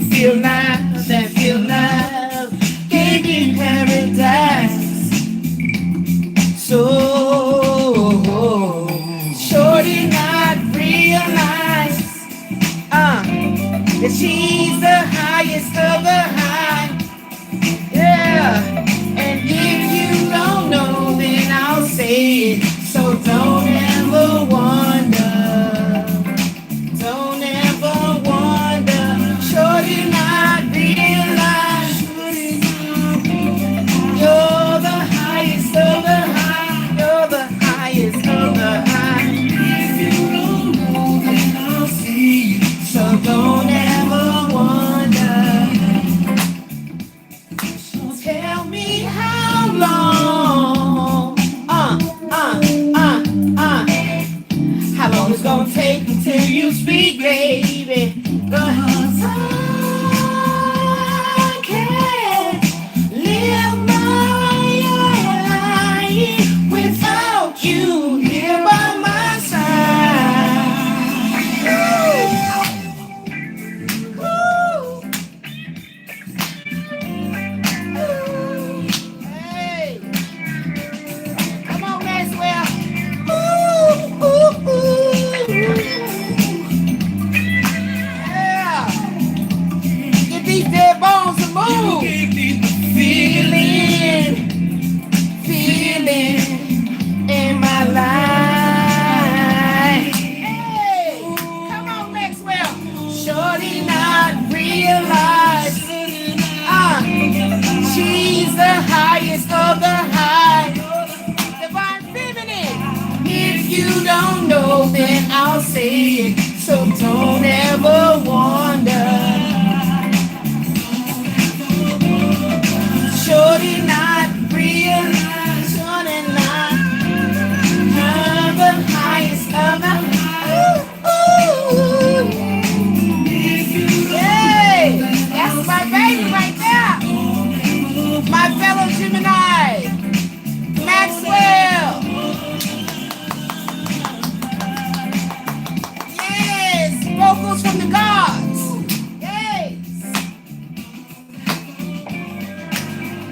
feel love, that feel love, gave you paradise. So, sure did not realize that she's the highest of the high. Yeah, and if you don't know, then I'll say it. So don't ever wonder. Don't ever wonder. Sure did not realize you're the highest of the high. You're the highest of the high. If you don't know, then I'll see. So don't ever wonder. So tell me how long. How long it's gonna take until you speak, baby? Cause I can't live my life without you here by my side. Ooh. Hey, come on, Maxwell. Ooh, ooh, ooh. Yeah. Get these dead bones to move. Feeling in my life. Hey, come on, Maxwell. Shorty not realize she's the highest of the high. Divine feminine. If you don't know, then I'll say it. So don't ever wonder. Shorty not realize, shorty not the highest of the ooh. Yay! That's my baby right there. My fellow Gemini, Maxwell. Yes, vocals from the gods. Yes.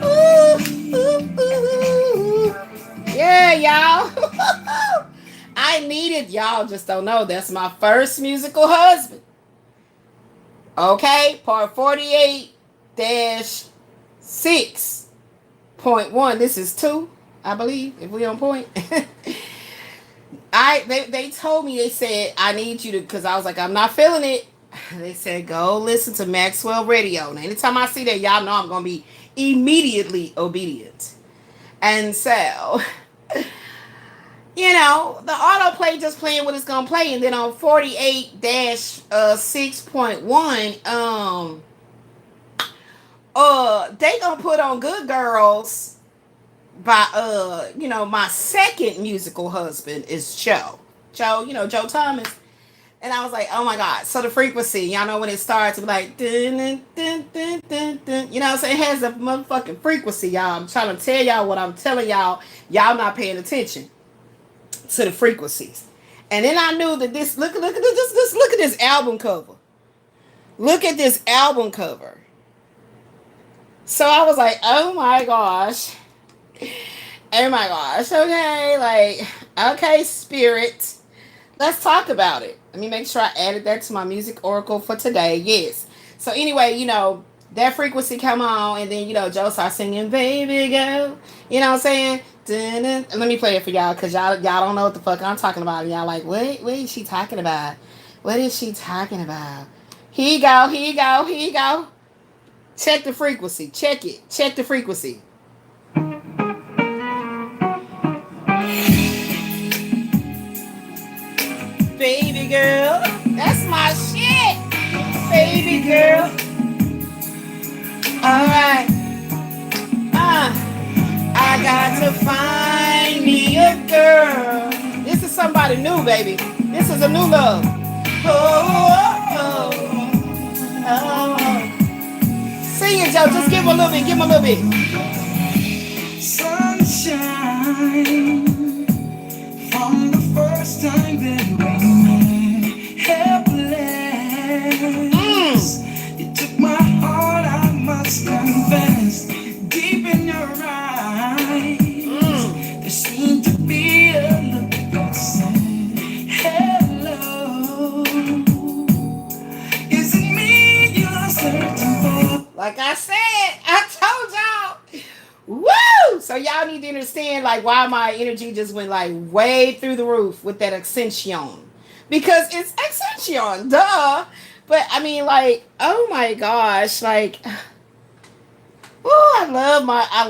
Ooh, ooh, ooh. Yeah, y'all. I need it. Y'all just don't know. That's my first musical husband. Okay, part 48-6.1. This is 2, I believe, if we on point. They told me, they said, I need you to, because I was like, I'm not feeling it. They said, go listen to Maxwell Radio. Now, anytime I see that, y'all know I'm going to be immediately obedient. And so, you know, the autoplay just playing what it's going to play. And then on 48-6.1, they going to put on Good Girls by, you know, my second musical husband is Joe. Joe, you know, Joe Thomas. And I was like, oh my God. So the frequency, y'all know when it starts, it's like, dun, dun, dun, dun, dun, dun. You know what I'm saying? It has a motherfucking frequency, y'all. I'm trying to tell y'all what I'm telling y'all. Y'all not paying attention to the frequencies. And then I knew that this, look at this album cover. Look at this album cover. So I was like, oh my gosh. Oh my gosh. Okay. Like, okay, spirit. Let's talk about it. Let me make sure I added that to my music oracle for today. Yes. So anyway, you know, that frequency come on, and then, you know, Joe starts singing, baby girl. You know what I'm saying? Dun-dun. Let me play it for y'all, because y'all don't know what the fuck I'm talking about. And y'all like, what is she talking about? What is she talking about? Here you go. Here you go. Here you go. Check the frequency. Check it. Check the frequency. Baby girl, that's my shit. Baby girl. Alright. I got to find me a girl. This is somebody new, baby. This is a new love. Oh. Sing it, Joe. Just give him a little bit. Give him a little bit. Sunshine from the first time that we met. Helpless. You took my Like I said, I told y'all. Woo! So y'all need to understand like why my energy just went like way through the roof with that ascension. Because it's ascension, duh. But I mean like, oh my gosh, like oh, I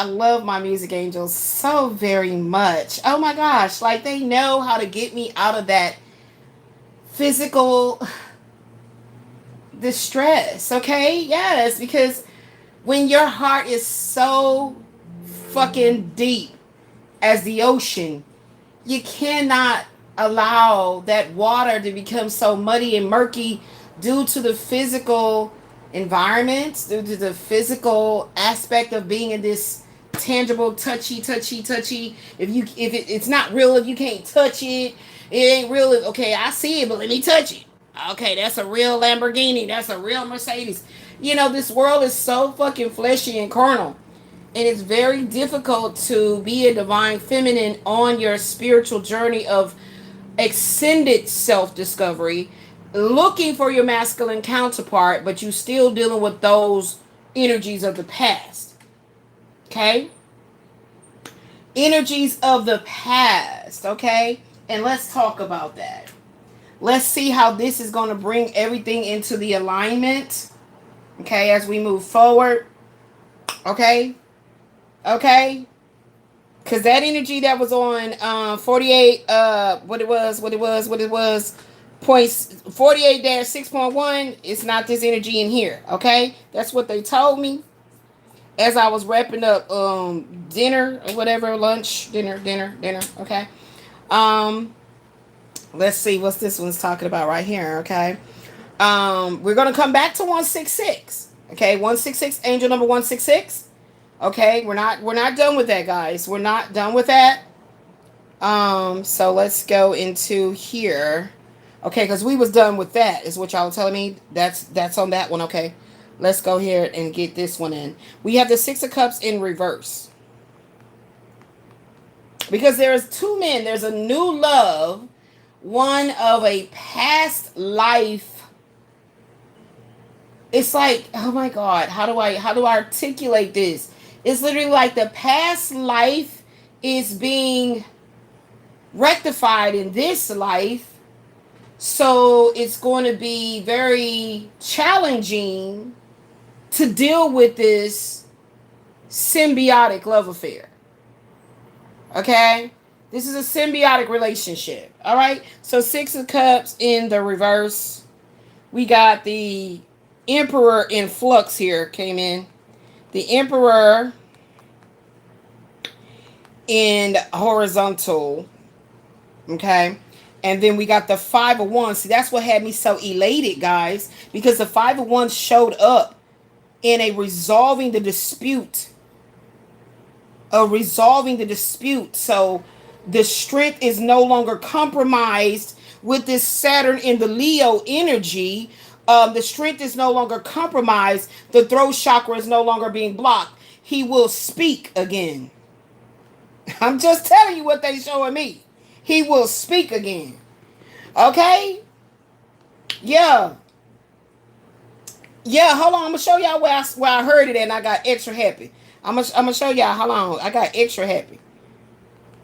love my music angels so very much. Oh my gosh, like they know how to get me out of that physical distress, okay? Yes, because when your heart is so fucking deep as the ocean, you cannot allow that water to become so muddy and murky due to the physical environment, due to the physical aspect of being in this tangible, touchy. It's not real if you can't touch it. It ain't real if okay, I see it, but let me touch it. Okay, that's a real Lamborghini. That's a real Mercedes. You know, this world is so fucking fleshy and carnal. And it's very difficult to be a divine feminine on your spiritual journey of extended self-discovery, looking for your masculine counterpart, but you still dealing with those energies of the past. Okay? Energies of the past, okay? And let's talk about that. Let's see how this is going to bring everything into the alignment, okay, as we move forward. Okay? Okay? Because that energy that was on 48, what it was, points 48-6.1, it's not this energy in here, okay? That's what they told me as I was wrapping up dinner or whatever, lunch, dinner, okay? Let's see what's this one's talking about right here, okay? We're going to come back to 166, okay? 166, angel number 166. Okay, we're not done with that, guys. We're not done with that. So let's go into here. Okay, because we was done with that, is what y'all were telling me. That's on that one. Okay, let's go here and get this one in. We have the Six of Cups in reverse. Because there's two men. There's a new love, one of a past life. It's like, oh my God, how do I articulate this? It's literally like the past life is being rectified in this life. So it's going to be very challenging to deal with this symbiotic love affair. Okay? This is a symbiotic relationship. All right? So Six of Cups in the reverse. We got the Emperor in flux here came in. The Emperor in horizontal. Okay. And then we got the Five of Wands. See, that's what had me so elated, guys. Because the Five of Wands showed up in a resolving the dispute. So the strength is no longer compromised with this Saturn in the Leo energy. The strength is no longer compromised. The throat chakra is no longer being blocked. He will speak again. I'm just telling you what they showing me. He will speak again. Okay? Yeah. Yeah, hold on. I'm going to show y'all where I heard it and I got extra happy. I'm gonna show y'all how long I got extra happy.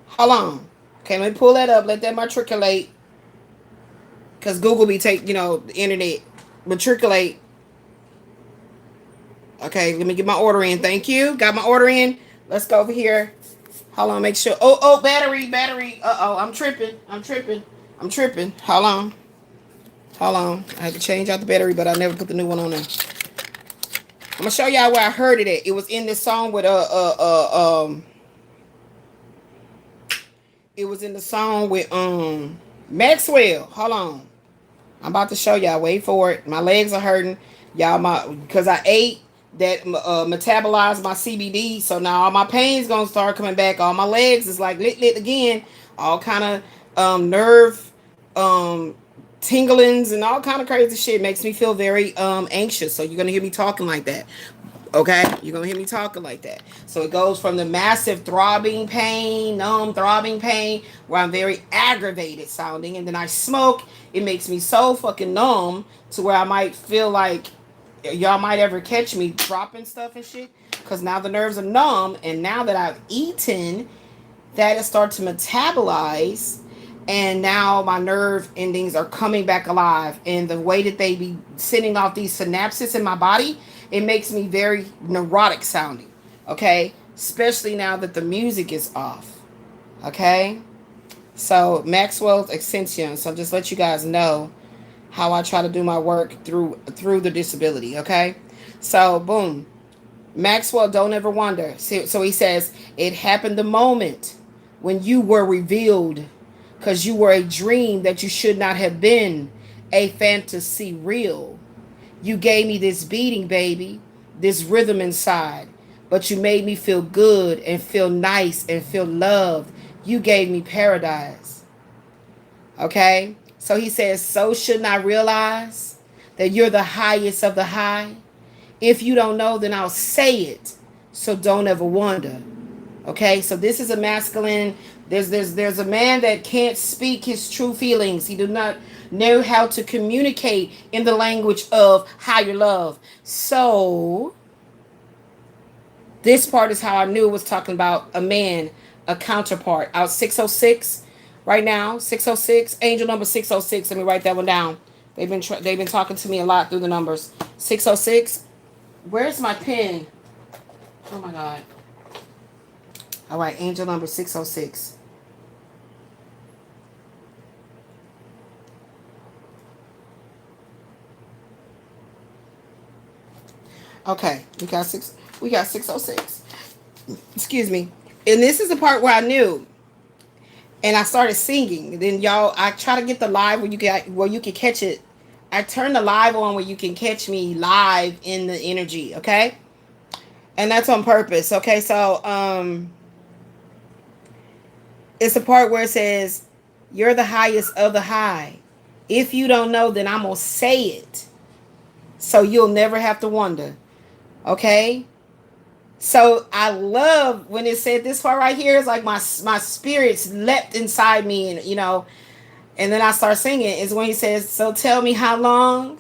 Hold on. Okay, let me pull that up. Let that matriculate. Because Google be the internet. Matriculate. Okay, let me get my order in. Thank you. Got my order in. Let's go over here. Hold on, make sure. Oh, battery. Uh-oh, I'm tripping. Hold on. I had to change out the battery, but I never put the new one on there. I'm gonna show y'all where I heard it at. It was in this song with it was in the song with Maxwell. Hold on. I'm about to show y'all. Wait for it. My legs are hurting. Y'all, because I ate that metabolized my CBD. So now all my pain's gonna start coming back. All my legs is like lit again. All kind of nerve tinglings and all kind of crazy shit. Makes me feel very anxious. So you're gonna hear me talking like that. Okay, you're gonna hear me talking like that. So it goes from the massive throbbing pain, numb throbbing pain, where I'm very aggravated sounding, and then I smoke. It makes me so fucking numb to where I might feel like y'all might ever catch me dropping stuff and shit, because now the nerves are numb, and now that I've eaten, that has started to metabolize, and now my nerve endings are coming back alive, and the way that they be sending off these synapses in my body, it makes me very neurotic sounding. Okay, especially now that the music is off. Okay, so Maxwell's extension. So just let you guys know how I try to do my work through the disability. Okay, so boom, Maxwell, don't ever wonder. So he says it happened the moment when you were revealed, because you were a dream that you should not have been, a fantasy real. You gave me this beating, baby, this rhythm inside, but you made me feel good and feel nice and feel loved. You gave me paradise. Okay? So he says, so shouldn't I realize that you're the highest of the high? If you don't know, then I'll say it. So don't ever wonder. Okay? So this is a masculine. There's a man that can't speak his true feelings. He do not know how to communicate in the language of higher love. So this part is how I knew it was talking about a man, a counterpart. Out 606 right now, 606, angel number 606. Let me write that one down. They've been talking to me a lot through the numbers. 606. Where's my pen? Oh my God. All right, angel number 606. Okay, we got 606. Excuse me. And this is the part where I knew. And I started singing. Then y'all, I try to get the live where you can catch it. I turn the live on where you can catch me live in the energy, okay? And that's on purpose. Okay, so it's the part where it says, you're the highest of the high. If you don't know, then I'm gonna say it. So you'll never have to wonder. Okay? So I love when it said this part right here. It's like my spirits leapt inside me, and and then I start singing. Is when he says, so tell me how long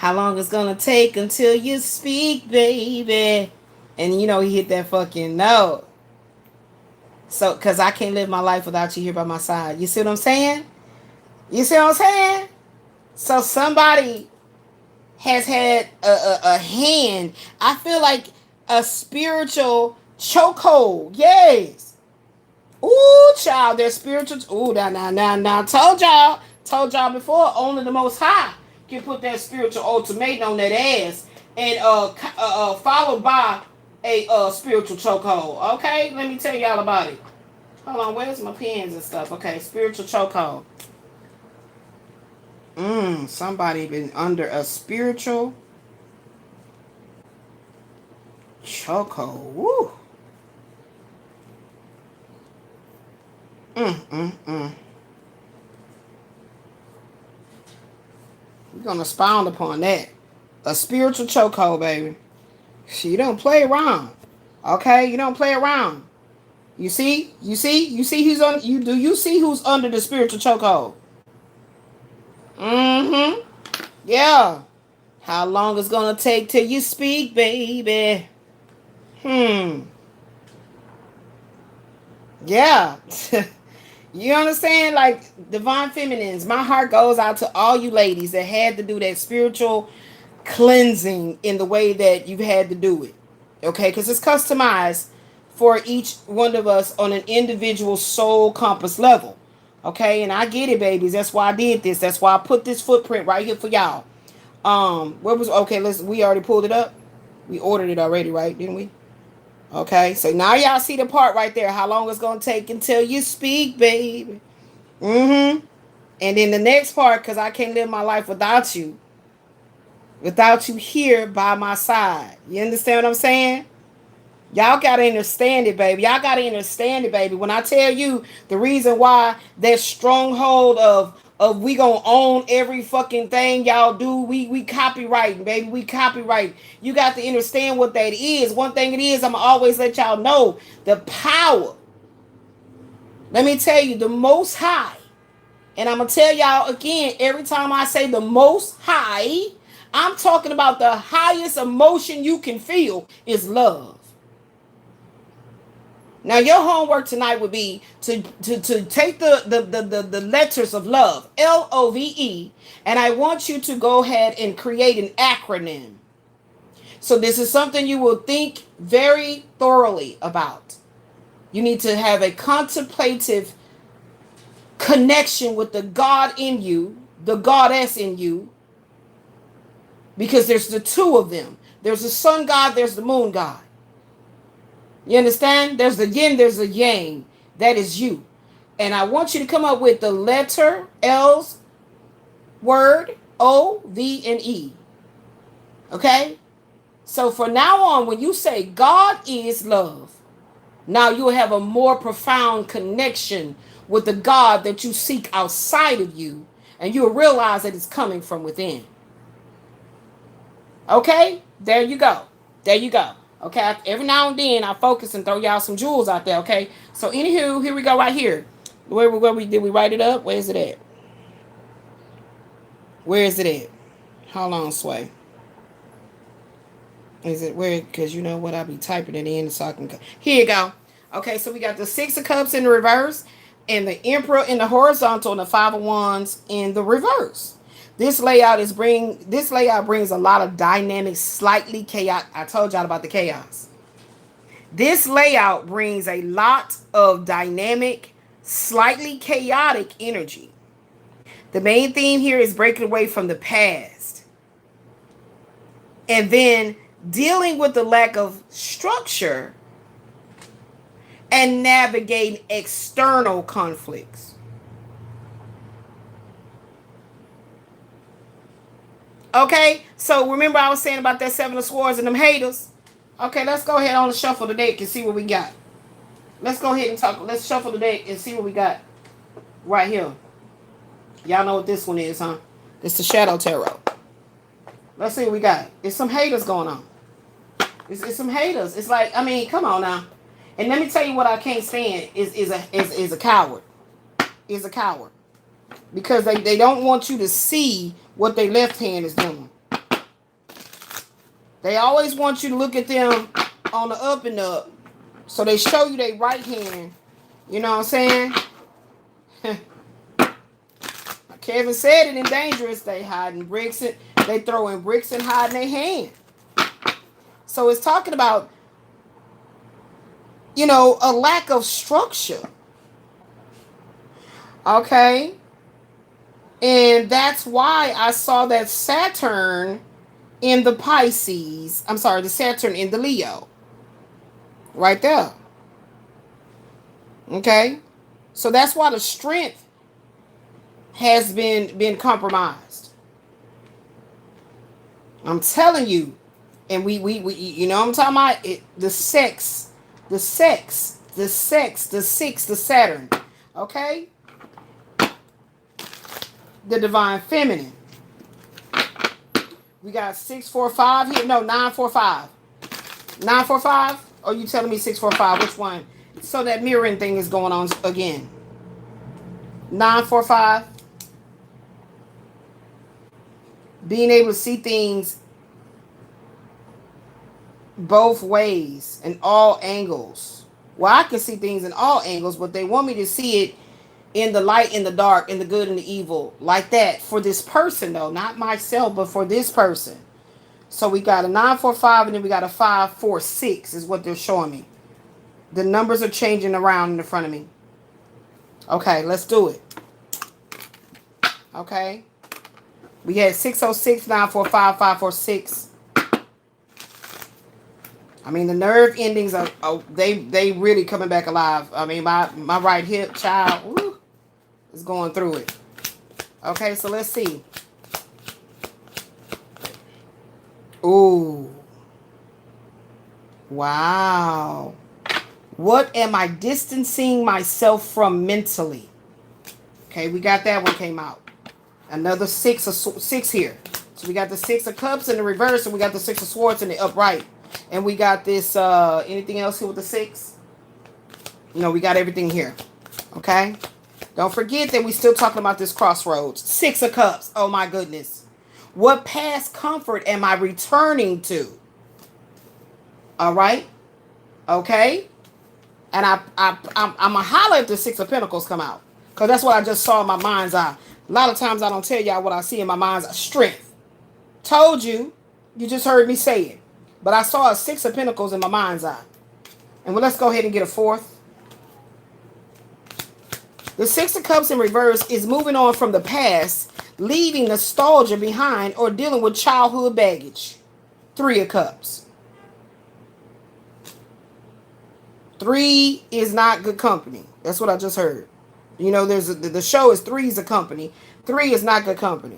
it's gonna take until you speak, baby. And he hit that fucking note. So, because I can't live my life without you here by my side. You see what I'm saying? You see what I'm saying? So somebody has had a hand. I feel like a spiritual chokehold. Yes. Ooh, child, they're spiritual. Ooh, now. Told y'all before, only the Most High can put that spiritual ultimatum on that ass, and followed by a spiritual chokehold. Okay, let me tell y'all about it. Hold on, where's my pens and stuff? Okay, spiritual chokehold. Somebody been under a spiritual chokehold. Woo. We're gonna expound upon that. A spiritual chokehold, baby. You don't play around. Okay? You don't play around. You see who's on you. Do you see who's under the spiritual chokehold? Yeah. How long it's gonna take till you speak, baby? Yeah. You understand? Like, divine feminines, my heart goes out to all you ladies that had to do that spiritual cleansing in the way that you've had to do it. Okay? Because it's customized for each one of us on an individual soul compass level. Okay? And I get it, babies. That's why I did this. That's why I put this footprint right here for y'all. We already pulled it up. We ordered it already, right? Didn't we? Okay, so now y'all see the part right there. How long it's gonna take until you speak, baby. And then the next part, because I can't live my life without you. Without you here by my side. You understand what I'm saying? Y'all gotta understand it, baby. Y'all gotta understand it, baby. When I tell you the reason why that stronghold of we gonna own every fucking thing y'all do, we copyrighting, baby. We copyright. You got to understand what that is. One thing it is, I'ma always let y'all know the power. Let me tell you, the Most High. And I'm gonna tell y'all again, every time I say the Most High, I'm talking about the highest emotion you can feel is love. Now, your homework tonight would be to take the letters of love, LOVE, and I want you to go ahead and create an acronym. So this is something you will think very thoroughly about. You need to have a contemplative connection with the God in you, the goddess in you, because there's the two of them. There's the sun god, there's the moon god. You understand? There's the yin, there's the yang. That is you. And I want you to come up with the letter L's word, O, V, and E. Okay? So for now on, when you say God is love, now you'll have a more profound connection with the God that you seek outside of you, and you'll realize that it's coming from within. Okay? There you go. There you go. Okay? Every now and then I focus and throw y'all some jewels out there, okay? So anywho, here we go right here. Where did we write it up? Where is it at? Where is it at? Hold on, Sway. Is it where? Because you know what? I'll be typing it in so I can... Here you go. Okay, so we got the Six of Cups in the reverse, and the Emperor in the horizontal, and the Five of Wands in the reverse. This layout brings a lot of dynamic, slightly chaos. I told y'all about the chaos. This layout brings a lot of dynamic, slightly chaotic energy. The main theme here is breaking away from the past. And then dealing with the lack of structure and navigating external conflicts. Okay, so remember I was saying about that Seven of Swords and them haters? Okay, let's go ahead on and shuffle the deck and see what we got. Let's go ahead and talk. Let's shuffle the deck and see what we got right here. Y'all know what this one is, huh? It's the Shadow Tarot. Let's see what we got. It's some haters going on. It's some haters. It's like, I mean, come on now. And let me tell you what I can't stand is a coward. Is a coward. Because they don't want you to see what their left hand is doing. They always want you to look at them on the up and up. So they show you their right hand. You know what I'm saying? Kevin said it in Dangerous. They hiding bricks. They throwing bricks and hiding their hand. So it's talking about, you know, a lack of structure. Okay? And that's why I saw that Saturn in the Pisces. I'm sorry, the Saturn in the Leo. Right there. Okay? So that's why the strength has been compromised. I'm telling you. And we you know what I'm talking about? The six, the Saturn. Okay? The divine feminine. We got 645 here. No, 945. 945? Or you telling me 645? Which one? So that mirroring thing is going on again. 945. Being able to see things both ways and all angles. Well, I can see things in all angles, but they want me to see it in the light, in the dark, in the good and the evil, like that for this person though, not myself, but for this person. So we got a 945 and then we got a 546 is what they're showing me. The numbers are changing around in the front of me. Okay, let's do it. Okay. We had 606, 945, 546. I mean, the nerve endings are they really coming back alive. I mean, my right hip, child, woo, is going through it. Okay, so let's see. Ooh. Wow. What am I distancing myself from mentally? Okay, we got that one came out. Another six here. So we got the 6 of Cups in the reverse, and we got the 6 of Swords in the upright. And we got this, anything else here with the 6? No, we got everything here. Okay? Don't forget that we're still talking about this crossroads. 6 of Cups. Oh, my goodness. What past comfort am I returning to? All right. Okay. And I'm going to holler if the Six of Pentacles come out. Because that's what I just saw in my mind's eye. A lot of times I don't tell y'all what I see in my mind's eye. Strength. Told you. You just heard me say it. But I saw a Six of Pentacles in my mind's eye. And well, let's go ahead and get a fourth. The Six of Cups in reverse is moving on from the past, leaving nostalgia behind, or dealing with childhood baggage. Three of Cups. Three is not good company. That's what I just heard. You know, the show is Three is a company. Three is not good company.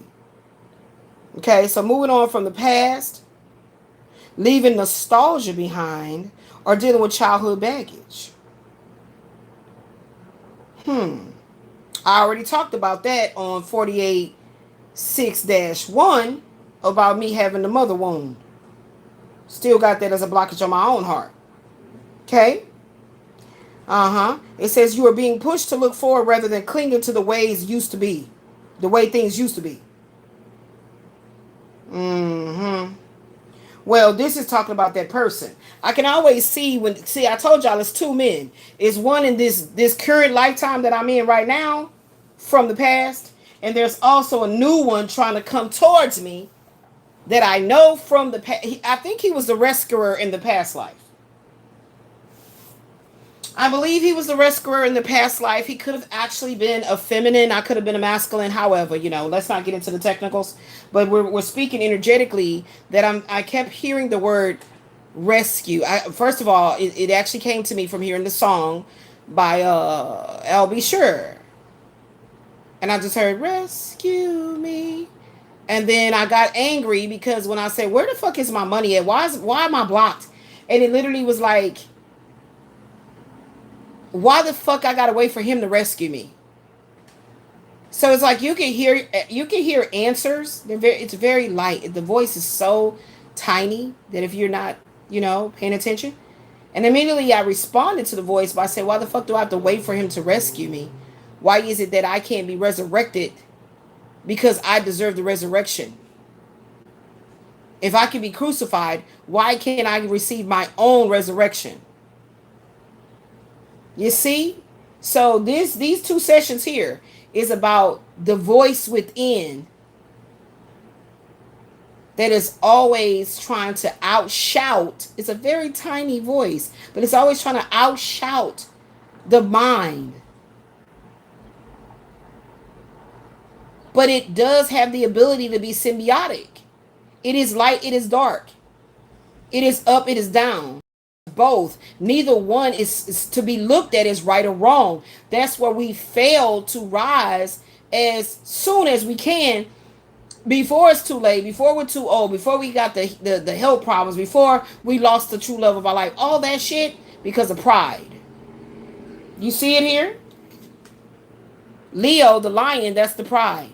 Okay, so moving on from the past, leaving nostalgia behind, or dealing with childhood baggage. I already talked about that on 48-6-1 about me having the mother wound. Still got that as a blockage on my own heart. Okay? It says you are being pushed to look forward rather than clinging to the ways used to be. The way things used to be. Well, this is talking about that person. I can always see I told y'all it's two men. It's one in this current lifetime that I'm in right now from the past. And there's also a new one trying to come towards me that I know from the past. I think he was the rescuer in the past life. I believe he was the rescuer in the past life. He could have actually been a feminine. I could have been a masculine. However, let's not get into the technicals. But we're speaking energetically that I kept hearing the word rescue. First of all, it actually came to me from hearing the song by L.B. Sure. And I just heard, rescue me. And then I got angry because when I said, where the fuck is my money at? Why am I blocked? And it literally was like, why the fuck I gotta wait for him to rescue me? So it's like you can hear answers. It's very light. The voice is so tiny that if you're not, paying attention. And immediately I responded to the voice by saying, why the fuck do I have to wait for him to rescue me? Why is it that I can't be resurrected because I deserve the resurrection? If I can be crucified, why can't I receive my own resurrection? You see? So these two sessions here is about the voice within that is always trying to outshout. It's a very tiny voice, but it's always trying to outshout the mind. But it does have the ability to be symbiotic. It is light, it is dark. It is up, it is down. Both. Neither one is to be looked at as right or wrong. That's where we fail to rise as soon as we can, before it's too late, before we're too old, before we got the health problems, before we lost the true love of our life. All that shit because of pride. You see it here? Leo, the lion, that's the pride.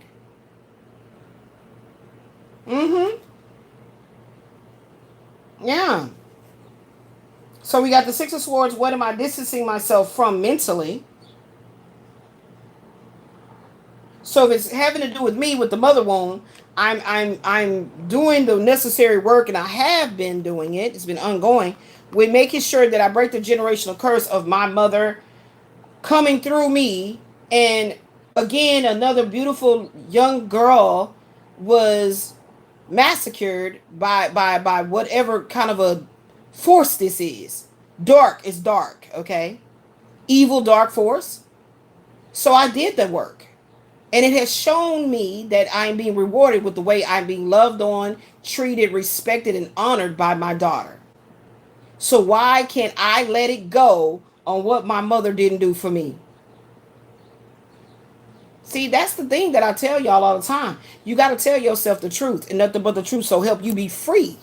Yeah. So we got the Six of Swords. What am I distancing myself from mentally? So if it's having to do with me, with the mother wound, I'm doing the necessary work, and I have been doing it. It's been ongoing with making sure that I break the generational curse of my mother coming through me. And again, another beautiful young girl was massacred by whatever kind of a force this is. Dark is dark, okay? Evil, dark force. So I did the work. And it has shown me that I'm being rewarded with the way I'm being loved on, treated, respected, and honored by my daughter. So why can't I let it go on what my mother didn't do for me? See, that's the thing that I tell y'all all the time. You got to tell yourself the truth and nothing but the truth, so help you be free.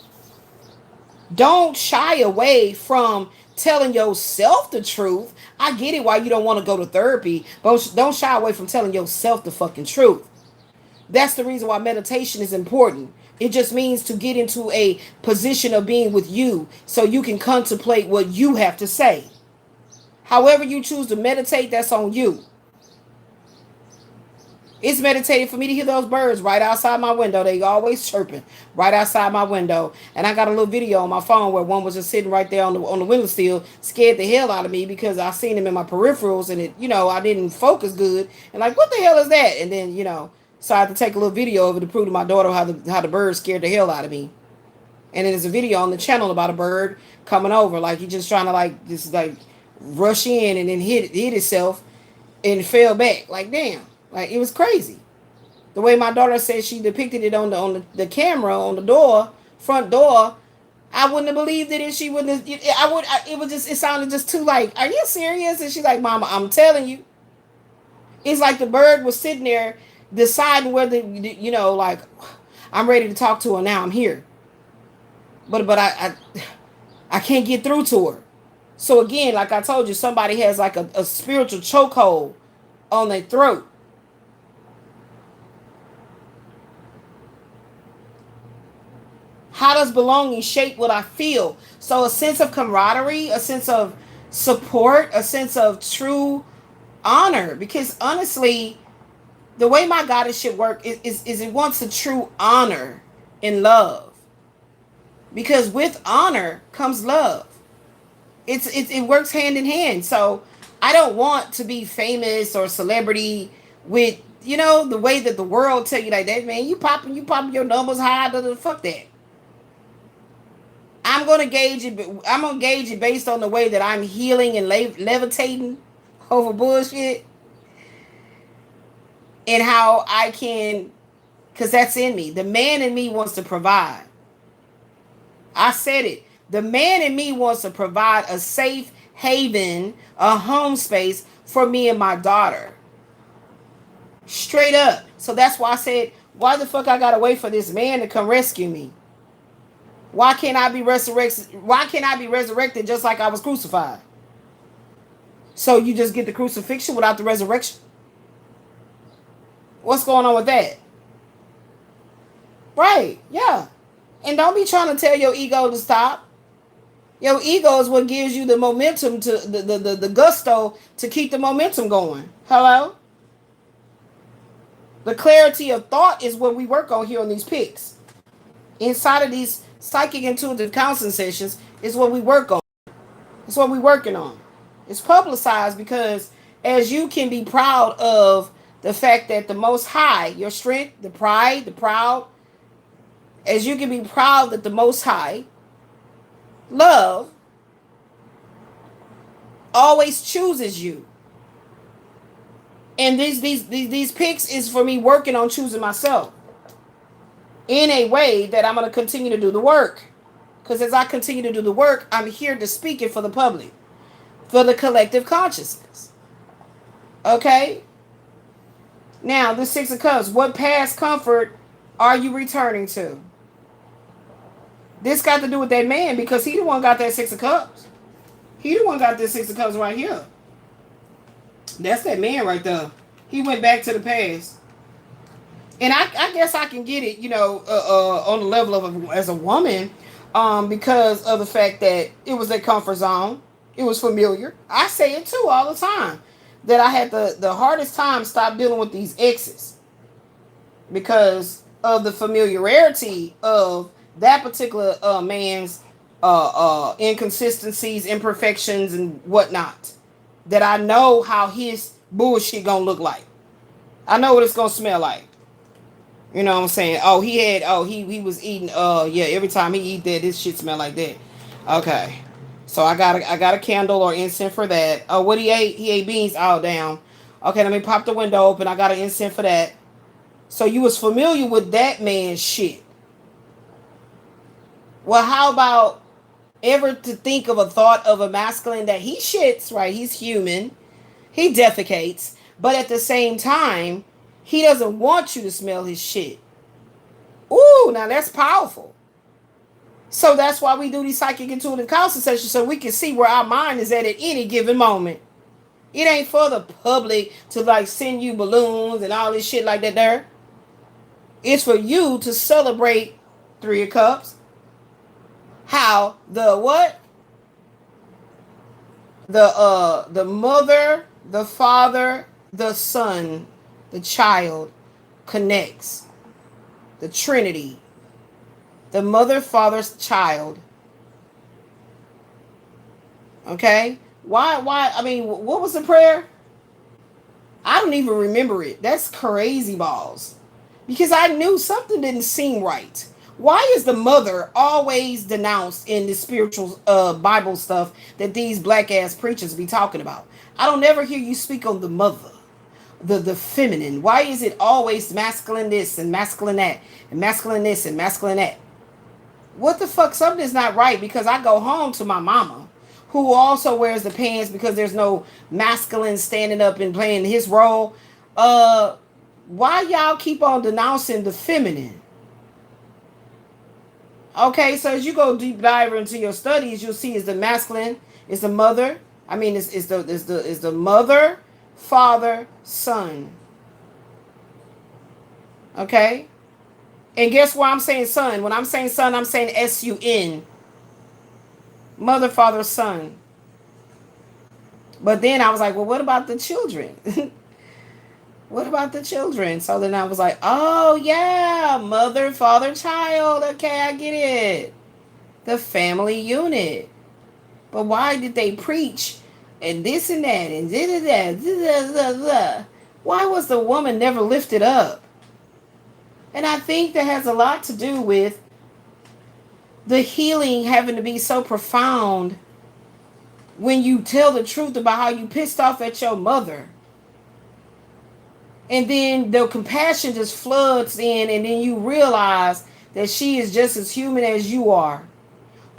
Don't shy away from telling yourself the truth. I get it why you don't want to go to therapy, but don't shy away from telling yourself the fucking truth. That's the reason why meditation is important. It just means to get into a position of being with you so you can contemplate what you have to say. However you choose to meditate, that's on you. It's meditative for me to hear those birds right outside my window. They always chirping right outside my window. And I got a little video on my phone where one was just sitting right there on the windowsill, scared the hell out of me because I seen him in my peripherals and I didn't focus good. And like, what the hell is that? And then, so I had to take a little video of it to prove to my daughter how the bird scared the hell out of me. And then there's a video on the channel about a bird coming over, like he just trying to just rush in and then hit itself and fell back. Like, damn. Like, it was crazy. The way my daughter said she depicted it on the camera on the door, front door, I wouldn't have believed it if she wouldn't have. It sounded just too like, are you serious? And she's like, Mama, I'm telling you. It's like the bird was sitting there deciding whether, like, I'm ready to talk to her now. I'm here. But I can't get through to her. So again, like I told you, somebody has like a spiritual chokehold on their throat. How does belonging shape what I feel? So a sense of camaraderie, a sense of support, a sense of true honor. Because honestly, the way my goddess should work is it wants a true honor and love. Because with honor comes love. It works hand in hand. So I don't want to be famous or celebrity with, the way that the world tell you like that, man, you popping your numbers high, fuck that. I'm gonna gauge it based on the way that I'm healing and levitating over bullshit, and how I can, because that's in me. The man in me wants to provide. I said it. The man in me wants to provide a safe haven, a home space for me and my daughter. Straight up. So that's why I said, why the fuck I gotta wait for this man to come rescue me? Why can't I be resurrected? Why can't I be resurrected just like I was crucified? So you just get the crucifixion without the resurrection? What's going on with that? Right, yeah. And don't be trying to tell your ego to stop. Your ego is what gives you the momentum to the gusto to keep the momentum going. Hello? The clarity of thought is what we work on here on these pics. Inside of these psychic intuitive counseling sessions is what we work on. It's what we're working on. It's publicized because as you can be proud of the fact that the Most High, your strength, the pride, the proud, as you can be proud that the Most High, love, always chooses you. And these pics is for me working on choosing myself in a way that I'm going to continue to do the work. Because as I continue to do the work, I'm here to speak it for the public, for the collective consciousness. Okay? Now, the Six of Cups. What past comfort are you returning to? This got to do with that man because he the one got that Six of Cups. He the one got this Six of Cups right here. That's that man right there. He went back to the past. And I guess I can get it, on the level of as a woman, because of the fact that it was a comfort zone. It was familiar. I say it too all the time. That I had the hardest time stop dealing with these exes. Because of the familiarity of that particular man's inconsistencies, imperfections, and whatnot. That I know how his bullshit gonna look like. I know what it's gonna smell like. You know what I'm saying? He was eating, every time he eat that, this shit smell like that. Okay. So I got a candle or incense for that. Oh, what he ate? He ate beans all down. Okay, let me pop the window open. I got an incense for that. So you was familiar with that man's shit. Well, how about ever to think of a thought of a masculine that he shits, right? He's human. He defecates. But at the same time, he doesn't want you to smell his shit. Ooh, now that's powerful. So that's why we do these psychic intuitive counseling sessions, so we can see where our mind is at any given moment. It ain't for the public to send you balloons and all this shit like that there. It's for you to celebrate Three of Cups. How the what? The mother, the father, the son the child connects. The Trinity. The mother, father, child. Okay? Why? I mean, what was the prayer? I don't even remember it. That's crazy balls. Because I knew something didn't seem right. Why is the mother always denounced in the spiritual Bible stuff that these black ass preachers be talking about? I don't ever hear you speak on the mother, the feminine. Why is it always masculine this and masculine that and masculine this and masculine that? What the fuck? Something is not right because I go home to my mama, who also wears the pants because there's no masculine standing up and playing his role. Why y'all keep on denouncing the feminine? Okay, so as you go deep dive into your studies, you'll see is the masculine, is the mother. I mean, is the mother, father, son. Okay, and guess why I'm saying son? When I'm saying son, I'm saying SUN. Mother, father, son. But then I was like, well, what about the children? What about the children? So then I was like, oh, yeah, mother, father, child. Okay, I get it. The family unit. But why did they preach and this and that and this and that? Why was the woman never lifted up? And I think that has a lot to do with the healing having to be so profound when you tell the truth about how you pissed off at your mother. And then the compassion just floods in, and then you realize that she is just as human as you are.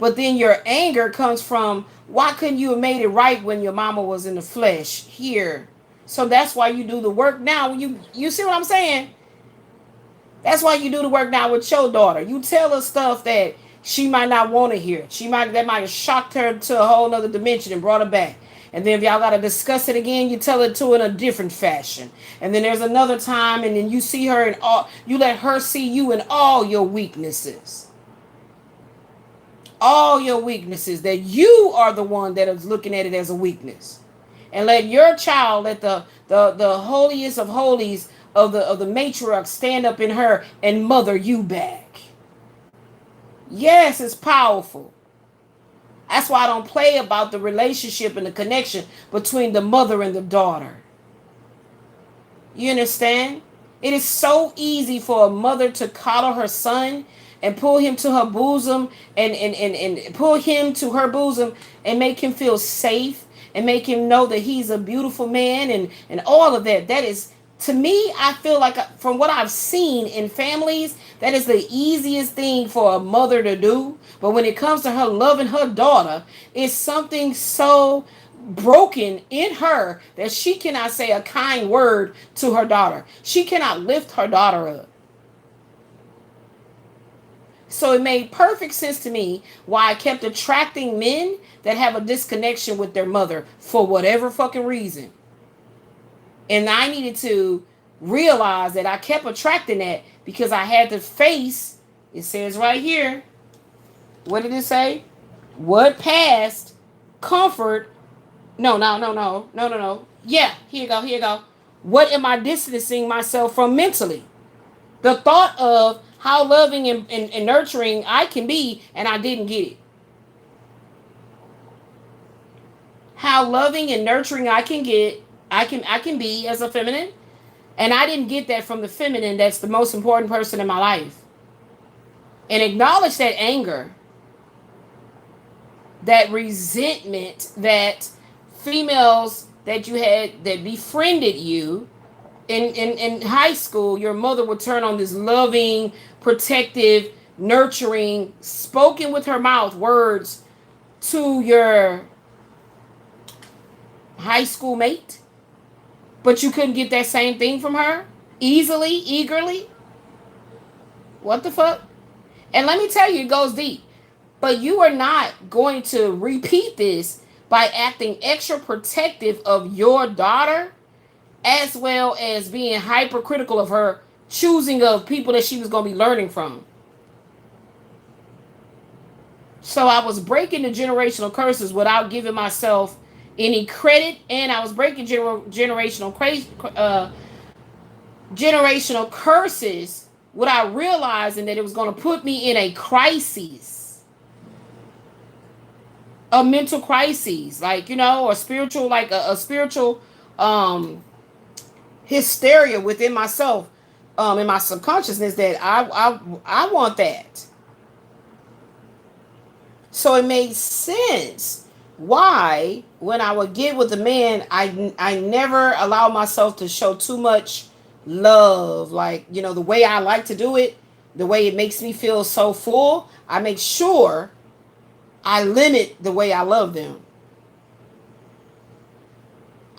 But then your anger comes from, why couldn't you have made it right when your mama was in the flesh here? So that's why you do the work now. You see what I'm saying? That's why you do the work now with your daughter. You tell her stuff that she might not want to hear. That might have shocked her to a whole nother dimension and brought her back. And then if y'all got to discuss it again, you tell it to in a different fashion. And then there's another time, and then you see her in all, you let her see you in all your weaknesses. All your weaknesses, that you are the one that is looking at it as a weakness. And let your child, let the holiest of holies of the matriarch stand up in her and mother you back. Yes, it's powerful. That's why I don't play about the relationship and the connection between the mother and the daughter. You understand? It is so easy for a mother to coddle her son and pull him to her bosom and pull him to her bosom and make him feel safe and make him know that he's a beautiful man and all of that. That is, to me, I feel like from what I've seen in families, that is the easiest thing for a mother to do. But when it comes to her loving her daughter, it's something so broken in her that she cannot say a kind word to her daughter. She cannot lift her daughter up. So it made perfect sense to me why I kept attracting men that have a disconnection with their mother for whatever fucking reason. And I needed to realize that I kept attracting that because I had to face, it says right here, what did it say? What past comfort? No. Yeah, here you go. What am I distancing myself from mentally? The thought of how loving and nurturing I can be, and I didn't get it. How loving and nurturing I can be as a feminine, and I didn't get that from the feminine that's the most important person in my life. And acknowledge that anger, that resentment, that females that you had that befriended you in high school, your mother would turn on this loving, protective, nurturing, spoken with her mouth words to your high school mate, but you couldn't get that same thing from her easily, eagerly. What the fuck? And let me tell you, it goes deep. But you are not going to repeat this by acting extra protective of your daughter, as well as being hypercritical of her choosing of people that she was going to be learning from. So I was breaking the generational curses without giving myself any credit, and I was breaking generational generational curses without realizing that it was going to put me in a crisis, a mental crisis, like, or spiritual, like a spiritual um hysteria within myself, in my subconsciousness, that I want that. So it made sense why, when I would get with a man, I never allow myself to show too much love, like, the way I like to do it, the way it makes me feel so full. I make sure I limit the way I love them.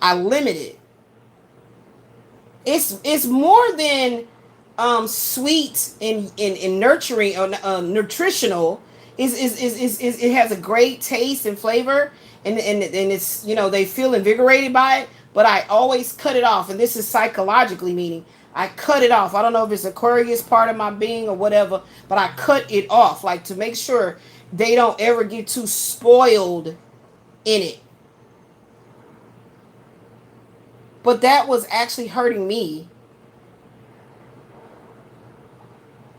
I limit it. It's more than sweet and nurturing, or nutritional. Is it has a great taste and flavor, and it's, they feel invigorated by it. But I always cut it off, and this is psychologically, meaning I cut it off. I don't know if it's Aquarius part of my being or whatever, but I cut it off, like, to make sure they don't ever get too spoiled in it. But that was actually hurting me.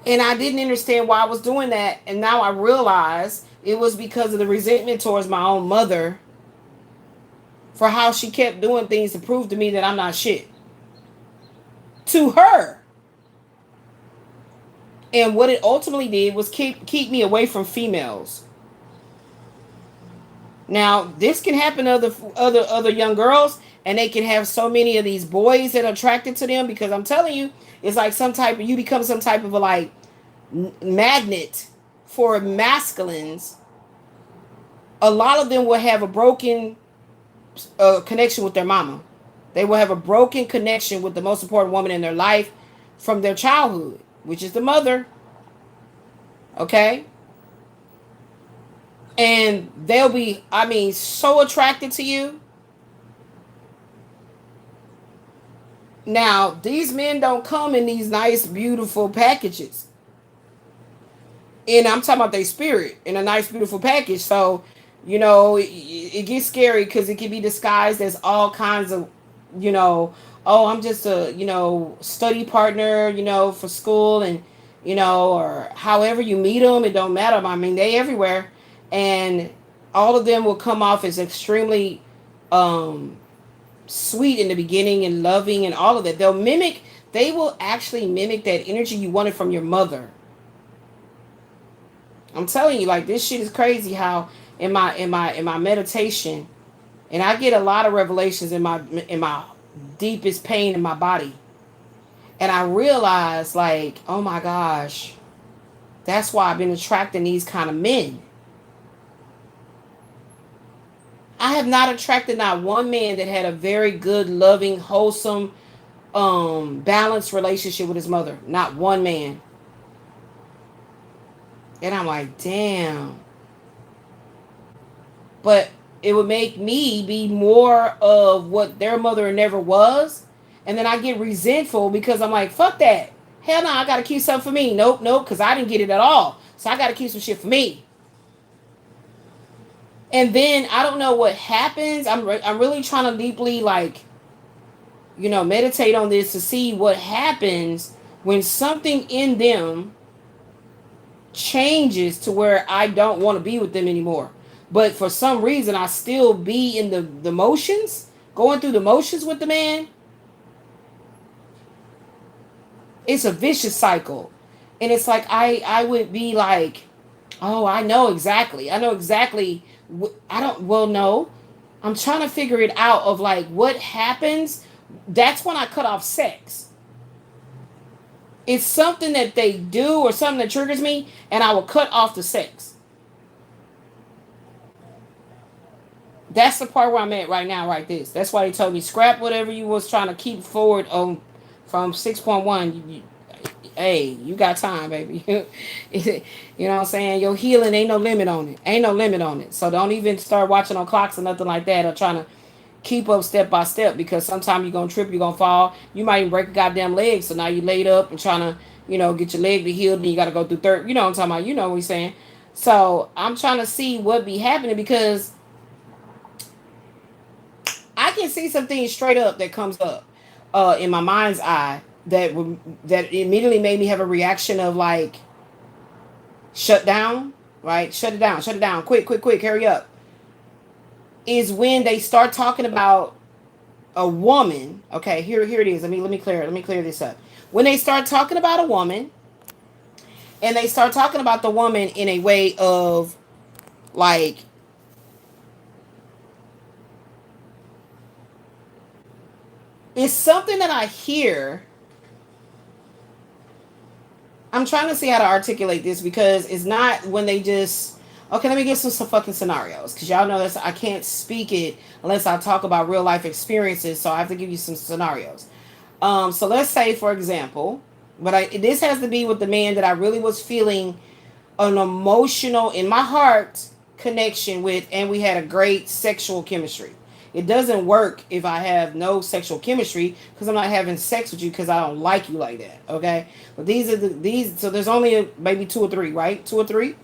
And I didn't understand why I was doing that. And now I realize it was because of the resentment towards my own mother, for how she kept doing things to prove to me that I'm not shit to her. And what it ultimately did was keep me away from females. Now, this can happen to other young girls, and they can have so many of these boys that are attracted to them, because I'm telling you, it's like you become some type of a, like, magnet for masculines. A lot of them will have a broken connection with their mama. They will have a broken connection with the most important woman in their life from their childhood, which is the mother. Okay? And they'll be, so attracted to you. Now, these men don't come in these nice, beautiful packages. And I'm talking about their spirit in a nice, beautiful package. So, it gets scary, because it can be disguised as all kinds of, oh, I'm just a, study partner, for school, and, or however you meet them, it don't matter. They everywhere. And all of them will come off as extremely sweet in the beginning, and loving, and all of that. They will actually mimic that energy you wanted from your mother. I'm telling you, like, this shit is crazy how in my meditation, and I get a lot of revelations in my deepest pain in my body. And I realize, like, oh my gosh, that's why I've been attracting these kind of men. I have not attracted not one man that had a very good, loving, wholesome, balanced relationship with his mother. Not one man. And I'm like, damn. But it would make me be more of what their mother never was. And then I get resentful, because I'm like, fuck that. Hell no, I got to keep something for me. Nope, because I didn't get it at all. So I got to keep some shit for me. And then I don't know what happens. I'm really trying to deeply, like, meditate on this to see what happens when something in them changes to where I don't want to be with them anymore. But for some reason, I still be in the motions, going through the motions with the man. It's a vicious cycle. And it's like, I would be like, oh, I know exactly. No. I'm trying to figure it out of, like, what happens. That's when I cut off sex. It's something that they do or something that triggers me, and I will cut off the sex. That's the part where I'm at right now, right this. That's why they told me, scrap whatever you was trying to keep forward on from 6.1. Hey, you got time, baby. You know what I'm saying? Your healing ain't no limit on it. Ain't no limit on it. So don't even start watching on clocks or nothing like that, or trying to keep up step by step, because sometimes you're going to trip, you're going to fall. You might even break a goddamn leg. So now you laid up and trying to, get your leg to heal, and you got to go through third. You know what I'm talking about? You know what we're saying? So I'm trying to see what be happening, because I can see some things straight up that comes up in my mind's eye. that immediately made me have a reaction of like shut down, right? Shut it down, quick, quick, quick, hurry up. Is when they start talking about a woman. Okay, here it is. Let me clear this up. When they start talking about a woman, and they start talking about the woman in a way of like it's something that I hear. I'm trying to see how to articulate this because it's not when they just okay, let me give some fucking scenarios because y'all know this. I can't speak it unless I talk about real life experiences, so I have to give you some scenarios. So let's say, for example, this has to be with the man that I really was feeling an emotional in my heart connection with, and we had a great sexual chemistry. It doesn't work if I have no sexual chemistry because I'm not having sex with you because I don't like you like that. Okay, but these. So there's only maybe two or three, right? Two or three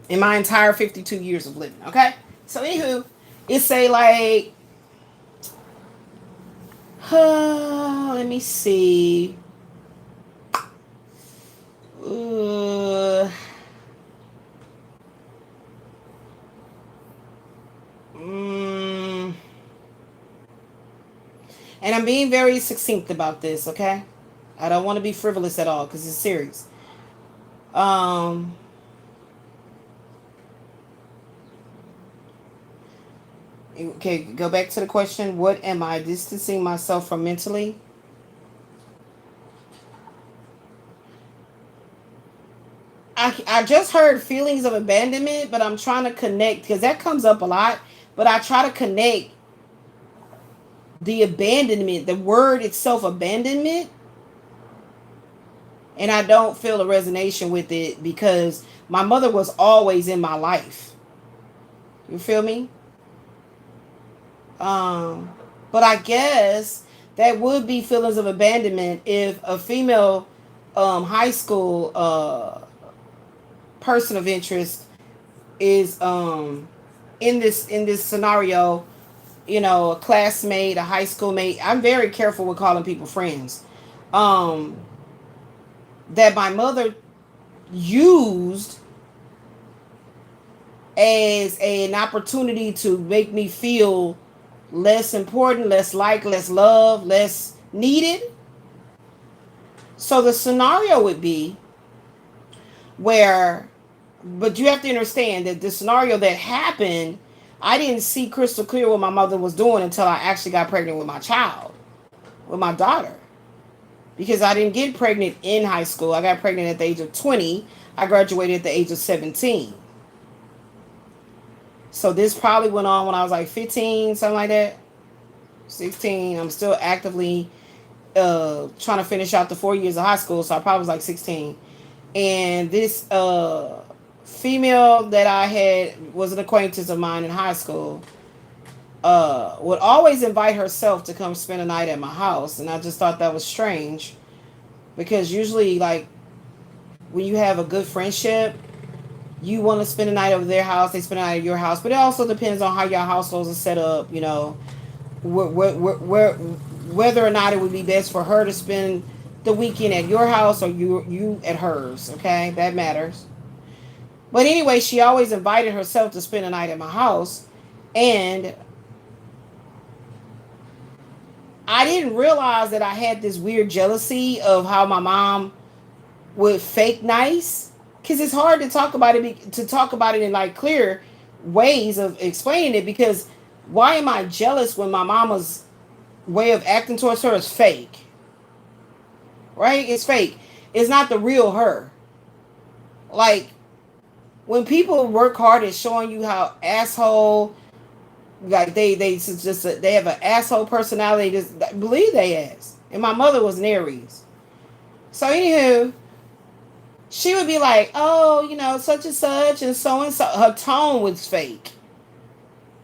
in my entire 52 years of living. Okay, so anywho, it's say like, let me see. And I'm being very succinct about this, okay? I don't want to be frivolous at all because it's serious. Okay, go back to the question. What am I distancing myself from mentally? I just heard feelings of abandonment, but I'm trying to connect because that comes up a lot. But I try to connect the abandonment, the word itself, abandonment, and I don't feel a resonance with it because my mother was always in my life. You feel me? But I guess that would be feelings of abandonment if a female high school person of interest is in this scenario, you know, a classmate, a high school mate. I'm very careful with calling people friends. That my mother used as an opportunity to make me feel less important, less liked, less loved, less needed. So the scenario would be where, but you have to understand that the scenario that happened, I didn't see crystal clear what my mother was doing until I actually got pregnant with my child, with my daughter. Because I didn't get pregnant in high school. I got pregnant at the age of 20. I graduated at the age of 17. So this probably went on when I was like 15, something like that. 16. I'm still actively trying to finish out the 4 years of high school. So I probably was like 16. And this female that I had was an acquaintance of mine in high school. Would always invite herself to come spend a night at my house. And I just thought that was strange. Because usually, like, when you have a good friendship, you want to spend a night over their house, they spend a night at your house. But it also depends on how your households are set up, you know, whether or not it would be best for her to spend the weekend at your house or you at hers, okay? That matters. But anyway, she always invited herself to spend a night at my house. And I didn't realize that I had this weird jealousy of how my mom would fake nice, because it's hard to talk about it in like clear ways of explaining it. Because why am I jealous when my mama's way of acting towards her is fake? Right? It's fake. It's not the real her. Like when people work hard at showing you how asshole. Like they have an asshole personality. Just believe they ass. And my mother was an Aries. So anywho, she would be like, oh, you know, such and such and so and so. Her tone was fake.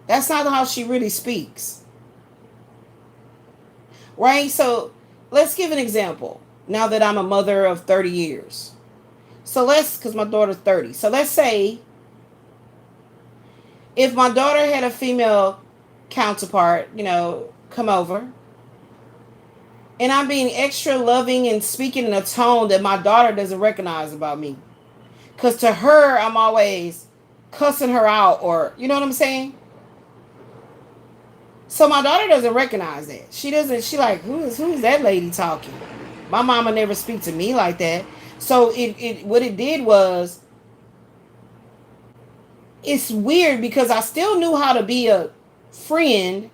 That's not how she really speaks. Right? So let's give an example. Now that I'm a mother of 30 years. So because my daughter's 30. So let's say if my daughter had a female counterpart, you know, come over, And I'm being extra loving and speaking in a tone that my daughter doesn't recognize about me. Because to her, I'm always cussing her out, or, you know what I'm saying? So my daughter doesn't recognize that. She doesn't, she like, who is that lady talking? My mama never speak to me like that. So it what it did was, it's weird because I still knew how to be a friend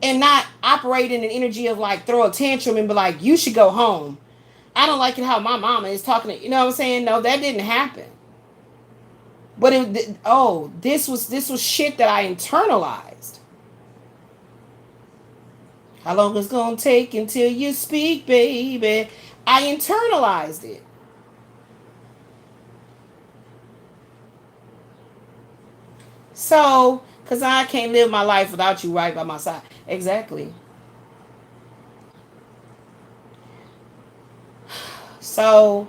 and not operate in an energy of like throw a tantrum and be like, you should go home. I don't like it how my mama is talking to, you know what I'm saying? No, that didn't happen. But this was shit that I internalized. How long it's gonna take until you speak, baby? I internalized it. So, cause I can't live my life without you right by my side. Exactly. So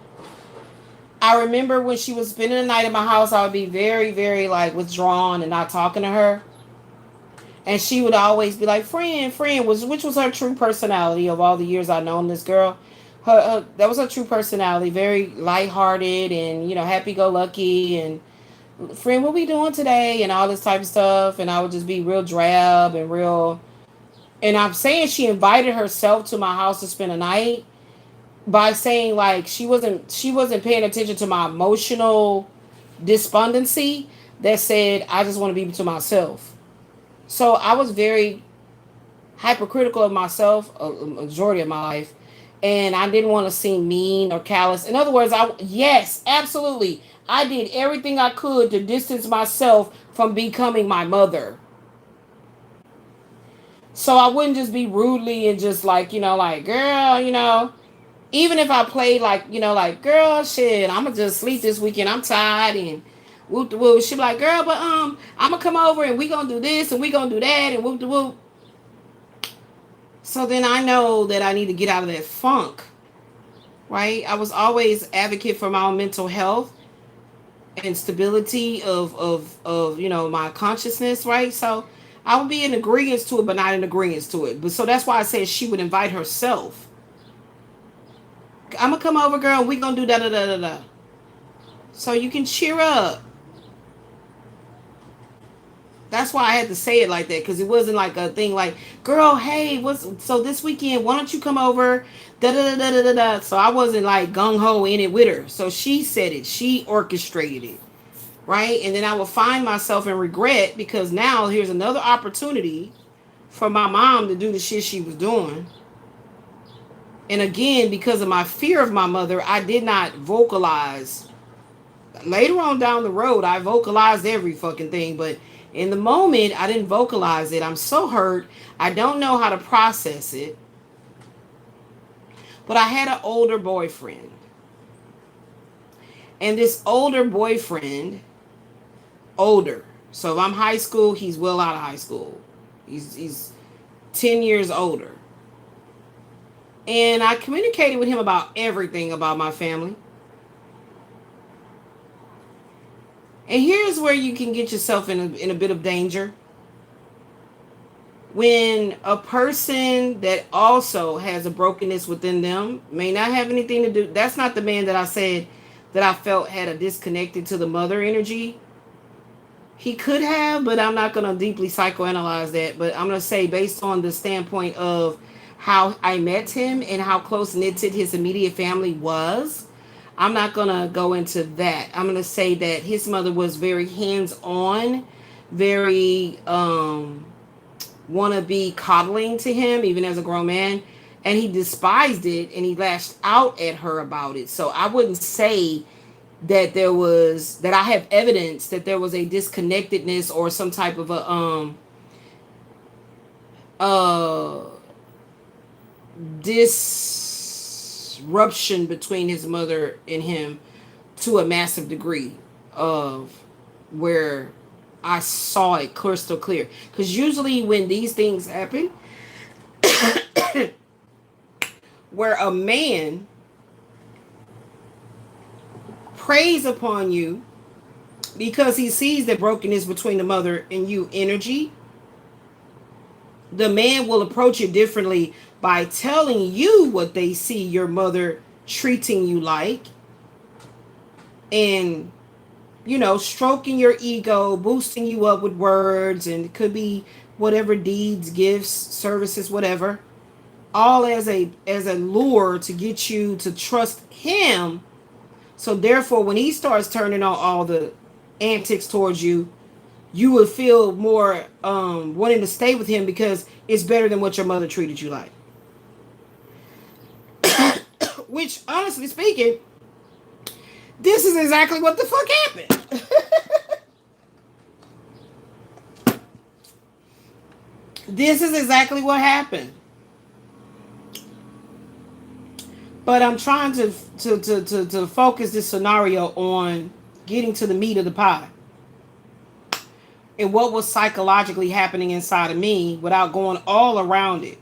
I remember when she was spending the night at my house, I would be very, very like withdrawn and not talking to her. And she would always be like, friend, which was her true personality of all the years I've known this girl. That was her true personality, very lighthearted and, happy go lucky and friend, what we doing today and all this type of stuff. And I would just be real drab and real. And I'm saying she invited herself to my house to spend a night by saying like she wasn't paying attention to my emotional despondency that said I just want to be to myself. So I was very hypercritical of myself a majority of my life, and I didn't want to seem mean or callous. In other words, yes, absolutely, I did everything I could to distance myself from becoming my mother. So I wouldn't just be rudely and just like, like, girl, even if I played like, like, girl, shit, I'ma just sleep this weekend. I'm tired and whoop the whoop. She be like, girl, but I'ma come over and we gonna do this and we gonna do that and whoop the whoop. So then I know that I need to get out of that funk, right? I was always advocate for my own mental health and stability of my consciousness, right? So I would be in agreement to it, but not in agreement to it. But so that's why I said she would invite herself. I'm gonna come over, girl. We gonna do da da da da da. So you can cheer up. That's why I had to say it like that, because it wasn't like a thing like, girl, hey, what's so this weekend? Why don't you come over? Da da da da da da. So I wasn't like gung ho in it with her. So she said it. She orchestrated it, right? And then I would find myself in regret because now here's another opportunity for my mom to do the shit she was doing. And again, because of my fear of my mother, I did not vocalize. Later on down the road, I vocalized every fucking thing, but in the moment, I didn't vocalize it. I'm so hurt. I don't know how to process it. But I had an older boyfriend. And this older boyfriend, older. So if I'm high school, he's well out of high school. He's 10 years older. And I communicated with him about everything about my family. And here's where you can get yourself in a bit of danger. When a person that also has a brokenness within them may not have anything to do. That's not the man that I said that I felt had a disconnected to the mother energy. He could have, but I'm not going to deeply psychoanalyze that. But I'm going to say based on the standpoint of how I met him and how close knitted his immediate family was, I'm not going to go into that. I'm going to say that his mother was very hands-on, very want to be coddling to him, even as a grown man. And he despised it and he lashed out at her about it. So I wouldn't say that that I have evidence that there was a disconnectedness or some type of a disruption between his mother and him to a massive degree of where I saw it crystal clear. Because usually when these things happen, where a man preys upon you because he sees the brokenness between the mother and you energy, The man will approach it differently by telling you what they see your mother treating you like, and stroking your ego, boosting you up with words, and it could be whatever deeds, gifts, services, whatever, all as a lure to get you to trust him. So therefore, when he starts turning on all the antics towards you, you would feel more wanting to stay with him because it's better than what your mother treated you like. Which, honestly speaking, this is exactly what the fuck happened. This is exactly what happened. But I'm trying to focus this scenario on getting to the meat of the pie and what was psychologically happening inside of me without going all around it.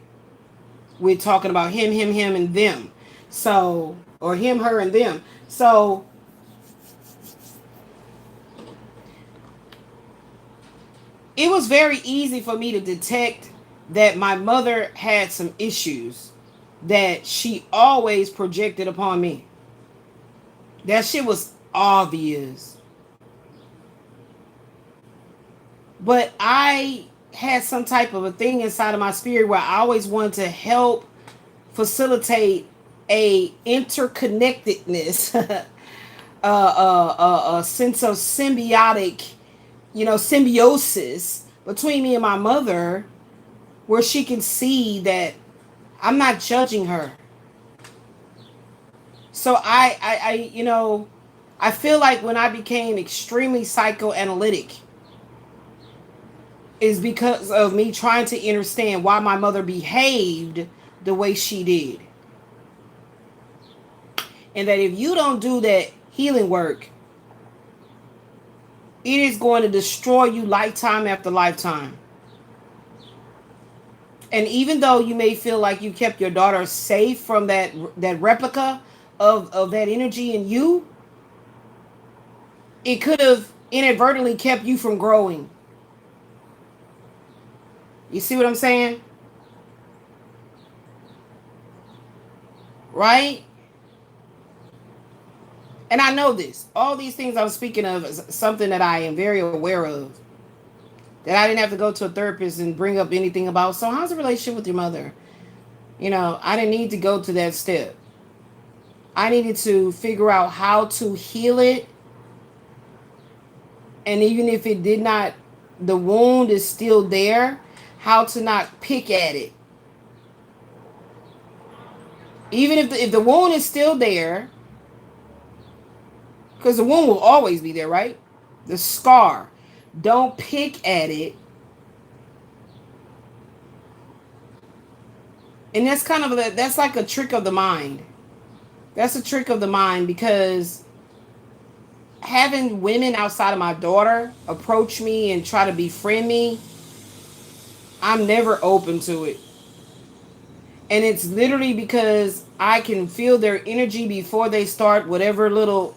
We're talking about him, and them. So, or him, her, and them. So, it was very easy for me to detect that my mother had some issues that she always projected upon me. That shit was obvious. But I had some type of a thing inside of my spirit where I always wanted to help facilitate a interconnectedness, a sense of symbiotic, symbiosis between me and my mother, where she can see that I'm not judging her. So I feel like when I became extremely psychoanalytic is because of me trying to understand why my mother behaved the way she did. And that if you don't do that healing work, it is going to destroy you lifetime after lifetime. And even though you may feel like you kept your daughter safe from that replica of that energy in you, it could have inadvertently kept you from growing. You see what I'm saying? Right? And I know this. All these things I'm speaking of is something that I am very aware of. That I didn't have to go to a therapist and bring up anything about, so how's the relationship with your mother? I didn't need to go to that step. I needed to figure out how to heal it. And even if it did not, the wound is still there, how to not pick at it. Even if the wound is still there, because the wound will always be there, right? The scar. Don't pick at it. And that's like a trick of the mind. That's a trick of the mind, because having women outside of my daughter approach me and try to befriend me, I'm never open to it. And it's literally because I can feel their energy before they start whatever little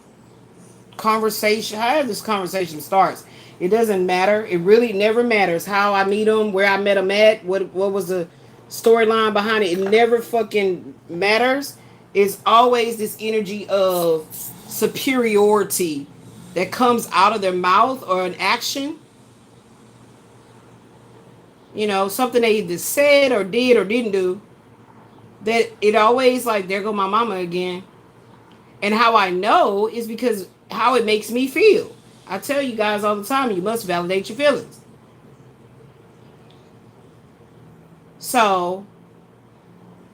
conversation, however this conversation starts. It doesn't matter. It really never matters how I meet them, where I met them at, what was the storyline behind it. It never fucking matters. It's always this energy of superiority that comes out of their mouth or an action. Something they either said or did or didn't do. That it always like, there go my mama again. And how I know is because how it makes me feel. I tell you guys all the time, you must validate your feelings. So,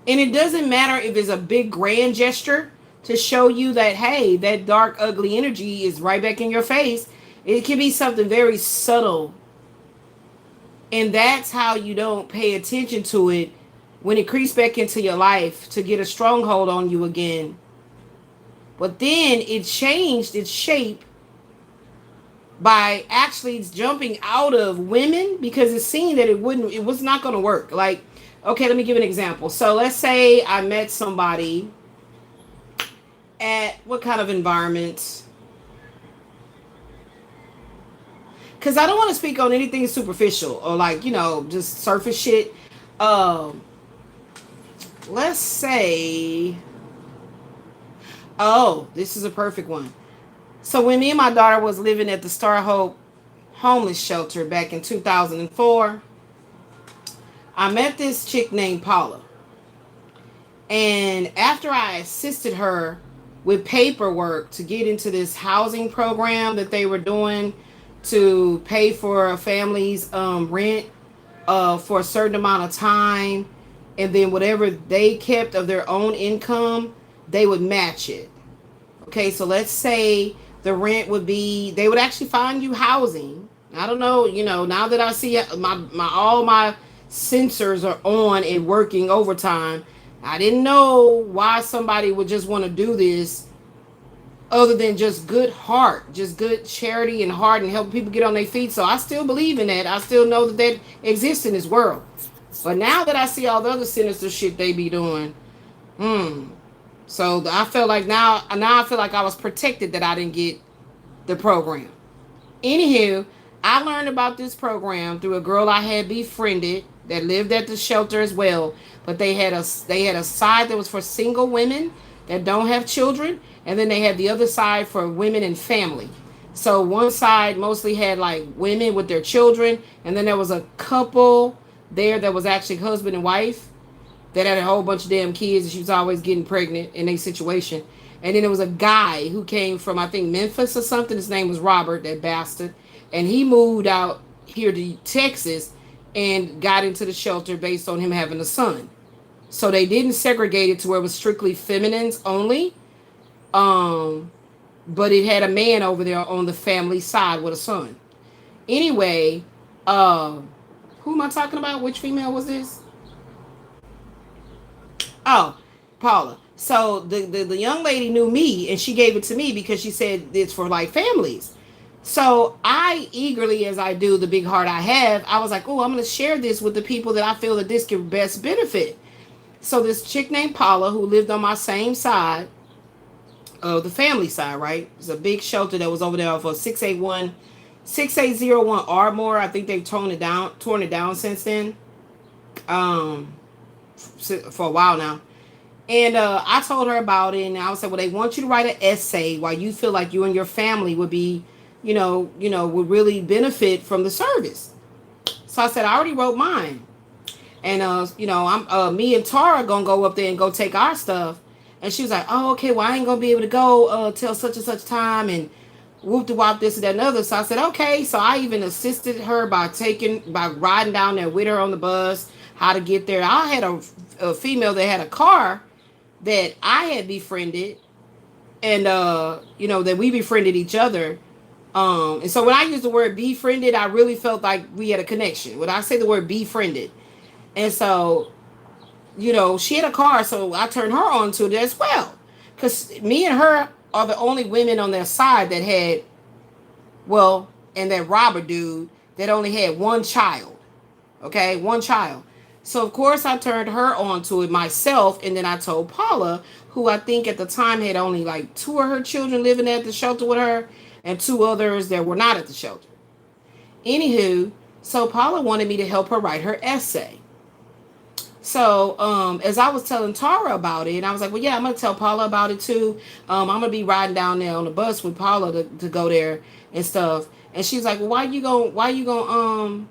and it doesn't matter if it's a big grand gesture to show you that, hey, that dark, ugly energy is right back in your face. It can be something very subtle. And that's how you don't pay attention to it when it creeps back into your life to get a stronghold on you again. But then it changed its shape by actually jumping out of women, because it's seen that it was not going to work. Like, okay, let me give an example. So let's say I met somebody at what kind of environment? because I don't want to speak on anything superficial or like, just surface shit. Um, let's say, oh, this is a perfect one. So when me and my daughter was living at the Star Hope homeless shelter back in 2004, I met this chick named Paula. And after I assisted her with paperwork to get into this housing program that they were doing to pay for a family's rent for a certain amount of time, and then whatever they kept of their own income, they would match it. Okay, so let's say the rent would be, they would actually find you housing. I don't know, now that I see my all my sensors are on and working overtime, I didn't know why somebody would just want to do this other than just good heart, just good charity and heart and helping people get on their feet. So I still believe in that. I still know that exists in this world. But now that I see all the other sinister shit they be doing, so I felt like now I feel like I was protected that I didn't get the program. Anywho, I learned about this program through a girl I had befriended that lived at the shelter as well. But they had a side that was for single women that don't have children, and then they had the other side for women and family. So one side mostly had like women with their children, and then there was a couple there that was actually husband and wife that had a whole bunch of damn kids, and she was always getting pregnant in a situation. And then there was a guy who came from, I think, Memphis or something. His name was Robert, that bastard. And he moved out here to Texas and got into the shelter based on him having a son. So they didn't segregate it to where it was strictly feminines only. But it had a man over there on the family side with a son. Anyway, who am I talking about? Which female was this? Oh, Paula. So the young lady knew me, and she gave it to me because she said it's for like families. So I eagerly, as I do, the big heart I have, I was like, oh, I'm going to share this with the people that I feel that this could best benefit. So this chick named Paula, who lived on my same side, the family side, right? It's a big shelter that was over there for 6801 Ardmore. I think they've torn it down since then. For a while now. And I told her about it, and I said, well, they want you to write an essay why you feel like you and your family would be, would really benefit from the service. So I said, I already wrote mine. And, I'm me and Tara going to go up there and go take our stuff. And she was like, oh, okay, well, I ain't going to be able to go till such and such time, and whoop-de-wop, this and that and other. So I said, okay. So I even assisted her by riding down there with her on the bus, how to get there. I had a female that had a car that I had befriended, and that we befriended each other. And so when I used the word befriended, I really felt like we had a connection. When I say the word befriended, and so she had a car, so I turned her on to it as well, because me and her are the only women on their side that had, and that Robert dude that only had one child. Okay, one child. So, of course, I turned her on to it myself, and then I told Paula, who I think at the time had only like 2 of her children living at the shelter with her, and 2 others that were not at the shelter. Anywho, so Paula wanted me to help her write her essay. So, as I was telling Tara about it, and I was like, well, yeah, I'm going to tell Paula about it too. I'm going to be riding down there on the bus with Paula to go there and stuff. And she's like, well, why you going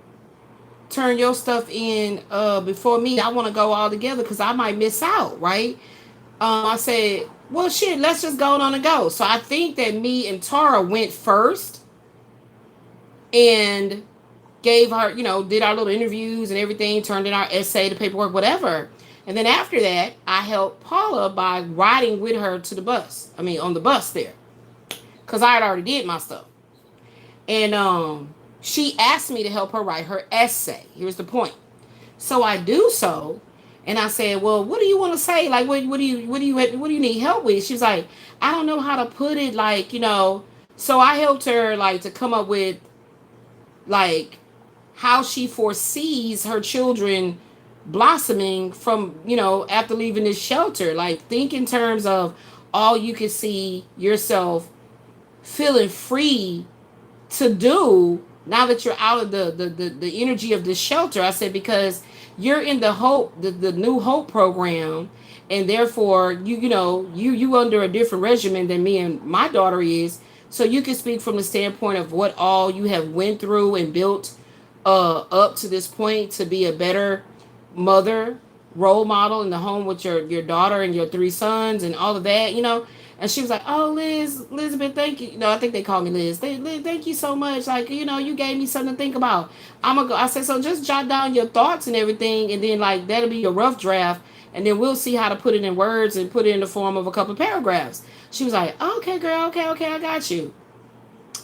turn your stuff in before me? I want to go all together because I might miss out, right? I said, well, shit, let's just go on and go. So I think that me and Tara went first and gave her, did our little interviews and everything, turned in our essay, the paperwork, whatever. And then after that, I helped Paula by riding with her to the bus. I mean, on the bus there, because I had already did my stuff. And she asked me to help her write her essay. Here's the point. So I do so, and I said, well, what do you want to say? Like, what do you need help with? She's like, I don't know how to put it, like, So I helped her, like, to come up with, like, how she foresees her children blossoming from, after leaving this shelter. Like, think in terms of all you can see yourself feeling free to do now that you're out of the energy of the shelter. I said, because you're in the hope, the new hope program, and therefore you under a different regimen than me and my daughter is. So you can speak from the standpoint of what all you have went through and built up to this point to be a better mother, role model in the home with your daughter and your three sons and all of that. And she was like, "Oh, Elizabeth, thank you." I think they call me Liz. Liz, thank you so much. Like, you gave me something to think about. I'm gonna go. I said, so just jot down your thoughts and everything, and then like that'll be your rough draft, and then we'll see how to put it in words and put it in the form of a couple of paragraphs. She was like, "Okay, girl. Okay, okay, I got you."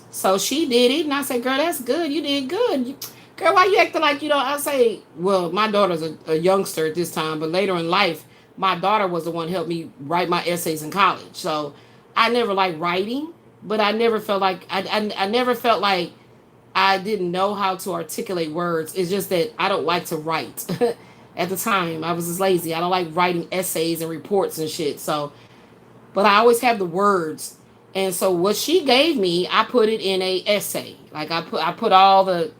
So she did it, and I said, "Girl, that's good. You did good. Girl, why you acting like?" I say, well, my daughter's a youngster at this time, but later in life, my daughter was the one who helped me write my essays in college. So I never liked writing, but I never felt like I never felt like I didn't know how to articulate words. It's just that I don't like to write. At the time, I was just lazy. I don't like writing essays and reports and shit. So, but I always have the words. And so what she gave me, I put it in a essay. Like I put all the,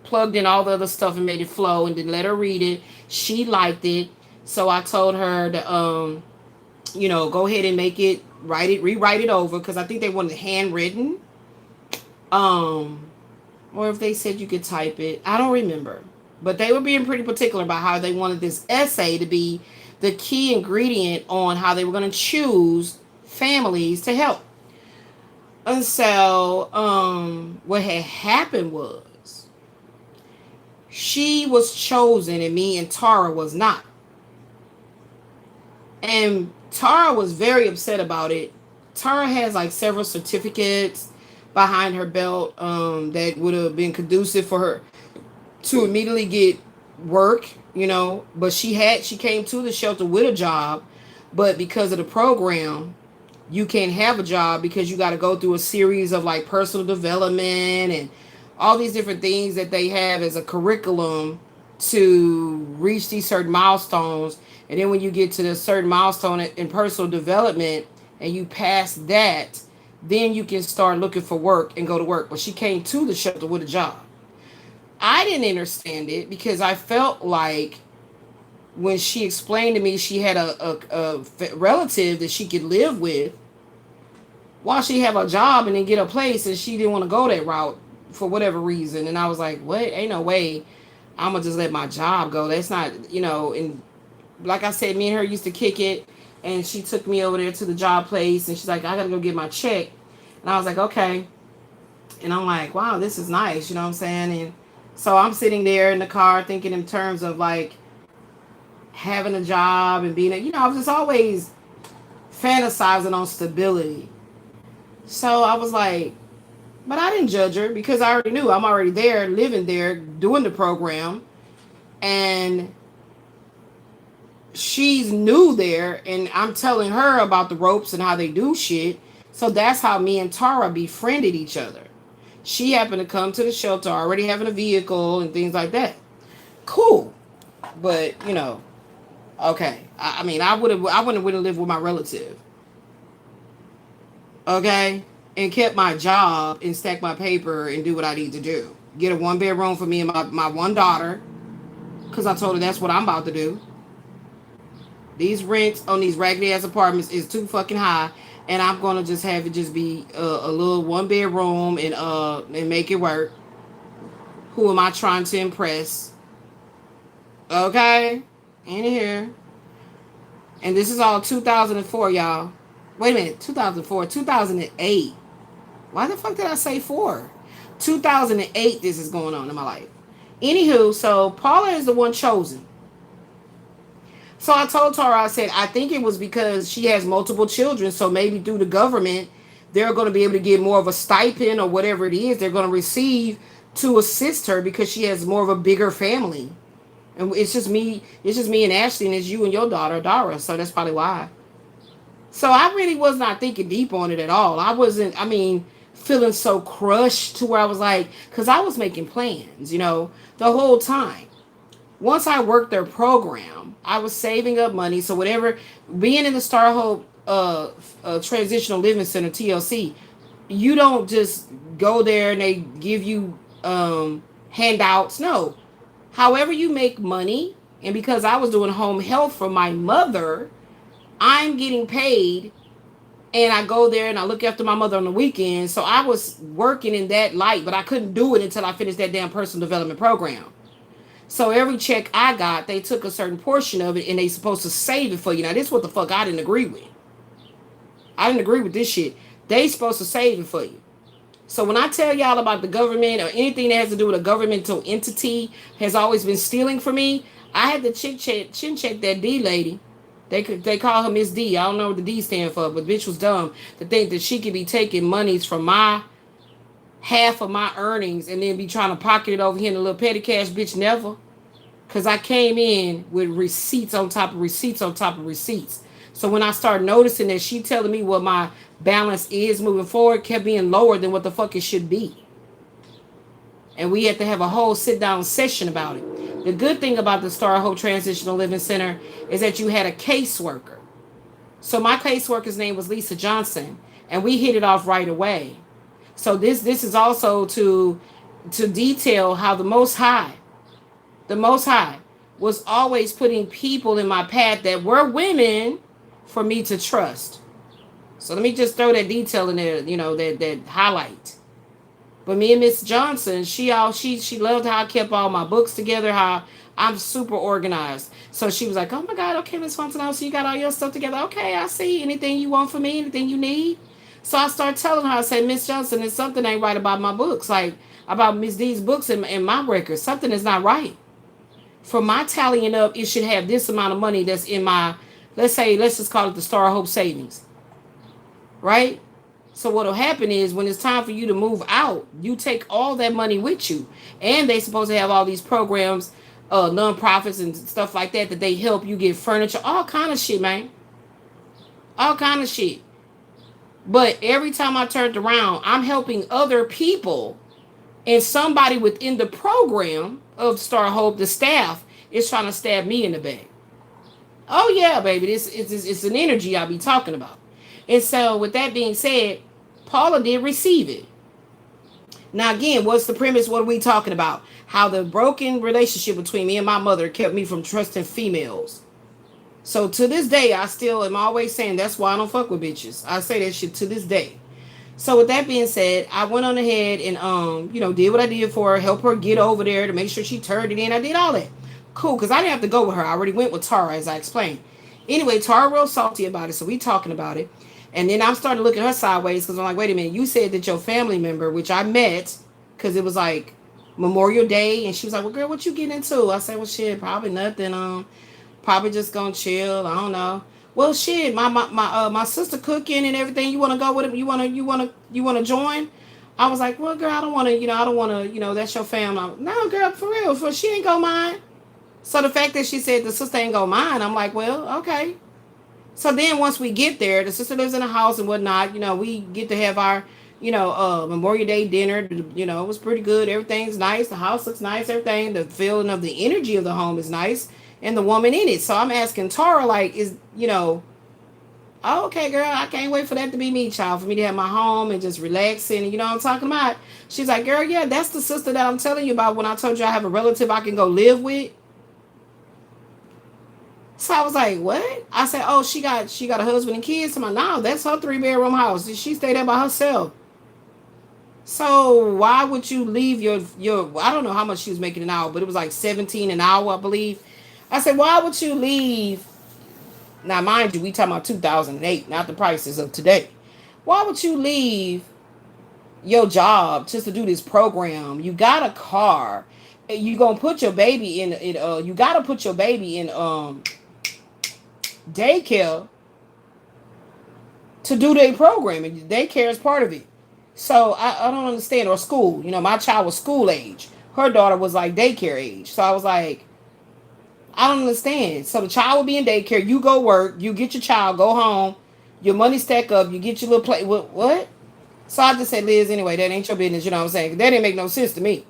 plugged in all the other stuff and made it flow and then let her read it. She liked it. So I told her to go ahead and make it, rewrite it over, because I think they wanted handwritten. Or if they said you could type it. I don't remember. But they were being pretty particular about how they wanted this essay to be the key ingredient on how they were going to choose families to help. And so, what had happened was she was chosen and me and Tara was not. And Tara was very upset about it. Tara has like several certificates behind her belt that would have been conducive for her to immediately get work, but she came to the shelter with a job, but because of the program, you can't have a job because you got to go through a series of like personal development and all these different things that they have as a curriculum to reach these certain milestones. And then when you get to the certain milestone in personal development and you pass that, then you can start looking for work and go to work. But she came to the shelter with a job. I didn't understand it because I felt like when she explained to me she had a relative that she could live with while she have a job and then get a place, and she didn't want to go that route for whatever reason. And I was like, what? Ain't no way I'm going to just let my job go. That's not, and like I said, me and her used to kick it, and she took me over there to the job place, and she's like, I got to go get my check. And I was like, okay. And I'm like, wow, this is nice. You know what I'm saying? And so I'm sitting there in the car thinking in terms of like having a job and being, I was just always fantasizing on stability. So I was like, but I didn't judge her because I already knew I'm already there, living there, doing the program. And she's new there, and I'm telling her about the ropes and how they do shit. So that's how me and Tara befriended each other. She happened to come to the shelter already having a vehicle and things like that. Cool. But, okay. I mean, I wouldn't have lived with my relative. Okay? And kept my job and stack my paper and do what I need to do. Get a 1-bedroom for me and my one daughter. Because I told her that's what I'm about to do. These rents on these raggedy ass apartments is too fucking high. And I'm going to just have it just be a little 1-bedroom and make it work. Who am I trying to impress? Okay? In here. And this is all 2004, y'all. Wait a minute. 2004. 2008. Why the fuck did I say 4? 2008 this is going on in my life. Anywho, so Paula is the one chosen. So I told Tara, I said, I think it was because she has multiple children. So maybe through the government, they're going to be able to get more of a stipend or whatever it is they're going to receive to assist her because she has more of a bigger family. And it's just me and Ashley, and it's you and your daughter, Dara. So that's probably why. So I really was not thinking deep on it at all. I wasn't, feeling so crushed to where I was like, because I was making plans, the whole time. Once I worked their program, I was saving up money. So whatever, being in the Star Hope Transitional Living Center, TLC, you don't just go there and they give you handouts. No. However you make money, and because I was doing home health for my mother, I'm getting paid, and I go there and I look after my mother on the weekends. So I was working in that light, but I couldn't do it until I finished that damn personal development program. So every check I got, they took a certain portion of it and they supposed to save it for you. Now this is what the fuck I didn't agree with. I didn't agree with this shit. They supposed to save it for you. So when I tell y'all about the government or anything that has to do with a governmental entity has always been stealing from me, I had to chin check that D lady. They call her Miss D. I don't know what the D stand for, but bitch was dumb to think that she could be taking monies from my half of my earnings and then be trying to pocket it over here in a little petty cash. Bitch, never. Because I came in with receipts on top of receipts on top of receipts. So when I started noticing that she telling me what my balance is moving forward, kept being lower than what the fuck it should be. And we had to have a whole sit down session about it. The good thing about the Star Hope Transitional Living Center is that you had a caseworker. So my caseworker's name was Lisa Johnson, and we hit it off right away. So this is also to detail how the Most High was always putting people in my path that were women for me to trust. So let me just throw that detail in there, that highlight. But me and Miss Johnson, she loved how I kept all my books together, how I'm super organized. So she was like, "Oh my God, okay, Miss Fontenelle, so you got all your stuff together. Okay, I see. Anything you want from me, anything you need." So I started telling her, I said, "Miss Johnson, there's something ain't right about my books, like about Miss D's books and my records. Something is not right. For my tallying up, it should have this amount of money that's in my, let's just call it the Star Hope savings, right? So what'll happen is when it's time for you to move out, you take all that money with you. And they supposed to have all these programs, non-profits and stuff like that they help you get furniture, all kind of shit, man. All kind of shit. But every time I turned around, I'm helping other people, and somebody within the program of Star Hope, the staff, is trying to stab me in the back. Oh yeah, baby, it's an energy I be talking about. And so with that being said, Paula did receive it. Now again, what's the premise? What are we talking about? How the broken relationship between me and my mother kept me from trusting females. So to this day, I still am always saying that's why I don't fuck with bitches. I say that shit to this day. So with that being said, I went on ahead and did what I did for her, help her get over there to make sure she turned it in. I did all that. Cool, because I didn't have to go with her. I already went with Tara, as I explained. Anyway, Tara real salty about it, so we talking about it. And then I'm starting to look at her sideways because I'm like, wait a minute, you said that your family member, which I met, because it was like Memorial Day, and she was like, well, girl, what you getting into? I said, well, shit, probably nothing. Probably just gonna chill. I don't know. Well, shit, my sister cooking and everything. You want to go with it? You wanna join? I was like, well, girl, I don't want to. That's your family. No, girl, for real, she ain't gonna mind. So the fact that she said the sister ain't gonna mind, I'm like, well, okay. So then once we get there, the sister lives in a house and whatnot. We get to have our, Memorial Day dinner. It was pretty good. Everything's nice. The house looks nice. Everything. The feeling of the energy of the home is nice. And the woman in it. So I'm asking Tara, like, oh, okay, girl, I can't wait for that to be me, child, for me to have my home and just relaxing. And you know what I'm talking about? She's like, girl, yeah, that's the sister that I'm telling you about when I told you I have a relative I can go live with. So I was like, what? I said, oh, she got a husband and kids. I'm like, no, that's her 3-bedroom house. She stayed there by herself. So why would you leave your I don't know how much she was making an hour, but it was like 17 an hour, I believe. I said, why would you leave? Now, mind you, we talking about 2008, not the prices of today. Why would you leave your job just to do this program? You got a car. You gonna put your baby in it. You gotta put your baby in daycare to do their programming. Daycare is part of it. So I don't understand. Or school. My child was school age. Her daughter was like daycare age. So I was like, I don't understand. So the child will be in daycare. You go work. You get your child. Go home. Your money stack up. You get your little play. What? So I just said, Liz, anyway, that ain't your business. You know what I'm saying? That didn't make no sense to me.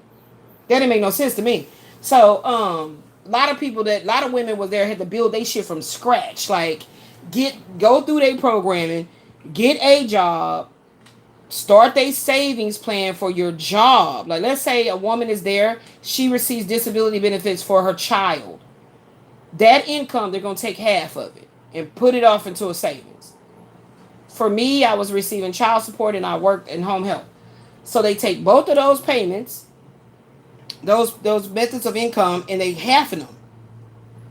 So a lot of women was there, had to build their shit from scratch. Like go through their programming, get a job, Start a savings plan for your job. Like, let's say a woman is there, she receives disability benefits for her child. That income, they're going to take half of it and put it off into a savings. For me, I was receiving child support and I worked in home health. So they take both of those payments, those methods of income, and they halving them.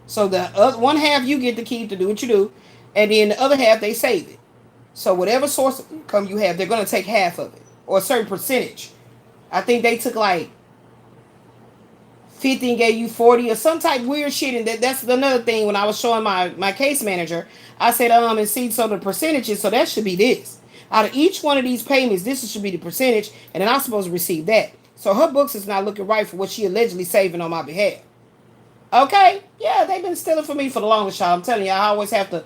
So the other one half you get to keep to do what you do, and then the other half they save it. So whatever source of income you have, they're going to take half of it or a certain percentage. I think they took like 50 and gave you 40 or some type weird shit. And that's another thing. When I was showing my case manager, I said, and see, so the percentages, so that should be this. Out of each one of these payments, this should be the percentage, and then I'm supposed to receive that. So her books is not looking right for what she allegedly saving on my behalf. Okay? Yeah, they've been stealing from me for the longest time. I'm telling you, I always have to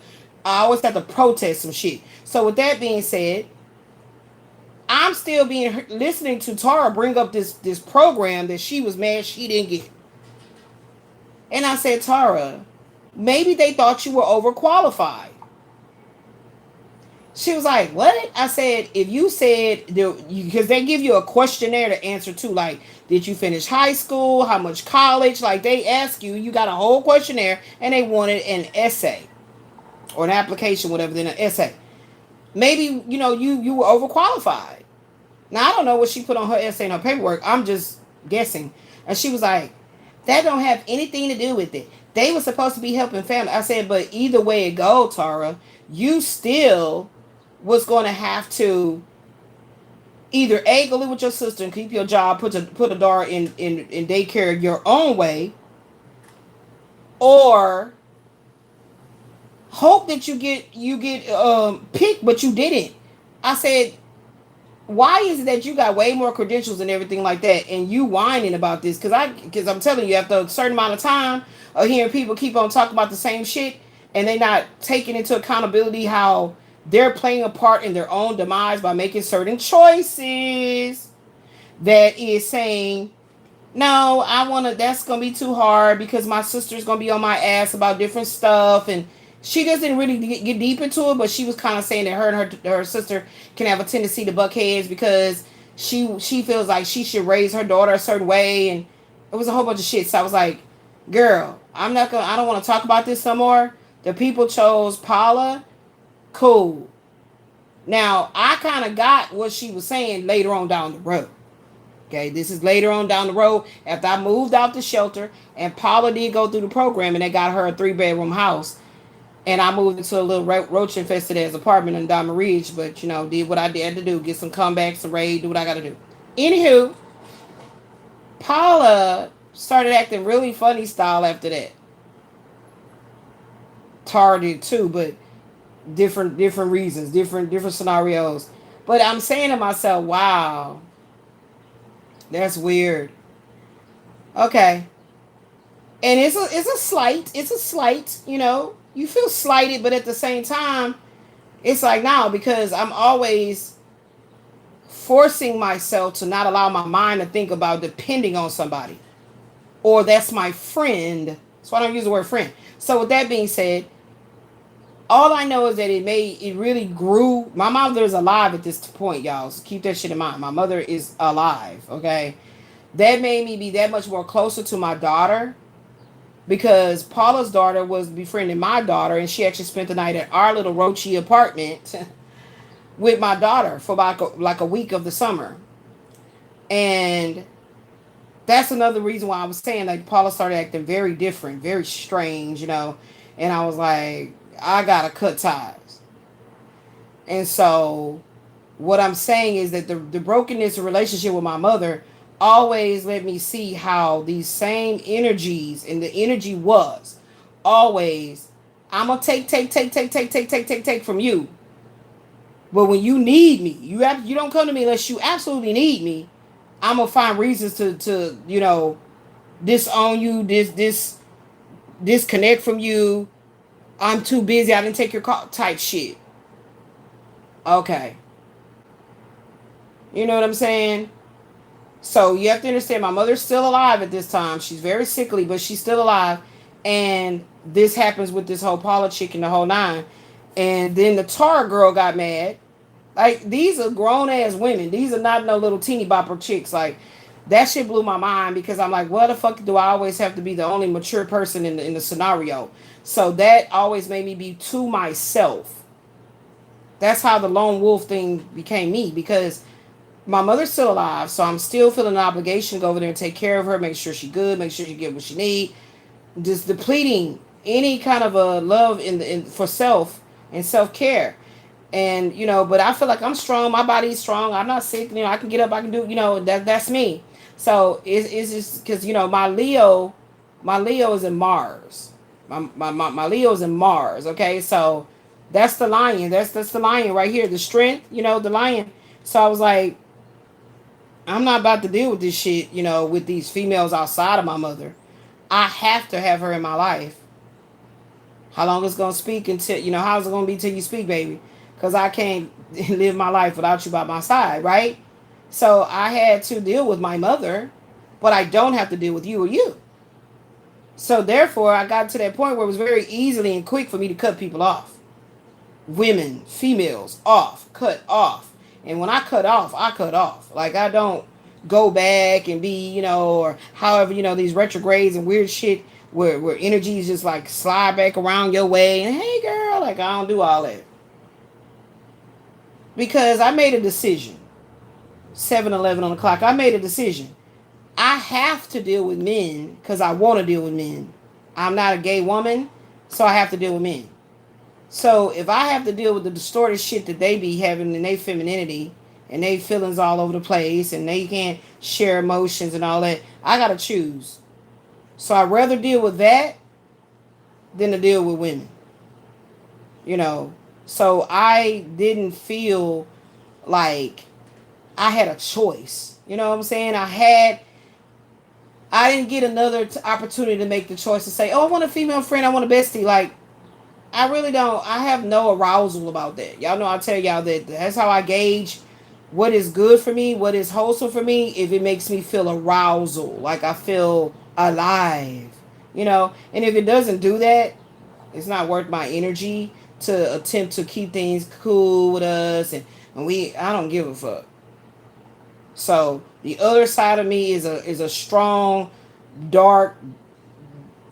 protest some shit. So with that being said, I'm still listening to Tara bring up this program that she was mad she didn't get. And I said, Tara, maybe they thought you were overqualified. She was like, what? I said, if you said, because they give you a questionnaire to answer to, like, did you finish high school? How much college? Like, they ask you, you got a whole questionnaire, and they wanted an essay or an application, whatever, then an essay. Maybe, you were overqualified. Now, I don't know what she put on her essay and her paperwork. I'm just guessing. And she was like, that don't have anything to do with it. They were supposed to be helping family. I said, but either way it goes, Tara, you still was going to have to either A, go live with your sister and keep your job, put a daughter in daycare your own way, or hope that you get picked, but you didn't. I said, why is it that you got way more credentials and everything like that, and you whining about this? Because I'm telling you, after a certain amount of time of hearing people keep on talking about the same shit, and they not taking into accountability how they're playing a part in their own demise by making certain choices, that is saying, no, that's going to be too hard because my sister's going to be on my ass about different stuff. And she doesn't really get deep into it, but she was kind of saying that her and her sister can have a tendency to buck heads because she feels like she should raise her daughter a certain way. And it was a whole bunch of shit. So I was like, girl, I don't want to talk about this no more. The people chose Paula. Cool. Now, I kind of got what she was saying later on down the road. Okay, this is later on down the road after I moved out the shelter and Paula did go through the program and they got her a 3-bedroom house. And I moved into a little roach infested ass apartment in Diamond Ridge, but did what I had to do, get some comebacks, some raid, do what I got to do. Anywho, Paula started acting really funny style after that. Tara did too, but different reasons, different scenarios. But I'm saying to myself, wow, that's weird. Okay. And it's a slight, you feel slighted, but at the same time, it's like now, because I'm always forcing myself to not allow my mind to think about depending on somebody. Or that's my friend. So I don't use the word friend. So with that being said, all I know is that it really grew. My mother is alive at this point, y'all. So keep that shit in mind. My mother is alive, okay? That made me be that much more closer to my daughter, because Paula's daughter was befriending my daughter, and she actually spent the night at our little roachy apartment with my daughter for about like a week of the summer. And that's another reason why I was saying, like, Paula started acting very different, very strange, and I was like, I gotta cut ties. And so what I'm saying is that the brokenness of relationship with my mother always let me see how these same energies, and the energy was always, I'm gonna take from you. But when you need me, you don't come to me unless you absolutely need me. I'm gonna find reasons to disown you, disconnect from you. I'm too busy, I didn't take your call type shit. Okay. You know what I'm saying? So you have to understand, my mother's still alive at this time. She's very sickly, but she's still alive. And this happens with this whole Paula chick and the whole nine. And then the Tara girl got mad. Like, these are grown ass women. These are not no little teeny bopper chicks. Like, that shit blew my mind because I'm like, what the fuck do I always have to be the only mature person in the scenario? So that always made me be to myself. That's how the lone wolf thing became me, because my mother's still alive, so I'm still feeling an obligation to go over there and take care of her, make sure she's good, make sure she get what she need. Just depleting any kind of a love for self and self care. And but I feel like I'm strong. My body's strong. I'm not sick. I can get up. I can do. That's me. So it's just because my Leo is in Mars. My Leo is in Mars. Okay, so that's the lion. That's the lion right here. The strength. The lion. So I was like, I'm not about to deal with this shit. With these females outside of my mother. I have to have her in my life. How long it's gonna speak until how's it gonna be till you speak, baby? Because I can't live my life without you by my side, right? So I had to deal with my mother, but I don't have to deal with you or you. So therefore, I got to that point where it was very easily and quick for me to cut people off. Women, females, off, cut off. And when I cut off, I cut off. Like, I don't go back and be, or however, these retrogrades and weird shit where energies just like slide back around your way. And hey, girl, like, I don't do all that. Because I made a decision. 7-11 on the clock. I made a decision. I have to deal with men because I want to deal with men. I'm not a gay woman, so I have to deal with men. So if I have to deal with the distorted shit that they be having in their femininity and they feelings all over the place and they can't share emotions and all that, I got to choose. So I'd rather deal with that than to deal with women. So I didn't feel like I had a choice. You know what I'm saying? I didn't get another opportunity to make the choice to say, oh, I want a female friend, I want a bestie. Like, I really don't. I have no arousal about that. Y'all know I tell y'all that that's how I gauge what is good for me, what is wholesome for me, if it makes me feel arousal. Like, I feel alive. And if it doesn't do that, it's not worth my energy to attempt to keep things cool with us, and I don't give a fuck. So the other side of me is a strong, dark,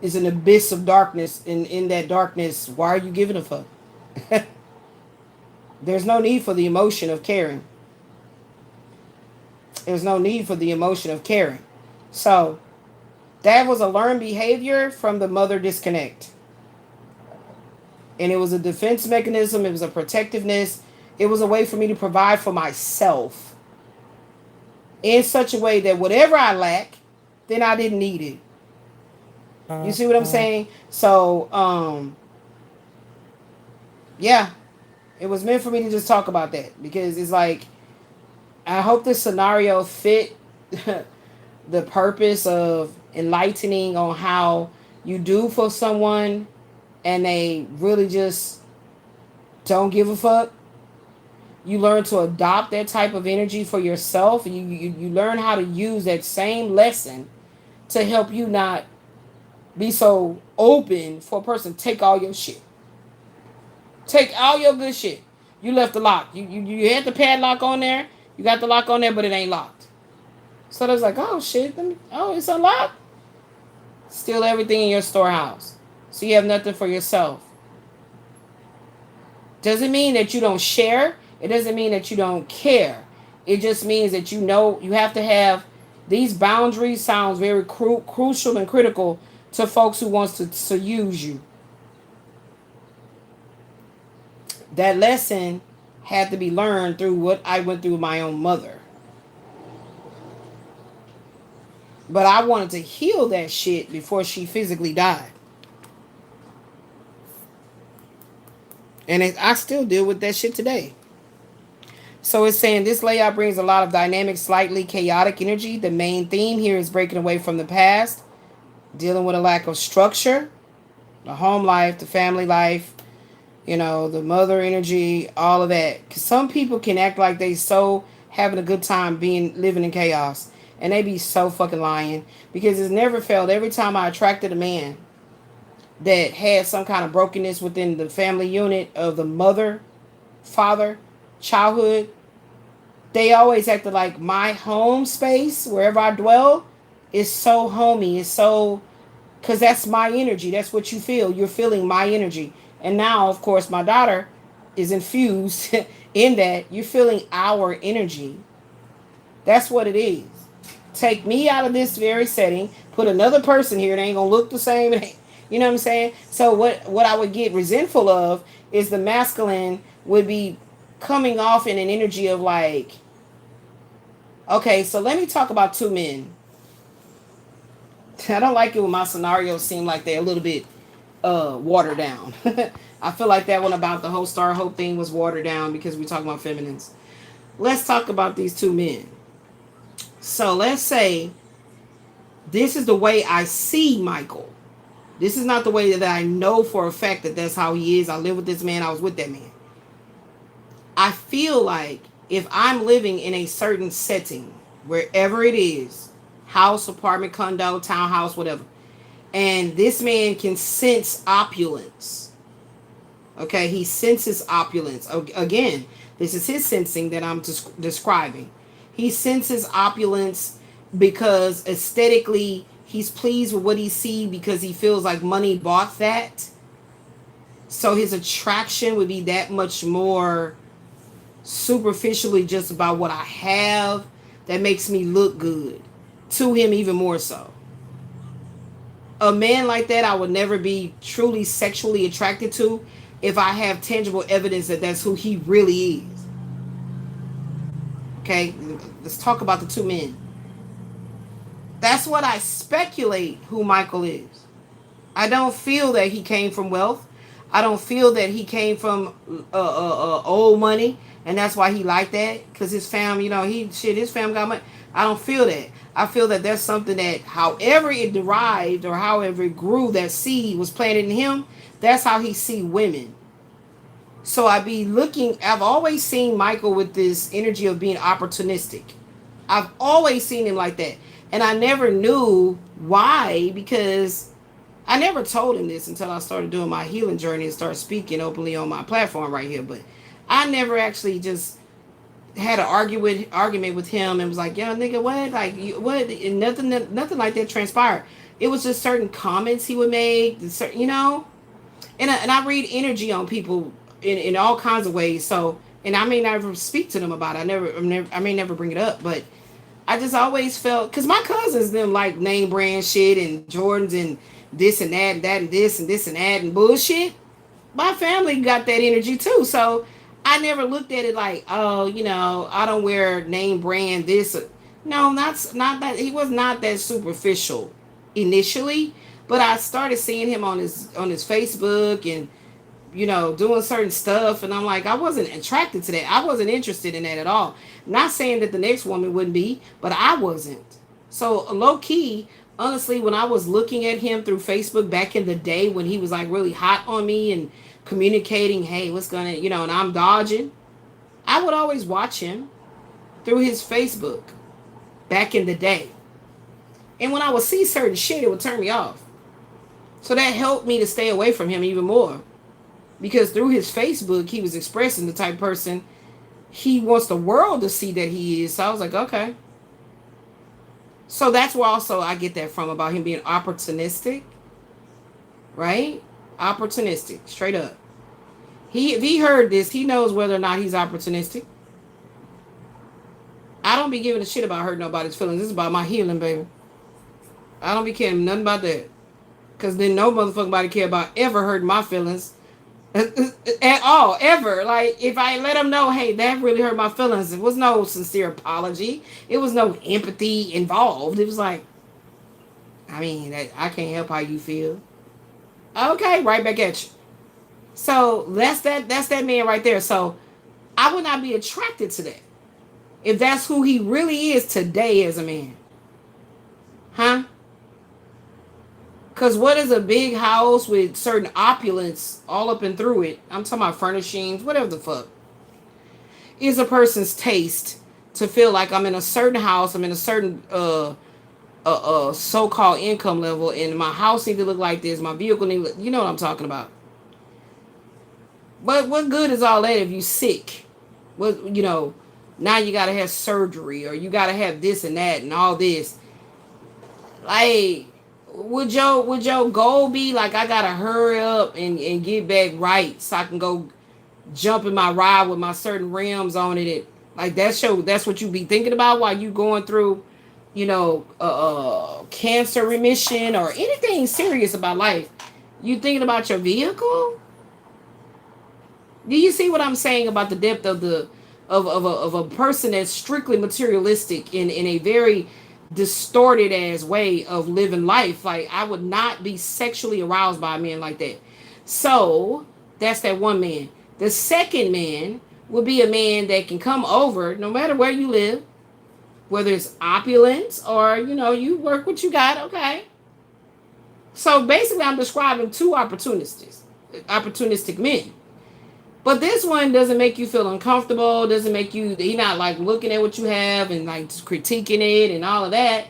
is an abyss of darkness. In that darkness, why are you giving a fuck? There's no need for the emotion of caring. There's no need for the emotion of caring. So that was a learned behavior from the mother disconnect. And it was a defense mechanism. It was a protectiveness. It was a way for me to provide for myself in such a way that whatever I lack, then I didn't need it. You see what I'm saying? So, yeah, it was meant for me to just talk about that, because it's like, I hope this scenario fit the purpose of enlightening on how you do for someone and they really just don't give a fuck. You learn to adopt that type of energy for yourself. You learn how to use that same lesson to help you not be so open for a person to take all your shit. Take all your good shit. You left the lock. You had the padlock on there. You got the lock on there, but it ain't locked. So there's like, oh shit, it's unlocked. Steal everything in your storehouse. So you have nothing for yourself. Doesn't mean that you don't share. It doesn't mean that you don't care. It just means that you have to have these boundaries. Sounds very crucial and critical to folks who wants to use you. That lesson had to be learned through what I went through with my own mother. But I wanted to heal that shit before she physically died. And I still deal with that shit today. So it's saying this layout brings a lot of dynamic, slightly chaotic energy. The main theme here is breaking away from the past, dealing with a lack of structure, the home life, the family life, the mother energy, all of that. Because some people can act like they so having a good time living in chaos. And they be so fucking lying. Because it's never failed. Every time I attracted a man that had some kind of brokenness within the family unit of the mother, father, childhood, they always acted like my home space, wherever I dwell, is so homey. It's so, because that's my energy. That's what you feel. You're feeling my energy. And now, of course, my daughter is infused in that. You're feeling our energy. That's what it is. Take me out of this very setting, put another person here. It ain't gonna look the same. You know what I'm saying? So what I would get resentful of is the masculine would be coming off in an energy of like, okay, so let me talk about two men. I don't like it when my scenarios seem like they're a little bit watered down. I feel like that one about the whole Star Hope thing was watered down because we're talking about feminines. Let's talk about these two men. So let's say this is the way I see Michael. This is not the way that I know for a fact that that's how he is. I live with this man. I was with that man. I feel like if I'm living in a certain setting, wherever it is, house, apartment, condo, townhouse, whatever, and this man can sense opulence. Okay, he senses opulence. Again, this is his sensing that I'm describing. He senses opulence because aesthetically he's pleased with what he sees because he feels like money bought that. So his attraction would be that much more superficially just about what I have that makes me look good to him, even more so. A man like that I would never be truly sexually attracted to if I have tangible evidence that that's who he really is. Okay, let's talk about the two men. That's what I speculate who Michael is. I don't feel that he came from wealth. I don't feel that he came from old money, and that's why he liked that, because his fam, his fam got money. I don't feel that. I feel that there's something that, however it derived or however it grew, that seed was planted in him. That's how he see women. So I've always seen Michael with this energy of being opportunistic. I've always seen him like that. And I never knew why, because I never told him this until I started doing my healing journey and started speaking openly on my platform right here. But I never actually just had an argument with him and was like, yo, nigga, what? Like, what? And nothing like that transpired. It was just certain comments he would make, And I read energy on people in all kinds of ways. So, and I may never speak to them about it. I may never bring it up, but I just always felt, because my cousins, them like name brand shit and Jordans and this and that and that and this and this and that and bullshit. My family got that energy too. So I never looked at it like, oh, I don't wear name brand this. No, not that. He was not that superficial initially, but I started seeing him on his Facebook and doing certain stuff, and I'm like, I wasn't attracted to that. I wasn't interested in that at all. Not saying that the next woman wouldn't be, but I wasn't. So low key, honestly, when I was looking at him through Facebook back in the day when he was like really hot on me and communicating, hey, what's gonna, and I'm dodging, I would always watch him through his Facebook back in the day. And when I would see certain shit, it would turn me off. So that helped me to stay away from him even more. Because through his Facebook, he was expressing the type of person he wants the world to see that he is. So I was like, okay. So that's where also I get that from, about him being opportunistic. Right? Opportunistic. Straight up. If he heard this, he knows whether or not he's opportunistic. I don't be giving a shit about hurting nobody's feelings. This is about my healing, baby. I don't be caring nothing about that. Because then no motherfucking body care about ever hurting my feelings. At all, ever. Like, if I let them know, hey, that really hurt my feelings, it was no sincere apology, it was no empathy involved. It was like, I can't help how you feel. Okay, right back at you. So that's that man right there. So I would not be attracted to that if that's who he really is today as a man. Huh? Because what is a big house with certain opulence all up and through it? I'm talking about furnishings, whatever the fuck. Is a person's taste to feel like I'm in a certain house, I'm in a certain so-called income level, and my house need to look like this, my vehicle need to look, you know what I'm talking about. But what good is all that if you sick? What, now you gotta have surgery or you gotta have this and that and all this. Like, would your goal be like, I gotta hurry up and get back right so I can go jump in my ride with my certain rims on it? Like, that's what you be thinking about while you going through, cancer remission or anything serious about life. You thinking about your vehicle? Do you see what I'm saying about the depth of the of a person that's strictly materialistic in a very distorted ass way of living life? Like, I would not be sexually aroused by a man like that. So that's that one man. The second man would be a man that can come over no matter where you live, whether it's opulence or you work what you got. Okay. So basically, I'm describing two opportunistic men. But this one doesn't make you feel uncomfortable, doesn't make you, he not like looking at what you have and like critiquing it and all of that.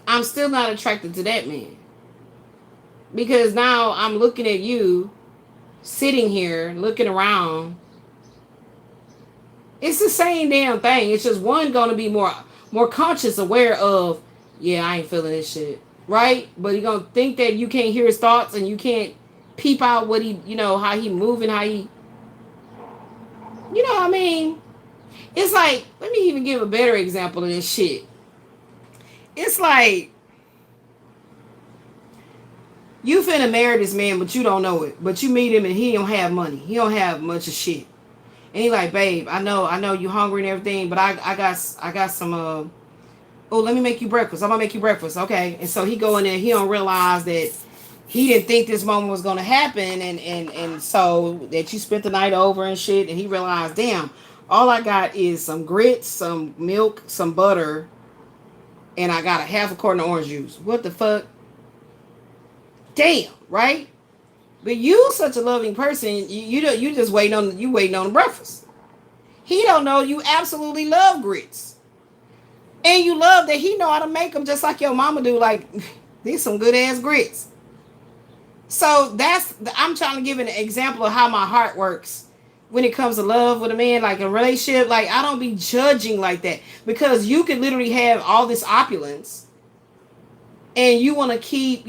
I'm still not attracted to that man. Because now I'm looking at you, sitting here, looking around. It's the same damn thing. It's just one gonna be more conscious, aware of, yeah, I ain't feeling this shit. Right? But he gonna think that you can't hear his thoughts and you can't peep out what he, how he moving, how he, what I mean? It's like, let me even give a better example of this shit. It's like, you finna marry this man, but you don't know it. But you meet him and he don't have money. He don't have much of shit. And he like, babe, I know you hungry and everything, but I got some, oh, let me make you breakfast. I'm gonna make you breakfast. Okay. And so he go in there, he don't realize that he didn't think this moment was gonna happen, and so that you spent the night over and shit, and he realized, damn, all I got is some grits, some milk, some butter, and I got a half a carton of orange juice. What the fuck? Damn, right? But you such a loving person, you just waiting on the breakfast. He don't know you absolutely love grits. And you love that he know how to make them just like your mama do. Like, these some good ass grits. So I'm trying to give an example of how my heart works when it comes to love with a man, like a relationship. Like, I don't be judging like that, because you could literally have all this opulence and you want to keep,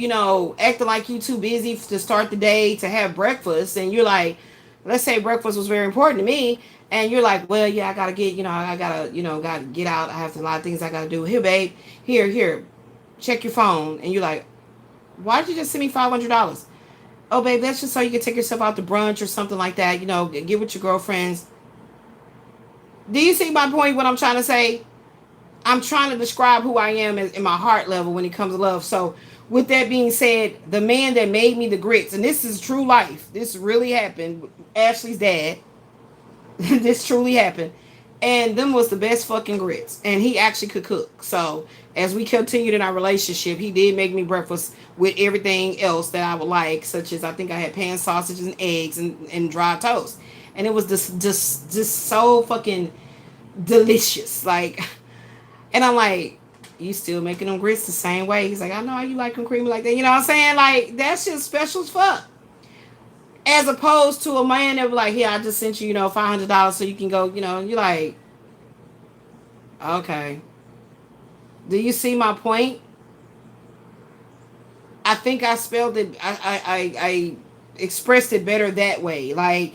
acting like you too busy to start the day to have breakfast. And you're like, let's say breakfast was very important to me. And you're like, well, yeah, I got to get, got to get out. I have a lot of things I got to do. Here, babe, here, check your phone. And you're like, why'd you just send me $500? Oh, babe, that's just so you can take yourself out to brunch or something like that. Get with your girlfriends. Do you see my point, what I'm trying to say? I'm trying to describe who I am in my heart level when it comes to love. So with that being said, the man that made me the grits, and this is true life. This really happened. Ashley's dad. This truly happened. And them was the best fucking grits. And he actually could cook. So as we continued in our relationship, he did make me breakfast with everything else that I would like, such as, I think I had pan sausages and eggs and dry toast. And it was just so fucking delicious. Like, and I'm like, you still making them grits the same way? He's like, I know how you like them creamy like that. You know what I'm saying? Like, that's just special as fuck. As opposed to a man that was like, here, I just sent you, $500 so you can go, you're like, okay. Do you see my point? I think I spelled it, I expressed it better that way. Like,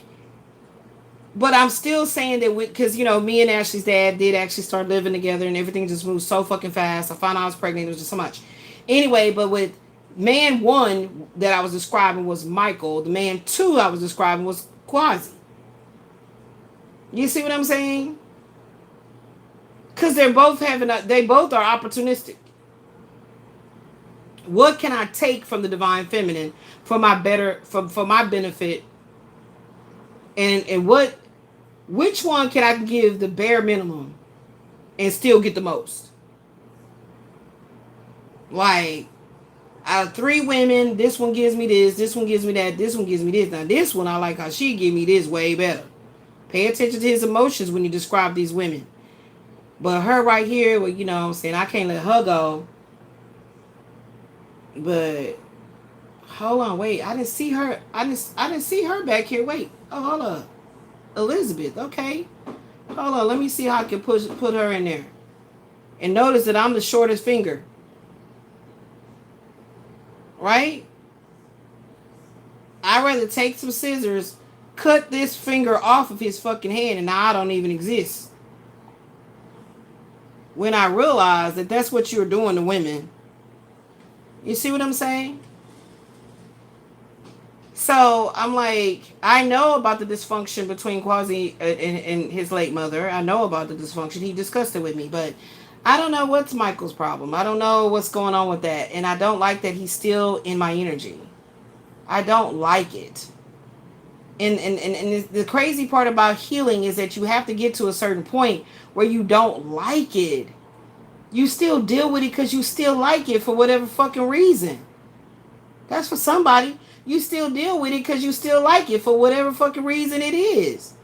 but I'm still saying that because, me and Ashley's dad did actually start living together and everything just moved so fucking fast. I found out I was pregnant. It was just so much. Anyway, but with man one that I was describing was Michael. The man two I was describing was Quasi. You see what I'm saying? Because they both are opportunistic. What can I take from the divine feminine for my for my benefit? And which one can I give the bare minimum and still get the most? Like, out of 3 women, this one gives me this one gives me that, this one gives me this. Now this one, I like how she give me this way better. Pay attention to his emotions when you describe these women. But her right here, well, what I'm saying, I can't let her go. But hold on, wait. I didn't see her. I didn't see her back here. Wait. Oh, hold up. Elizabeth. Okay. Hold on. Let me see how I can put her in there. And notice that I'm the shortest finger. Right? I'd rather take some scissors, cut this finger off of his fucking hand, and now I don't even exist. When I realized that that's what you're doing to women. You see what I'm saying? So I'm like, I know about the dysfunction between Quasi and his late mother. I know about the dysfunction. He discussed it with me, but I don't know what's Michael's problem. I don't know what's going on with that. And I don't like that he's still in my energy. I don't like it. And the crazy part about healing is that you have to get to a certain point where you don't like it. You still deal with it because you still like it for whatever fucking reason. That's for somebody. You still deal with it because you still like it for whatever fucking reason it is.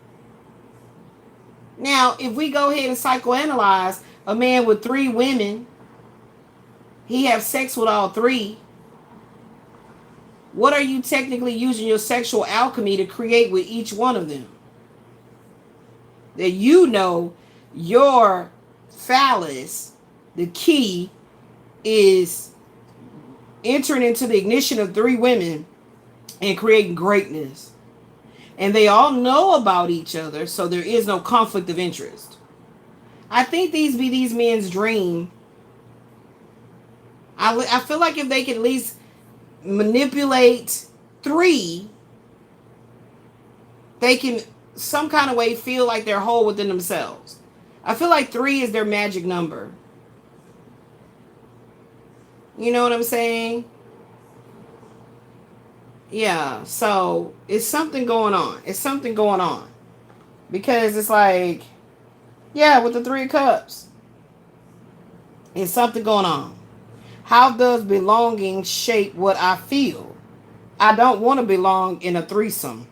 Now, if we go ahead and psychoanalyze a man with 3 women, he have sex with all 3. What are you technically using your sexual alchemy to create with each one of them? That you know your phallus, the key, is entering into the ignition of 3 women and creating greatness. And they all know about each other, so there is no conflict of interest. I think these be these men's dream. I feel like if they could at least manipulate 3, they can some kind of way feel like they're whole within themselves. I feel like 3 is their magic number. You know what I'm saying? Yeah, so it's something going on. It's something going on. Because it's like, yeah, with the 3 of Cups, it's something going on. How does belonging shape what I feel? I don't want to belong in a threesome.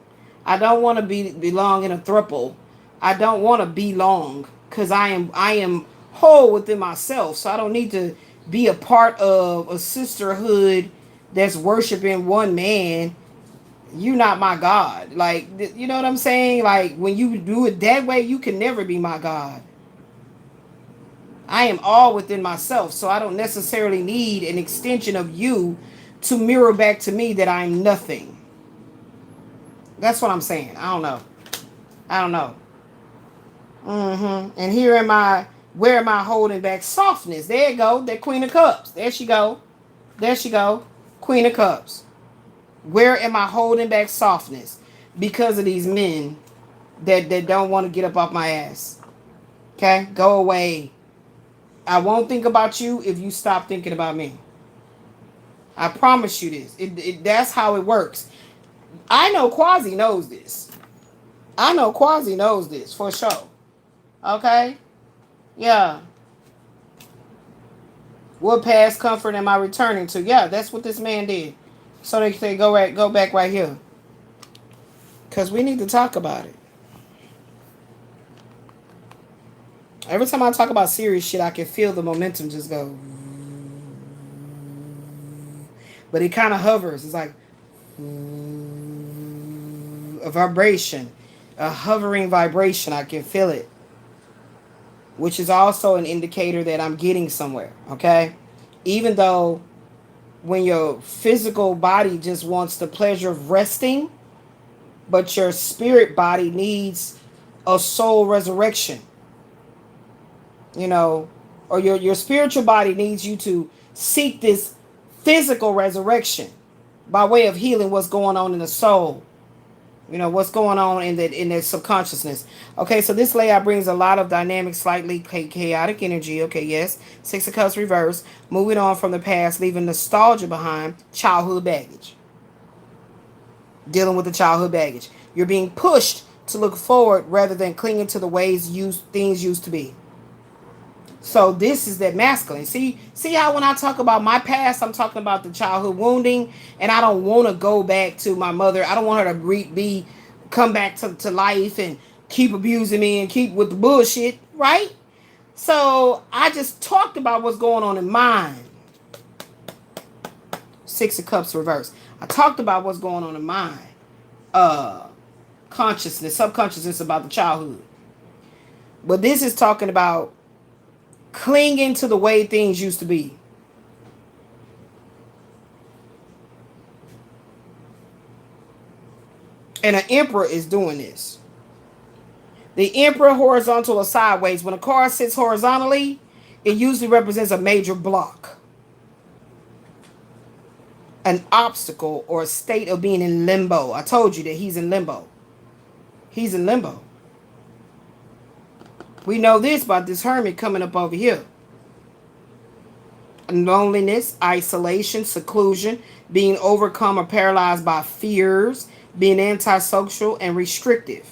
I don't want to belong in a throuple. I don't want to belong because I am whole within myself. So I don't need to be a part of a sisterhood that's worshiping one man. You're not my God. Like, you know what I'm saying? Like, when you do it that way, you can never be my God. I am all within myself, so I don't necessarily need an extension of you to mirror back to me that I'm nothing. That's what I'm saying. I don't know. And here am I, where am I holding back softness? There you go, that Queen of Cups. There she go. Queen of Cups. Where am I holding back softness? Because of these men that don't want to get up off my ass. Okay? Go away. I won't think about you if you stop thinking about me. I promise you this. That's how it works. I know Quasi knows this. For sure. Okay? Yeah. What past comfort am I returning to? Yeah, that's what this man did. So they say go back right here. Because we need to talk about it. Every time I talk about serious shit, I can feel the momentum just go. But it kind of hovers. It's like a vibration. A hovering vibration. I can feel it. Which is also an indicator that I'm getting somewhere. Okay? Even though when your physical body just wants the pleasure of resting, but your spirit body needs a soul resurrection. You know, or your spiritual body needs you to seek this physical resurrection by way of healing what's going on in the soul. You know, what's going on in that subconsciousness. Okay, so this layout brings a lot of dynamic, slightly chaotic energy. Okay, yes. 6 of Cups reverse. Moving on from the past, leaving nostalgia behind, childhood baggage. Dealing with the childhood baggage. You're being pushed to look forward rather than clinging to the ways things used to be. So this is that masculine. See how when I talk about my past, I'm talking about the childhood wounding, and I don't want to go back to my mother. I don't want her to come back to life and keep abusing me and keep with the bullshit, right? So I just talked about what's going on in mine. 6 of Cups reverse. I talked about what's going on in mine. consciousness, subconsciousness about the childhood. But this is talking about clinging to the way things used to be. And an emperor is doing this. The emperor, horizontal or sideways. When a card sits horizontally, it usually represents a major block, an obstacle, or a state of being in limbo. I told you that he's in limbo. He's in limbo. We know this about this hermit coming up over here. Loneliness, isolation, seclusion, being overcome or paralyzed by fears, being antisocial and restrictive.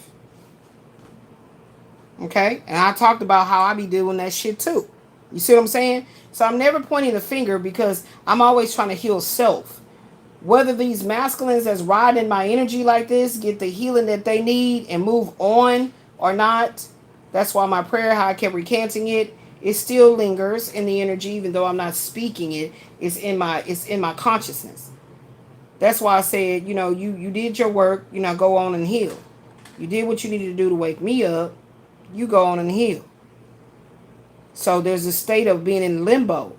Okay? And I talked about how I be doing that shit too. You see what I'm saying? So I'm never pointing the finger because I'm always trying to heal self. Whether these masculines that's riding my energy like this get the healing that they need and move on or not, that's why my prayer, how I kept recanting it, it still lingers in the energy, even though I'm not speaking it. It's in my consciousness. That's why I said, you did your work, go on and heal. You did what you needed to do to wake me up. You go on and heal. So there's a state of being in limbo.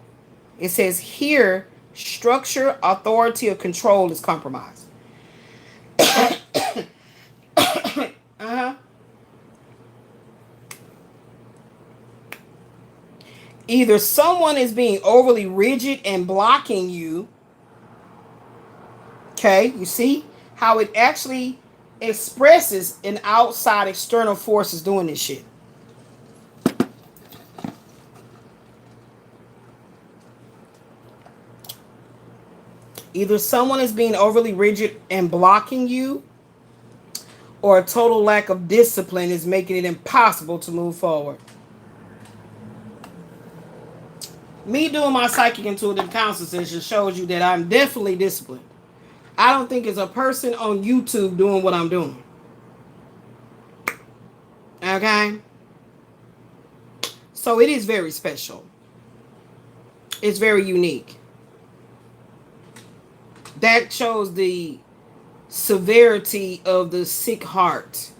It says here, structure, authority, or control is compromised. Either someone is being overly rigid and blocking you. Okay, you see how it actually expresses an outside external forces doing this shit. Either someone is being overly rigid and blocking you, or a total lack of discipline is making it impossible to move forward. Me doing my psychic intuitive counseling session shows you that I'm definitely disciplined. I don't think it's a person on YouTube doing what I'm doing. Okay? So it is very special. It's very unique. That shows the severity of the sick heart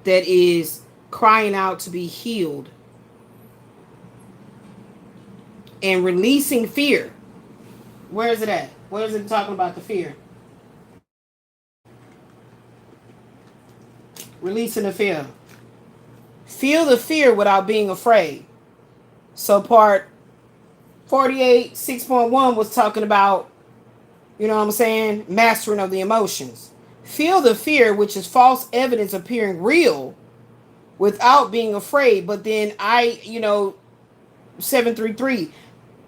that is crying out to be healed and releasing fear. Where is it at? Where is it talking about the fear? Releasing the fear. Feel the fear without being afraid. So part 48, 6.1 was talking about, mastering of the emotions. Feel the fear, which is false evidence appearing real without being afraid. But then 733,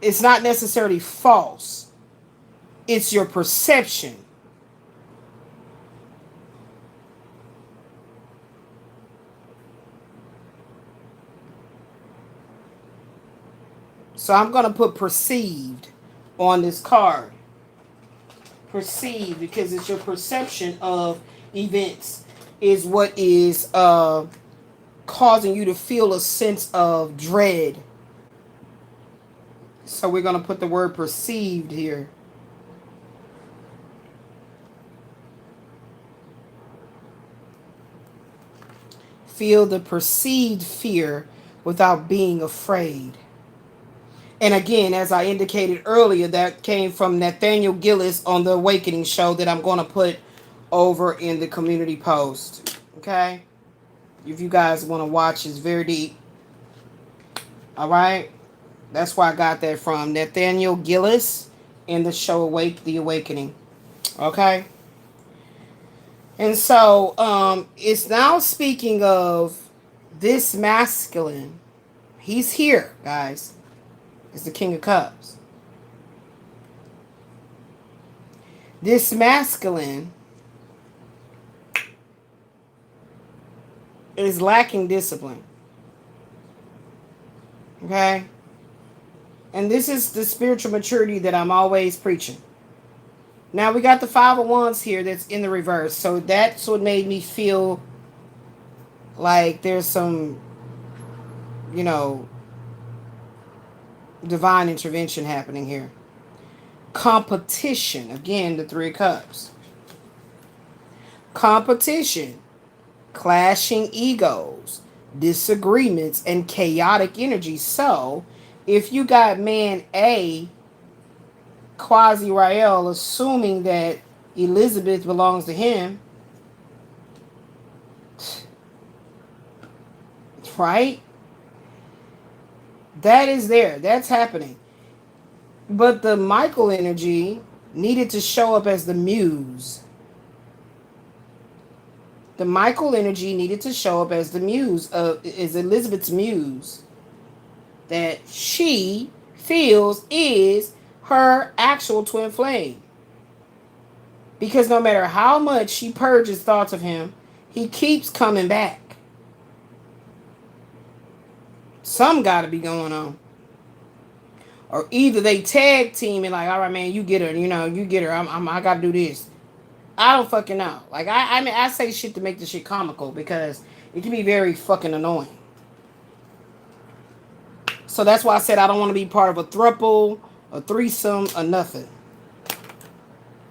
it's not necessarily false. It's your perception. So I'm going to put perceived on this card. Perceived, because it's your perception of events is what is causing you to feel a sense of dread. So we're going to put the word perceived here. Feel the perceived fear without being afraid. And again, as I indicated earlier, that came from Nathaniel Gillis on the Awakening show that I'm going to put over in the community post. Okay? If you guys want to watch, it's very deep. All right? That's where I got that from. Nathaniel Gillis in the show The Awakening. Okay? And so, it's now speaking of this masculine. He's here, guys. It's the King of Cups. This masculine is lacking discipline. Okay? And this is the spiritual maturity that I'm always preaching. Now we got the Five of Wands here that's in the reverse. So that's what made me feel like there's some, divine intervention happening here. Competition. Again, the Three of Cups. competition, clashing egos, disagreements, and chaotic energy. So, if you got man A, Quasi Rael, assuming that Elizabeth belongs to him, right? That is there. That's happening. But the Michael energy needed to show up as the muse. The Michael energy needed to show up as the muse of is Elizabeth's muse that she feels is her actual twin flame. Because no matter how much she purges thoughts of him, he keeps coming back. Some got to be going on. Or either they tag team and like, all right, man, you get her, you get her. I got to do this. I don't fucking know. Like, I mean, I say shit to make the shit comical because it can be very fucking annoying. So that's why I said I don't want to be part of a throuple, a threesome, or nothing.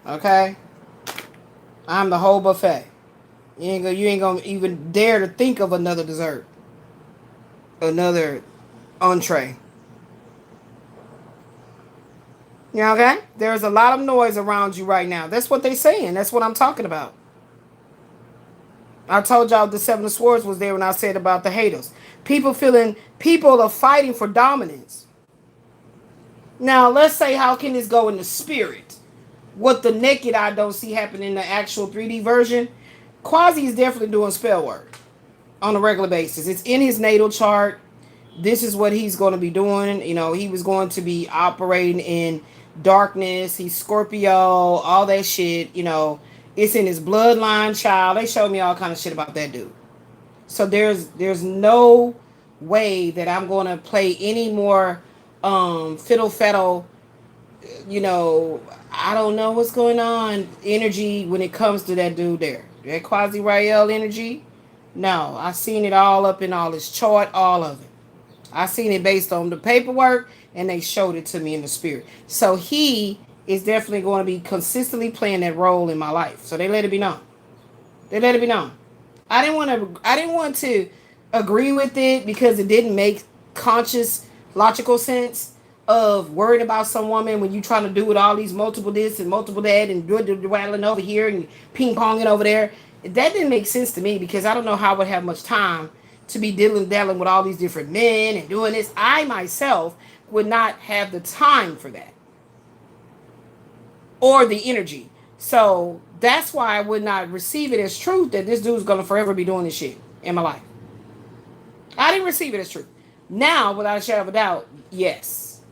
Okay? I'm the whole buffet. You ain't gonna even dare to think of another dessert. Another entree. You know, okay? There's a lot of noise around you right now. That's what they're saying. That's what I'm talking about. I told y'all the Seven of Swords was there when I said about the haters. People are fighting for dominance. Now, let's say, how can this go in the spirit? What the naked eye don't see happen in the actual 3D version. Quasi is definitely doing spell work on a regular basis. It's in his natal chart. This is what he's going to be doing. He was going to be operating in darkness. He's Scorpio, all that shit. It's in his bloodline, child. They showed me all kind of shit about that dude. So there's no way that I'm going to play any more fiddle faddle, I don't know what's going on energy when it comes to that dude there. That Quasi Rael energy. No, I seen it all up in all his chart, all of it. I seen it based on the paperwork, and they showed it to me in the spirit. So he is definitely going to be consistently playing that role in my life. So they let it be known. They let it be known. I didn't want to agree with it because it didn't make conscious, logical sense of worrying about some woman when you trying to do with all these multiple this and multiple that and rattling over here and ping ponging over there. That didn't make sense to me because I don't know how I would have much time to be dealing with all these different men and doing this. I myself would not have the time for that or the energy. So that's why I would not receive it as truth that this dude's going to forever be doing this shit in my life. I didn't receive it as truth. Now, without a shadow of a doubt, yes.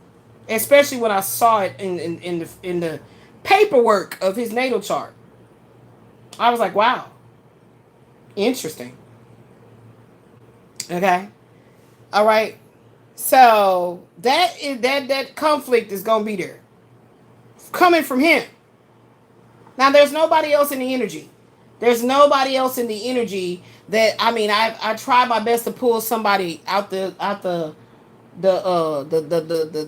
Especially when I saw it in the paperwork of his natal chart. I was like, wow. Interesting. Okay. All right. So that conflict is gonna be there. Coming from him. Now there's nobody else in the energy. There's nobody else in the energy that I tried my best to pull somebody out the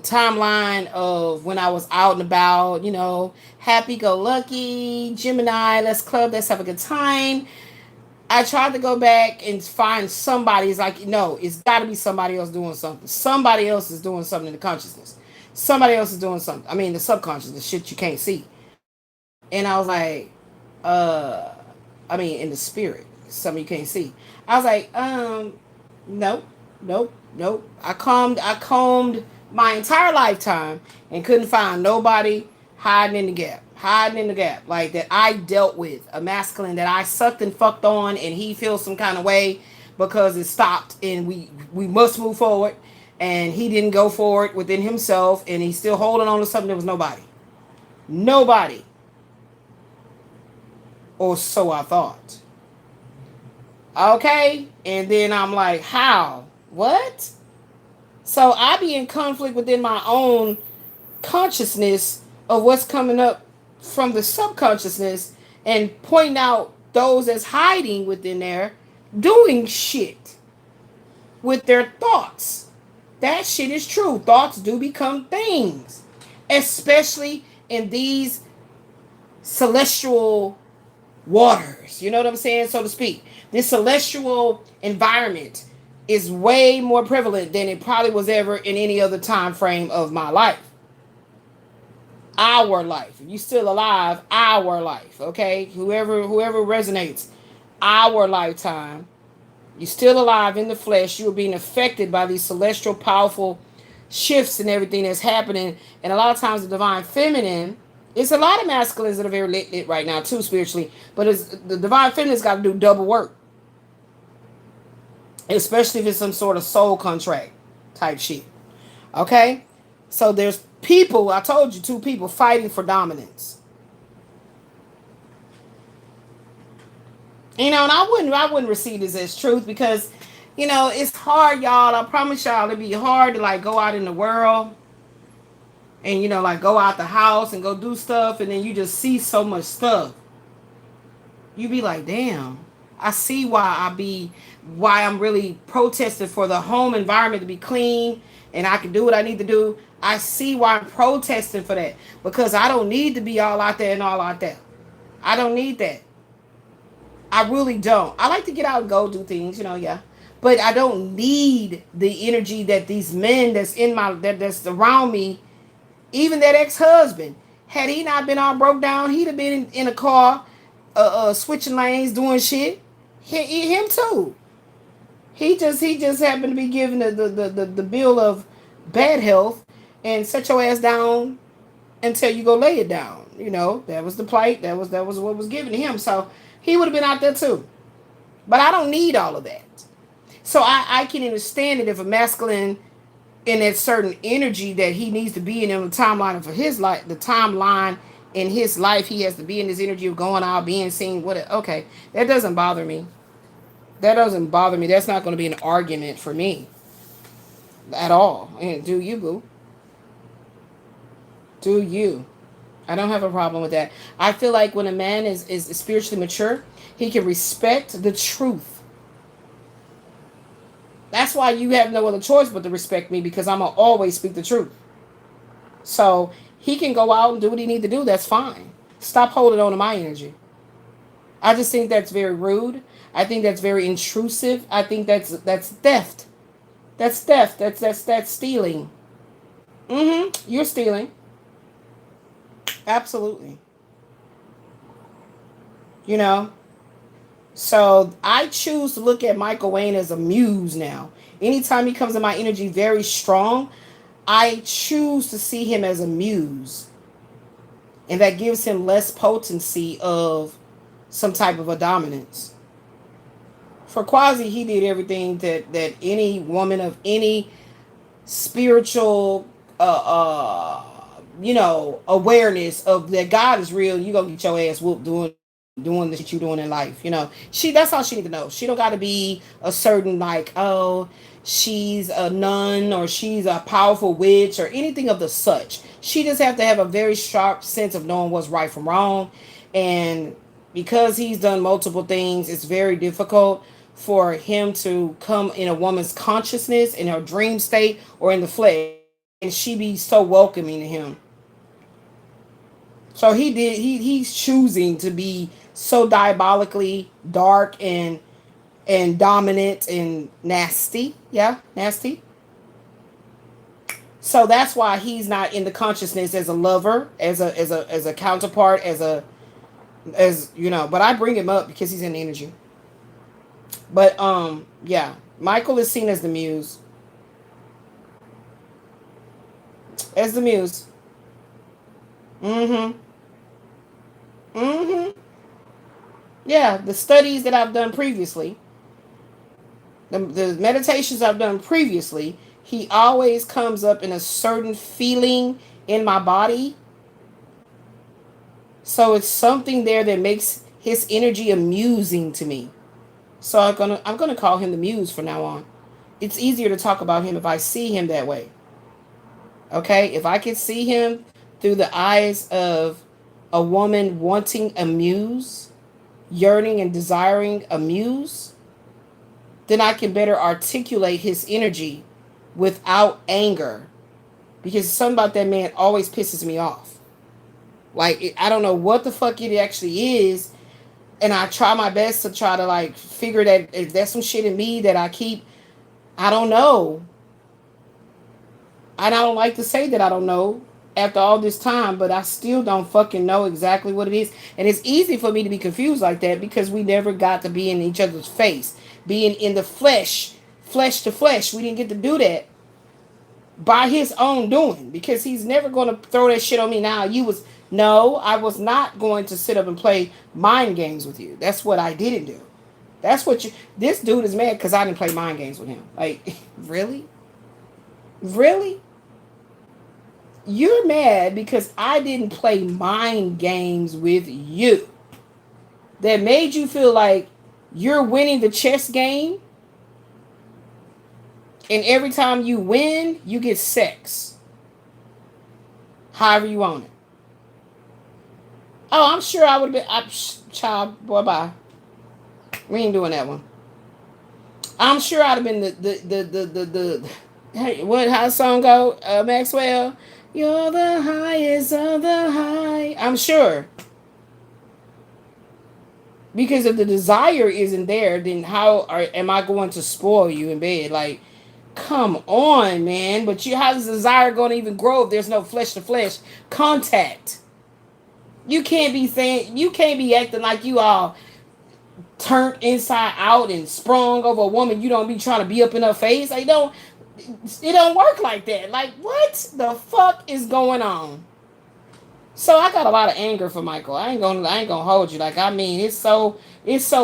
timeline of when I was out and about, happy go lucky, Gemini, let's club, let's have a good time. I tried to go back and find somebody. It's like, no, it's got to be somebody else doing something. Somebody else is doing something in the consciousness. Somebody else is doing something. The subconscious, the shit you can't see. And I was like, in the spirit, something you can't see. I was like, nope. I combed my entire lifetime and couldn't find nobody hiding in the gap. Like that I dealt with a masculine that I sucked and fucked on, and he feels some kind of way because it stopped, and we must move forward, and he didn't go forward within himself, and he's still holding on to something. There was nobody, or so I thought. Okay, and then I'm like, how? What? So I be in conflict within my own consciousness of what's coming up from the subconsciousness and pointing out those that's hiding within there doing shit with their thoughts. That shit is true. Thoughts do become things, especially in these celestial waters. You know what I'm saying, so to speak. This celestial environment is way more prevalent than it probably was ever in any other time frame of my life. Our life. If you still alive, our life. Okay? Whoever resonates. Our lifetime. You're still alive in the flesh. You're being affected by these celestial, powerful shifts and everything that's happening. And a lot of times the divine feminine, it's a lot of masculines that are very lit right now too, spiritually. But it's, the divine feminine's got to do double work. Especially if it's some sort of soul contract type shit. Okay? So there's people, I told you, two people fighting for dominance. You know, and I wouldn't receive this as truth because, you know, it's hard, y'all. I promise y'all it'd be hard to like go out in the world and, you know, like go out the house and go do stuff, and then you just see so much stuff. You be like, damn, I see why I'm really protesting for the home environment to be clean and I can do what I need to do. I see why I'm protesting for that, because I don't need to be all out there and all out there. I don't need that. I really don't. I like to get out and go do things, you know, yeah. But I don't need the energy that these men that's around me, even that ex-husband. Had he not been all broke down, he'd have been in a car, switching lanes, doing shit. Him too. He just happened to be given the bill of bad health and set your ass down until you go lay it down. You know, that was the plight. That was what was given to him. So he would have been out there too. But I don't need all of that. So I can understand it if a masculine in that certain energy that he needs to be in the timeline for his life, the timeline in his life, he has to be in this energy of going out, being seen. Okay, that doesn't bother me. That doesn't bother me. That's not going to be an argument for me at all. And do you, boo? Do you? I don't have a problem with that. I feel like when a man is spiritually mature, he can respect the truth. That's why you have no other choice but to respect me, because I'm going to always speak the truth. So he can go out and do what he need to do. That's fine. Stop holding on to my energy. I just think that's very rude. I think that's very intrusive. I think that's theft. That's theft. That's stealing. You're stealing. Absolutely. You know? So I choose to look at Michael Wayne as a muse now. Anytime he comes in my energy very strong, I choose to see him as a muse. And that gives him less potency of some type of a dominance. For Quasi, he did everything that any woman of any spiritual awareness of that God is real, you gonna get your ass whooped doing the shit you doing in life. You know, that's all she need to know. She don't got to be a certain like, oh, she's a nun or she's a powerful witch or anything of the such. She just have to have a very sharp sense of knowing what's right from wrong. And because he's done multiple things, it's very difficult for him to come in a woman's consciousness in her dream state or in the flesh, and she be so welcoming to him. So he's choosing to be so diabolically dark and dominant and nasty. Yeah, nasty. So that's why he's not in the consciousness as a lover, as a counterpart, as you know, but I bring him up because he's in the energy. But yeah, Michael is seen as the muse. As the muse. Mm-hmm. Mm-hmm. Yeah, the studies that I've done previously, the meditations I've done previously, he always comes up in a certain feeling in my body. So it's something there that makes his energy amusing to me. So I'm gonna call him the muse from now on. It's easier to talk about him if I see him that way. Okay? If I can see him through the eyes of a woman wanting a muse, yearning and desiring a muse, then I can better articulate his energy without anger. Because something about that man always pisses me off. Like, I don't know what the fuck it actually is. And I try my best to try to like figure that if there's some shit in me that I keep, I don't know. And I don't like to say that I don't know after all this time, but I still don't fucking know exactly what it is. And it's easy for me to be confused like that because we never got to be in each other's face, being in the flesh, flesh to flesh. We didn't get to do that by his own doing because he's never going to throw that shit on me now. No, I was not going to sit up and play mind games with you. That's what I didn't do. That's what this dude is mad because I didn't play mind games with him. Like, really? Really? You're mad because I didn't play mind games with you. That made you feel like you're winning the chess game. And every time you win, you get sex. However you want it. Oh, I'm sure I would have been. Child, boy, bye. We ain't doing that one. I'm sure I'd have been the hey, how the song go, Maxwell? You're the highest of the high. I'm sure. Because if the desire isn't there, then am I going to spoil you in bed? Like, come on, man. But how's the desire going to even grow if there's no flesh to flesh contact? You can't be acting like you all turned inside out and sprung over a woman. You don't be trying to be up in her face. Like, it don't work like that. Like, what the fuck is going on? So I got a lot of anger for Michael. I ain't gonna hold you. Like, I mean, it's so,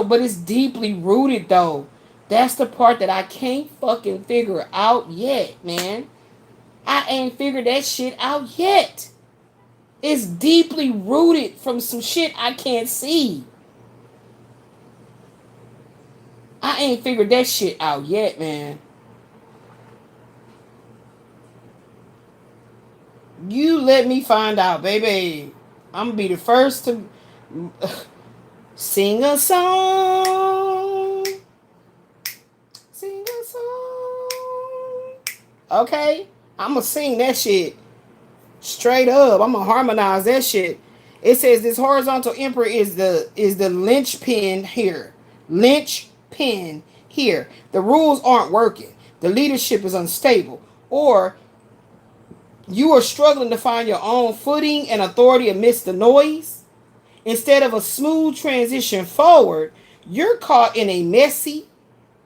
but it's deeply rooted though. That's the part that I can't fucking figure out yet, man. I ain't figured that shit out yet. It's deeply rooted from some shit I can't see. I ain't figured that shit out yet, man. You let me find out, baby. I'm gonna be the first to sing a song. Sing a song. Okay? I'm gonna sing that shit straight up. I'm gonna harmonize that shit. It says this horizontal emperor is the linchpin here. Linchpin here. The rules aren't working. The leadership is unstable. Or you are struggling to find your own footing and authority amidst the noise. Instead of a smooth transition forward, you're caught in a messy,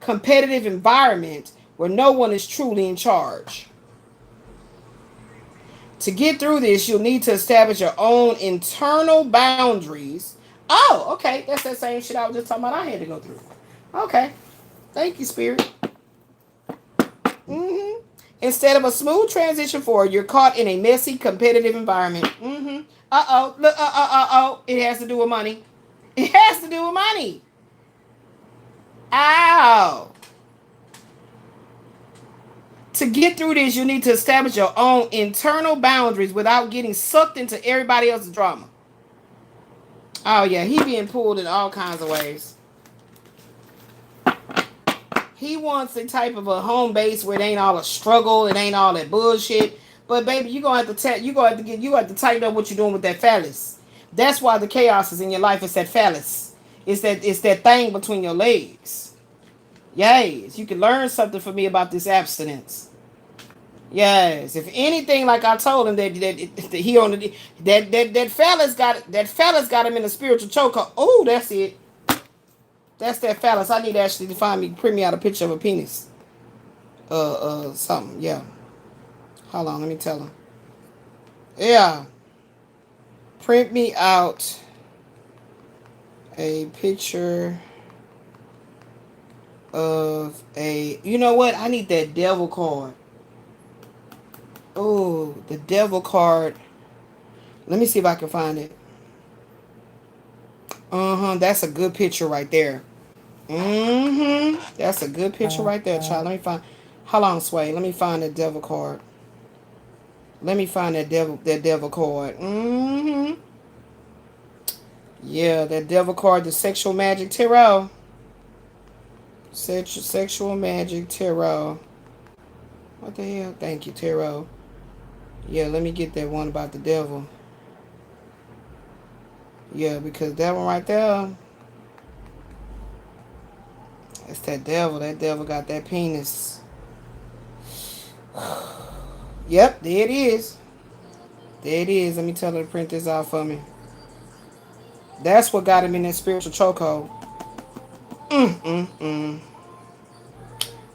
competitive environment where no one is truly in charge. To get through this, you'll need to establish your own internal boundaries. Oh, okay. That's that same shit I was just talking about I had to go through. Okay. Thank you, Spirit. Mm-hmm. Instead of a smooth transition forward, you're caught in a messy, competitive environment. Mm-hmm. Uh-oh. Look, It has to do with money. It has to do with money. Ow. To get through this, you need to establish your own internal boundaries without getting sucked into everybody else's drama. Oh, yeah. He being pulled in all kinds of ways. He wants a type of a home base where it ain't all a struggle, it ain't all that bullshit. But baby, you gonna have to tighten up what you're doing with that phallus. That's why the chaos is in your life. It's that phallus. It's that thing between your legs. Yes, you can learn something from me about this abstinence. Yes, if anything, like I told him that he on that phallus got him in a spiritual chokehold. Oh, that's it. That's that phallus. I need to actually print me out a picture of a penis. Something. Yeah. Hold on, let me tell him. Yeah. Print me out a picture of a. You know what? I need that devil card. Oh, the devil card. Let me see if I can find it. That's a good picture right there. That's a good picture right there, child. Let me find. How long, Sway? Let me find that devil card. Let me find that devil card. Yeah, that devil card, the sexual magic tarot. Sexual magic tarot. What the hell? Thank you, tarot. Yeah, let me get that one about the devil. Yeah, because that one right there. It's that devil. That devil got that penis. Yep, there it is. There it is. Let me tell her to print this out for me. That's what got him in that spiritual chokehold. Mm.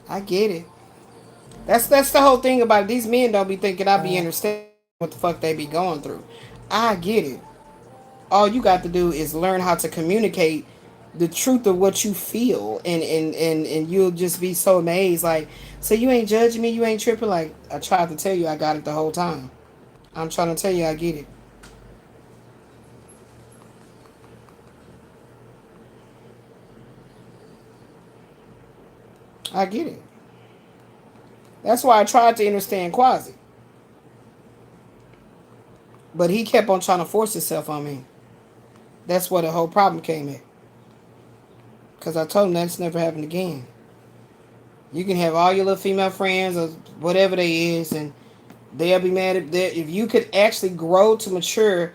I get it. That's the whole thing about it. These men don't be thinking I be understanding what the fuck they be going through. I get it. All you got to do is learn how to communicate the truth of what you feel, and you'll just be so amazed. Like, so you ain't judging me, you ain't tripping. Like, I tried to tell you I got it the whole time. I'm trying to tell you I get it. I get it. That's why I tried to understand Quasi. But he kept on trying to force himself on me. That's where the whole problem came in. Because I told him that's never happened again. You can have all your little female friends or whatever they is, and they'll be mad if you could actually grow to mature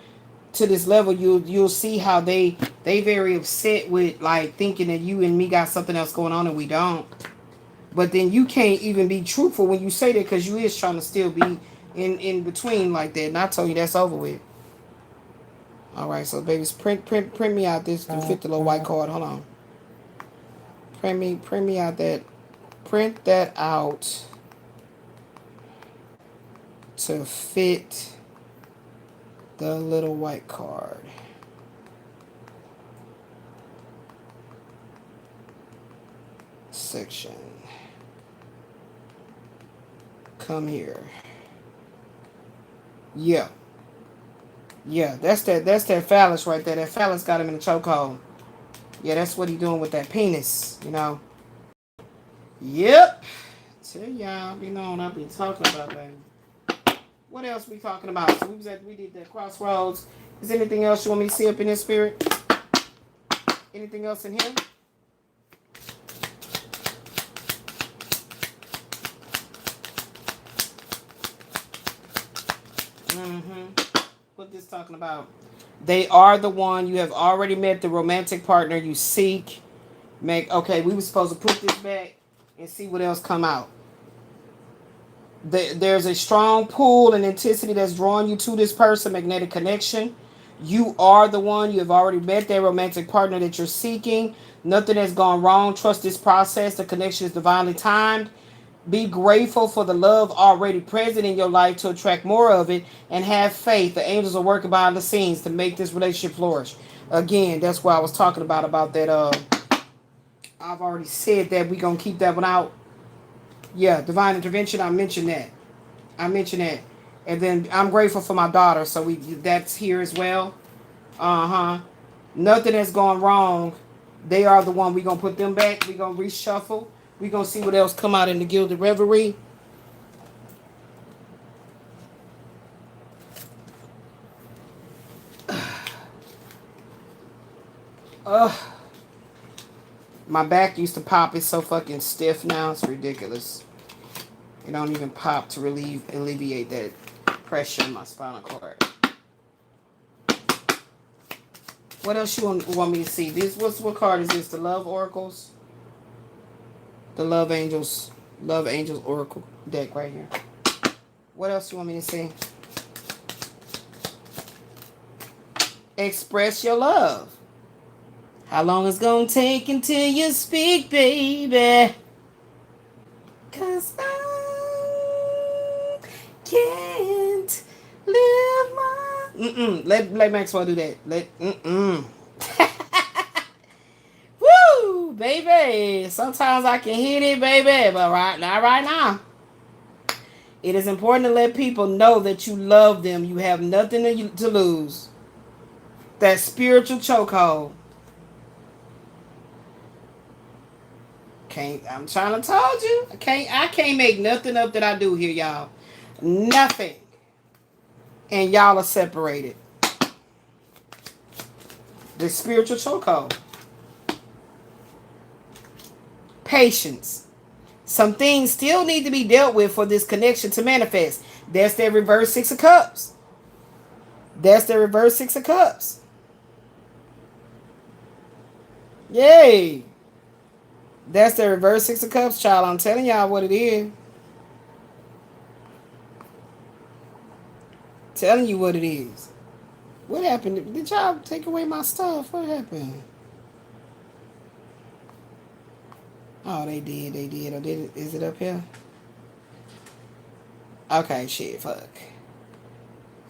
to this level. You'll see how they very upset with like thinking that you and me got something else going on and we don't. But then you can't even be truthful when you say that, because you is trying to still be in between like that. And I told you that's over with. All right, so babies, print me out this to fit the little white card. Hold on. Print me out that. Print that out to fit the little white card. Section. Come here. Yeah. Yeah, that's that phallus right there. That phallus got him in the chokehold. Yeah, that's what he doing with that penis, you know. Yep. Tell y'all, be knowing I be talking about, baby. What else we talking about? So we did that crossroads. Is there anything else you want me to see up in this spirit? Anything else in here? What this talking about? They are the one. You have already met the romantic partner you seek. Okay, we were supposed to put this back and see what else come out. There's a strong pull and intensity that's drawing you to this person, magnetic connection. You are the one. You have already met that romantic partner that you're seeking. Nothing has gone wrong. Trust this process. The connection is divinely timed. Be grateful for the love already present in your life to attract more of it, and have faith. The angels are working behind the scenes to make this relationship flourish. Again, that's what I was talking about that. I've already said that we're going to keep that one out. Yeah, divine intervention. I mentioned that. And then I'm grateful for my daughter. So that's here as well. Nothing has gone wrong. They are the one. We're going to put them back. We're going to reshuffle. We're going to see what else come out in the Gilded Reverie. My back used to pop. It's so fucking stiff now. It's ridiculous. It don't even pop to alleviate that pressure in my spinal cord. What else you want me to see? What card is this? The Love Oracles? The Love Angels Oracle deck right here. What else you want me to see? Express your love. How long it's gonna take until you speak, baby? 'Cause I can't live my... Let Maxwell do that. Woo, baby. Sometimes I can hit it, baby, but not right now. It is important to let people know that you love them. You have nothing to lose. That spiritual chokehold. I'm trying to told you. I can't make nothing up that I do here, y'all. Nothing. And y'all are separated. The spiritual chokehold. Patience. Some things still need to be dealt with for this connection to manifest. That's the reverse Six of Cups. Yay. That's the reverse Six of Cups, child. I'm telling y'all what it is. Telling you what it is. What happened? Did y'all take away my stuff? What happened? Oh, they did. They did. Oh, did it? Is it up here? Okay, shit, fuck.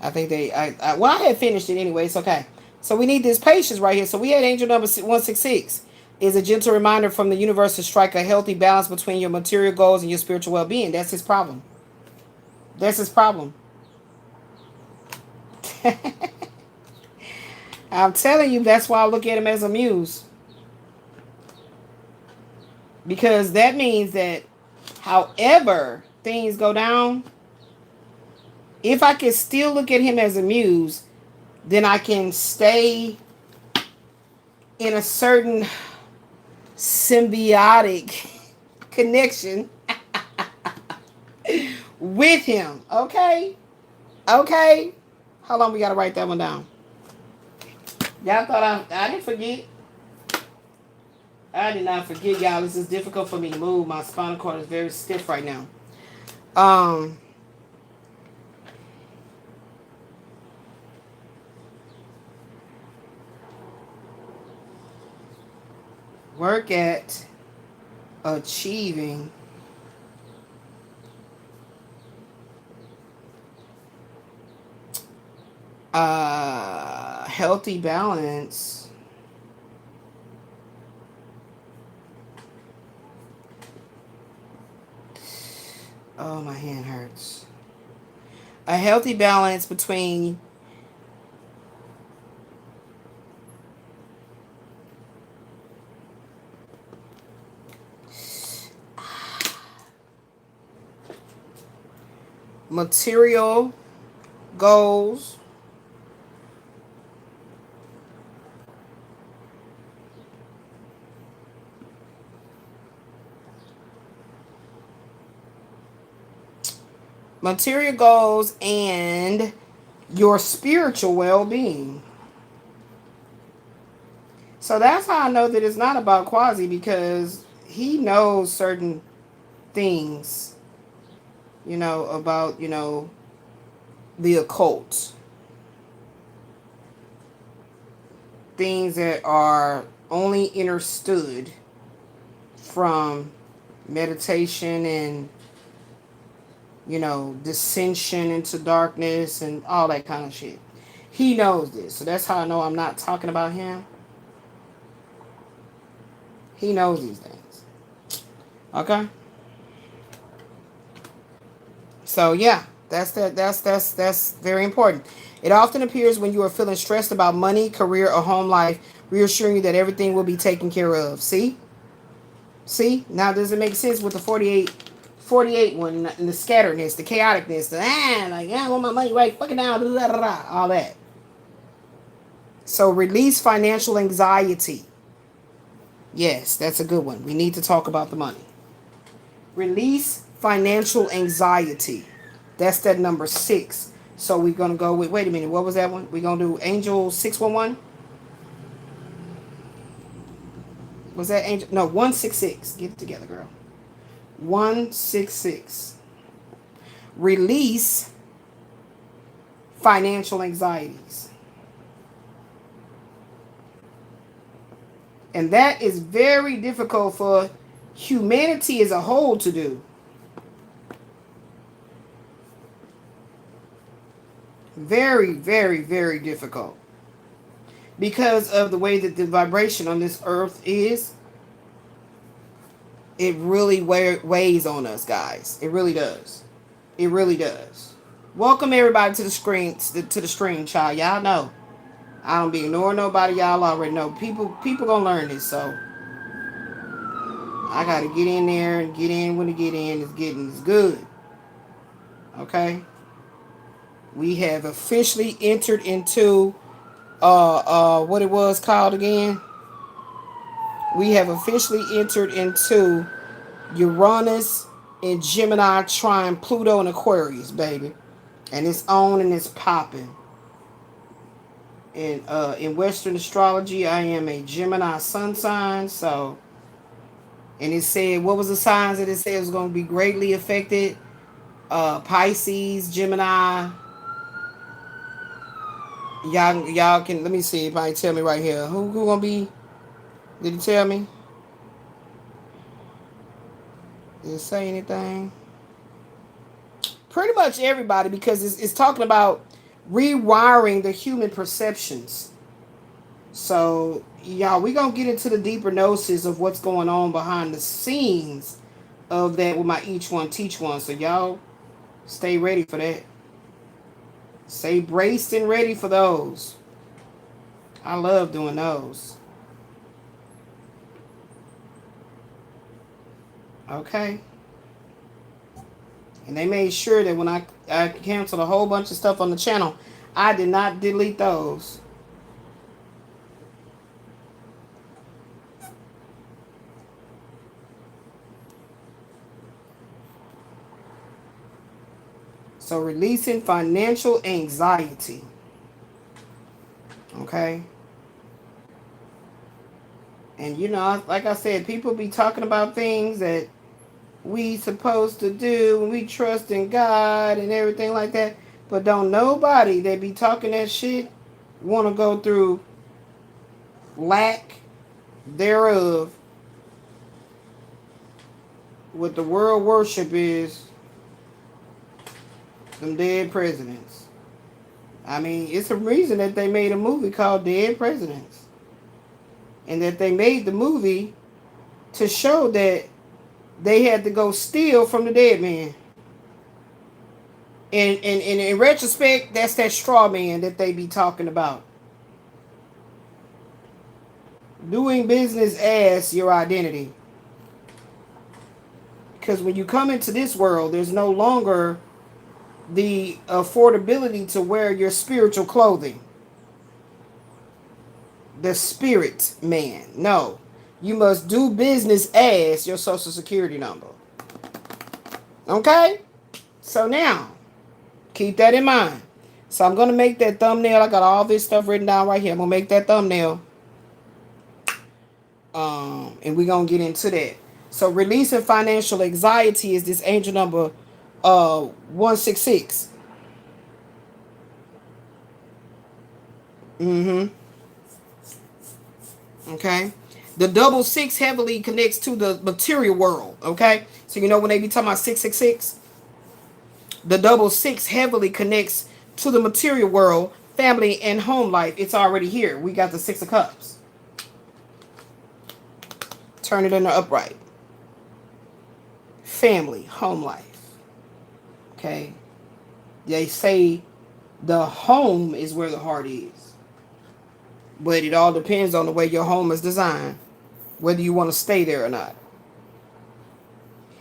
I think well, I had finished it anyway. It's okay. So we need this patience right here. So we had angel number 166. Is a gentle reminder from the universe to strike a healthy balance between your material goals and your spiritual well-being. That's his problem. That's his problem. I'm telling you, that's why I look at him as a muse. Because that means that however things go down, if I can still look at him as a muse, then I can stay in a certain symbiotic connection with him. Okay? Okay? How long we gotta write that one down? Y'all thought I didn't forget. I did not forget, y'all. This is difficult for me to move. My spinal cord is very stiff right now. Work at achieving healthy balance oh, my hand hurts. A healthy balance between material goals and your spiritual well-being. So that's how I know that it's not about Quasi, because he knows certain things, about, the occult. Things that are only understood from meditation and, dissension into darkness and all that kind of shit. He knows this. So that's how I know I'm not talking about him. He knows these things. Okay? So yeah, that's very important. It often appears when you are feeling stressed about money, career, or home life, reassuring you that everything will be taken care of. See? Now does it make sense with the 48 one, and the scatteredness, the chaoticness, I want my money right fucking down, all that. So release financial anxiety. Yes, that's a good one. We need to talk about the money. Release financial anxiety. That's that number 6. So we're going to go with, wait a minute, what was that one? We're going to do Angel 611? Was that Angel? No, 166. Get it together, girl. 166. Release financial anxieties. And that is very difficult for humanity as a whole to do. Very, very, very difficult. Because of the way that the vibration on this earth is, it really weighs on us, guys. It really does. It really does. Welcome everybody to the screen, to the stream, child. Y'all know I don't be ignoring nobody. Y'all already know. People gonna learn this, so I gotta get in there and get in when to get in. It's good. Okay. We have officially entered into what it was called again. We have officially entered into Uranus and Gemini trine Pluto and Aquarius, baby. And it's on and it's popping. And in Western astrology, I am a Gemini sun sign, so And it said, what was the signs that it said was going to be greatly affected? Pisces, Gemini. Y'all can, let me see if I tell me right here. Who gonna be? Did he tell me? Did it say anything? Pretty much everybody, because it's talking about rewiring the human perceptions. So, y'all, we gonna get into the deeper gnosis of what's going on behind the scenes of that with my each one teach one. So y'all stay ready for that. Stay braced and ready for those. I love doing those. Okay. And they made sure that when I canceled a whole bunch of stuff on the channel, I did not delete those. So releasing financial anxiety. Okay. And you know, like I said, people be talking about things that we supposed to do when we trust in God and everything like that. But don't nobody that be talking that shit want to go through lack thereof. What the world worship is them dead presidents. I mean, it's a reason that they made a movie called Dead Presidents. And that they made the movie to show that they had to go steal from the dead man. And in retrospect, that's that straw man that they be talking about. Doing business as your identity. Because when you come into this world, there's no longer the affordability to wear your spiritual clothing. The spirit man. No. You must do business as your social security number. Okay? So now, keep that in mind. So I'm going to make that thumbnail. I got all this stuff written down right here. I'm going to make that thumbnail. And we're going to get into that. So releasing financial anxiety is this angel number 166. Okay. The double six heavily connects to the material world. Okay. So you know when they be talking about 666, the double six heavily connects to the material world, family, and home life. It's already here. We got the 6 of cups. Turn it into upright. Family, home life. Okay. They say the home is where the heart is. But it all depends on the way your home is designed, whether you want to stay there or not.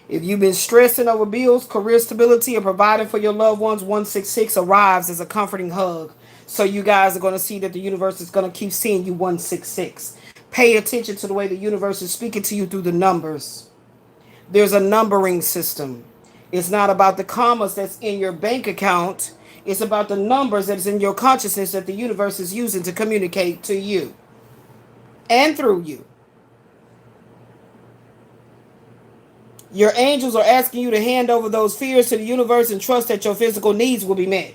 If you've been stressing over bills, career stability, or providing for your loved ones, 166 arrives as a comforting hug. So you guys are going to see that the universe is going to keep seeing you 166. Pay attention to the way the universe is speaking to you through the numbers. There's a numbering system. It's not about the commas that's in your bank account. It's about the numbers that's in your consciousness that the universe is using to communicate to you and through you. Your angels are asking you to hand over those fears to the universe and trust that your physical needs will be met.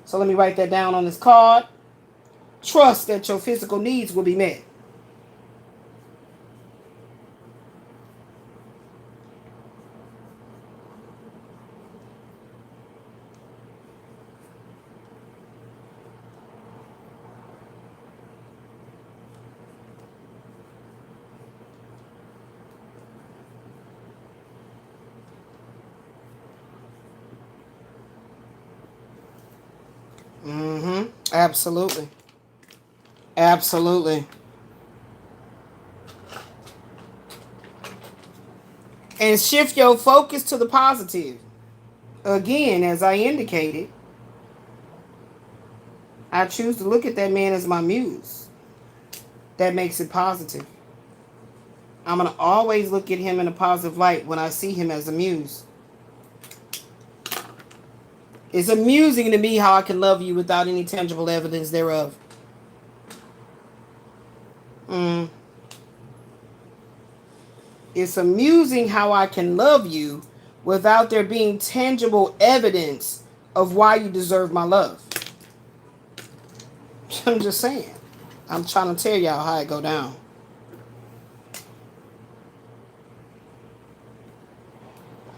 So let me write that down on this card. Trust that your physical needs will be met. Absolutely. Absolutely. And shift your focus to the positive. Again, as I indicated, I choose to look at that man as my muse. That makes it positive. I'm going to always look at him in a positive light when I see him as a muse. It's amusing to me how I can love you without any tangible evidence thereof. It's amusing how I can love you without there being tangible evidence of why you deserve my love. I'm just saying. I'm trying to tell y'all how it go down.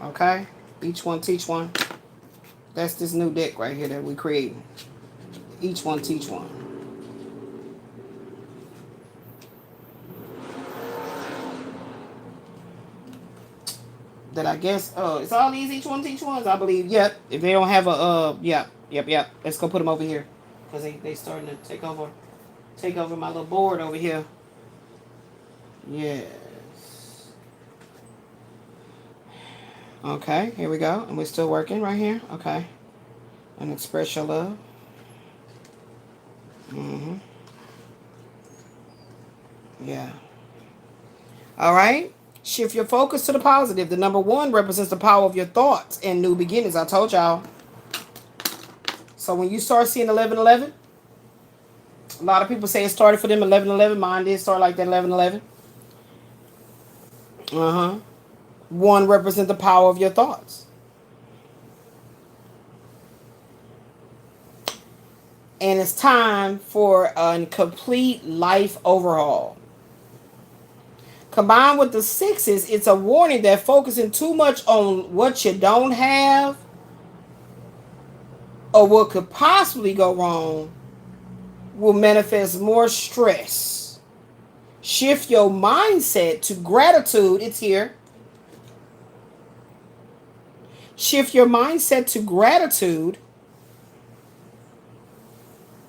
Okay? Each one teach one. That's this new deck right here that we creating. Each one teach one. That I guess, it's all these each one teach ones, I believe. Yep. If they don't have a, yep. Let's go put them over here. Because they starting to take over my little board over here. Yes. Okay, here we go. And we're still working right here. Okay. And express your love. Mm-hmm. Yeah. All right. Shift your focus to the positive. The number 1 represents the power of your thoughts and new beginnings. I told y'all. So when you start seeing 1111, a lot of people say it started for them 1111. Mine did start like that 1111. 1 represents the power of your thoughts. And it's time for a complete life overhaul. Combined with the 6s, it's a warning that focusing too much on what you don't have or what could possibly go wrong will manifest more stress. Shift your mindset to gratitude. It's here. Shift your mindset to gratitude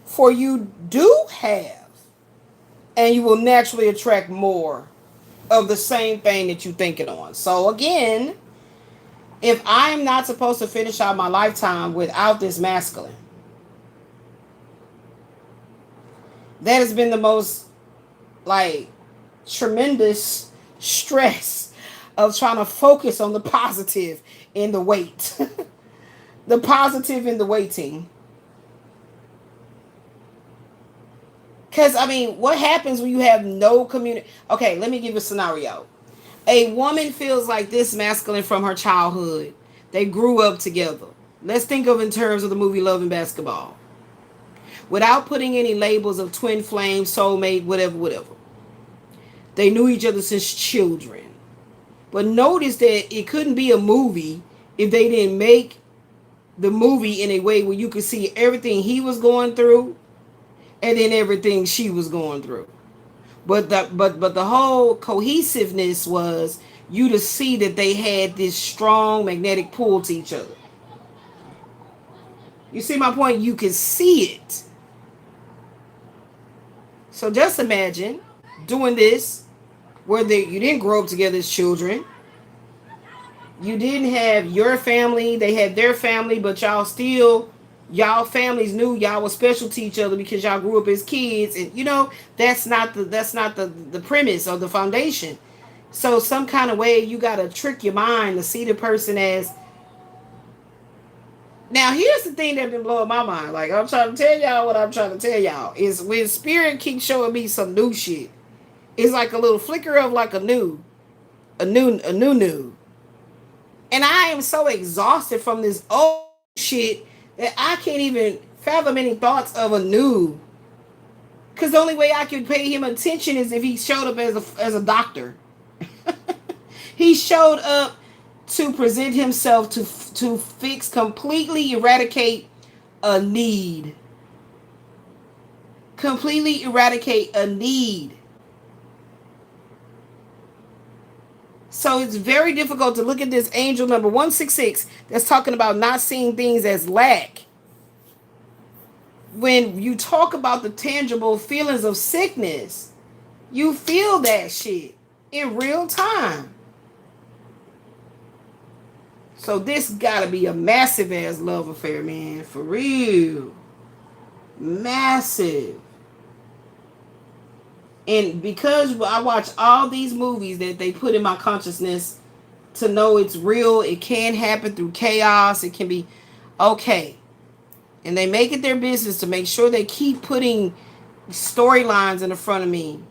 for you do have, and you will naturally attract more of the same thing that you're thinking on. So again, if I am not supposed to finish out my lifetime without this masculine, that has been the most tremendous stress of trying to focus on the positive in the wait. The positive in the waiting. Because, what happens when you have no community? Okay, let me give you a scenario. A woman feels like this masculine from her childhood. They grew up together. Let's think of in terms of the movie Love and Basketball. Without putting any labels of twin flame, soulmate, whatever. They knew each other since children. But notice that it couldn't be a movie if they didn't make the movie in a way where you could see everything he was going through and then everything she was going through. But the whole cohesiveness was you to see that they had this strong magnetic pull to each other. You see my point? You can see it. So just imagine doing this where you didn't grow up together as children. You didn't have your family. They had their family, but y'all families knew y'all were special to each other because y'all grew up as kids. And that's not the premise or the foundation. So some kind of way you got to trick your mind to see the person as. Now here's the thing that been blowing my mind. Like I'm trying to tell y'all what I'm trying to tell y'all is when spirit keeps showing me some new shit. It's like a little flicker of like a new. And I am so exhausted from this old shit that I can't even fathom any thoughts of a new. Because the only way I could pay him attention is if he showed up as a doctor. He showed up to present himself to fix, completely eradicate a need. Completely eradicate a need. So it's very difficult to look at this angel number 166 that's talking about not seeing things as lack. When you talk about the tangible feelings of sickness, you feel that shit in real time. So this gotta be a massive ass love affair, man. For real. Massive. And because I watch all these movies that they put in my consciousness to know it's real, it can happen through chaos, it can be okay. And they make it their business to make sure they keep putting storylines in the front of me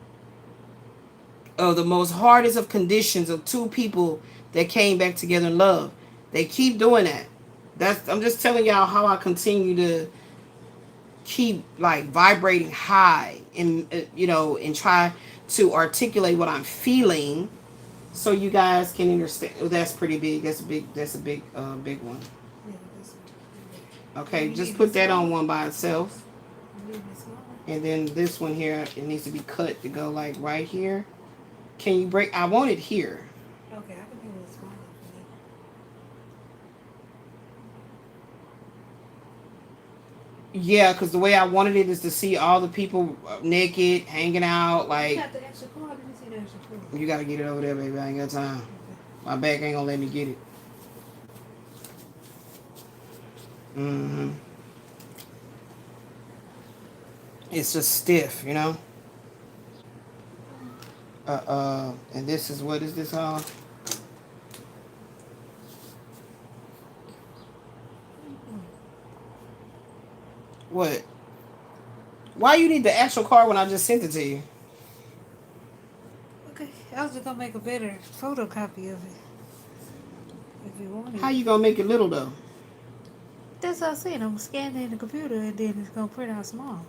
the most hardest of conditions of two people that came back together in love. They keep doing that. I'm just telling y'all how I continue to keep like vibrating high and and try to articulate what I'm feeling so you guys can understand. Oh, that's pretty big. That's a big one. Okay, just put that on one by itself. And then this one here, it needs to be cut to go like right here. Can you break? I want it here. Okay, I can do it smaller. Yeah, because the way I wanted it is to see all the people naked, hanging out. Like, You got the extra cord? Let me see the extra cord. you got to get it over there, baby. I ain't got time. My back ain't going to let me get it. Mm-hmm. It's just stiff, you know? And this is, what is this on? What? Why you need the actual card when I just sent it to you? Okay, I was just gonna make a better photocopy of it if you want How it. you gonna make it little though? That's what I said. I'm scanning in the computer and then it's gonna print out small.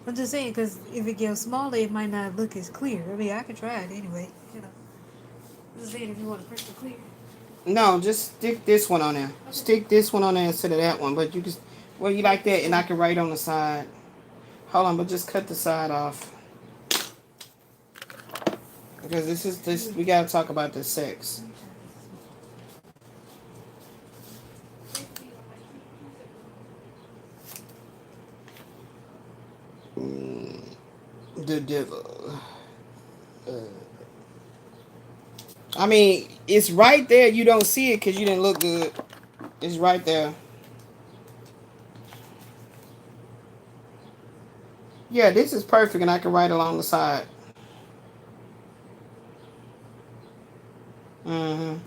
I'm just saying because if it gets smaller, it might not look as clear. I mean, I can try it anyway. I'm just saying if you want to print it clear. No, just stick this one on there. Okay. Stick this one on there instead of that one. But you just, well, you like that, and I can write on the side. Hold on, but just cut the side off. Because this we gotta talk about the sex. The devil. I mean, it's right there. You don't see it because you didn't look good. It's right there. Yeah, this is perfect, and I can write along the side. Mm-hmm.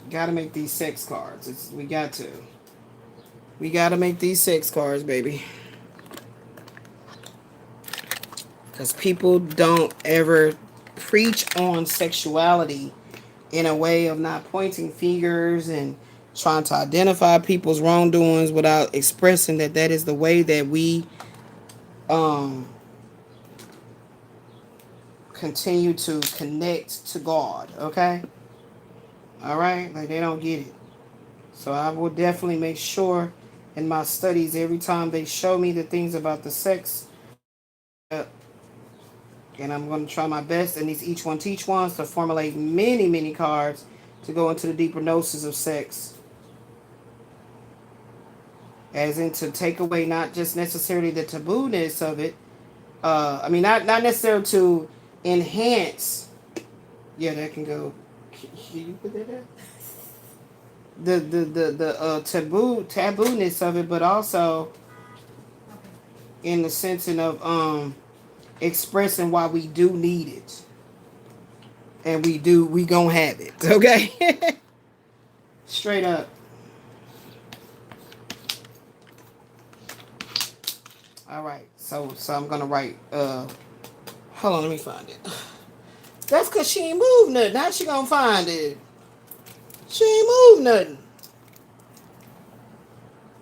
Gotta make these sex cards. We got to. We gotta make these sex cards, baby. Because people don't ever preach on sexuality in a way of not pointing fingers and trying to identify people's wrongdoings without expressing that that is the way that we um, continue to connect to God. Okay? All right? Like, they don't get it. So I will definitely make sure in my studies every time they show me the things about the sex, and I'm going to try my best in these each one teach ones to formulate many, many cards to go into the deeper gnosis of sex. As in to take away not just necessarily the taboo-ness of it. I mean, not necessarily to enhance. Yeah, that can go. Can you put that there? The taboo-ness of it, but also in the sense of expressing why we do need it. And we gonna have it, okay? Straight up. All right, so I'm gonna write. Hold on, let me find it. That's cause she ain't moved nothing. How she gonna find it? She ain't moved nothing.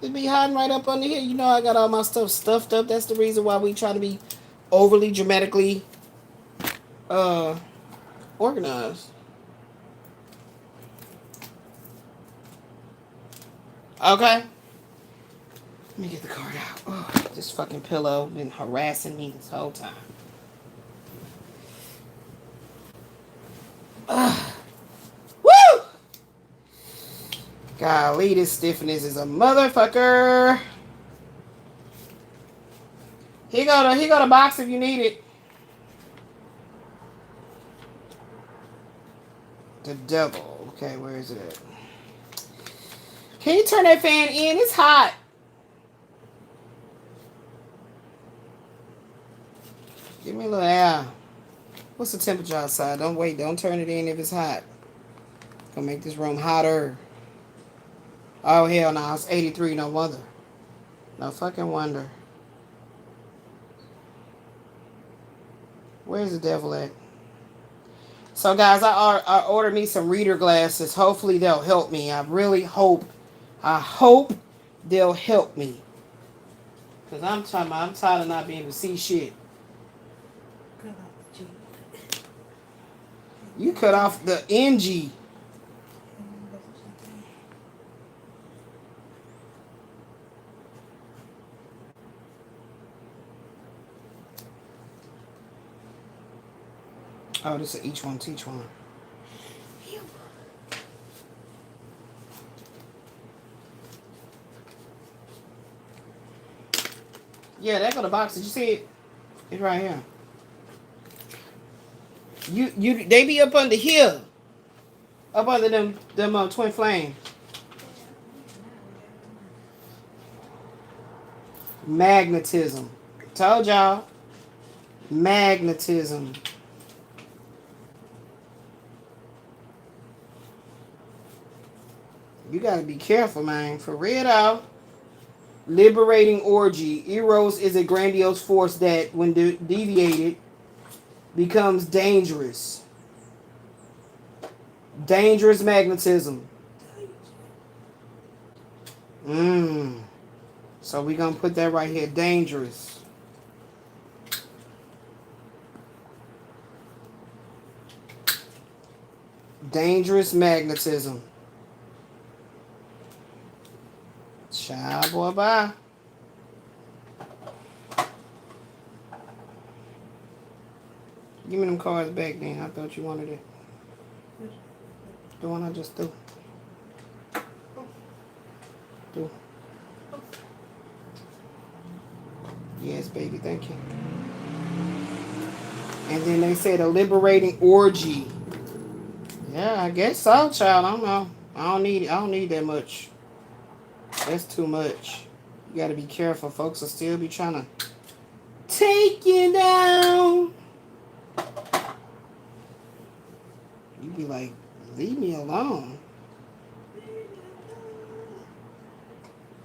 It be hiding right up under here. You know I got all my stuff stuffed up. That's the reason why we try to be overly dramatically uh organized. Okay. Let me get the card out. Oh, this fucking pillow been harassing me this whole time. Woo! Golly, this stiffness is a motherfucker. Here go the box if you need it. The devil. Okay, where is it at? Can you turn that fan in? It's hot. Give me a little air. What's the temperature outside? Don't wait. Don't turn it in if it's hot. Gonna make this room hotter. Oh, hell no. It's 83. No wonder. No fucking wonder. Where's the devil at? So, guys, I ordered me some reader glasses. Hopefully, they'll help me. I really hope. I hope they'll help me. Because I'm tired of not being able to see shit. You cut off the NG. Oh, this is each one teach one. Yeah, that go the box. Did you see it? It's right here. They be up under here. Up under them twin flames. Magnetism. Told y'all. Magnetism. You gotta be careful, man. For real though. Liberating orgy. Eros is a grandiose force that, when deviated, becomes dangerous. Dangerous magnetism. So we're gonna put that right here. Dangerous. Dangerous magnetism. Child boy, bye. Give me them cards back then. I thought you wanted it. The one I just threw. Yes, baby, thank you. And then they said a liberating orgy. Yeah, I guess so, child. I don't know. I don't need that much. That's too much. You gotta be careful. Folks will still be trying to take you down. You be like, leave me alone.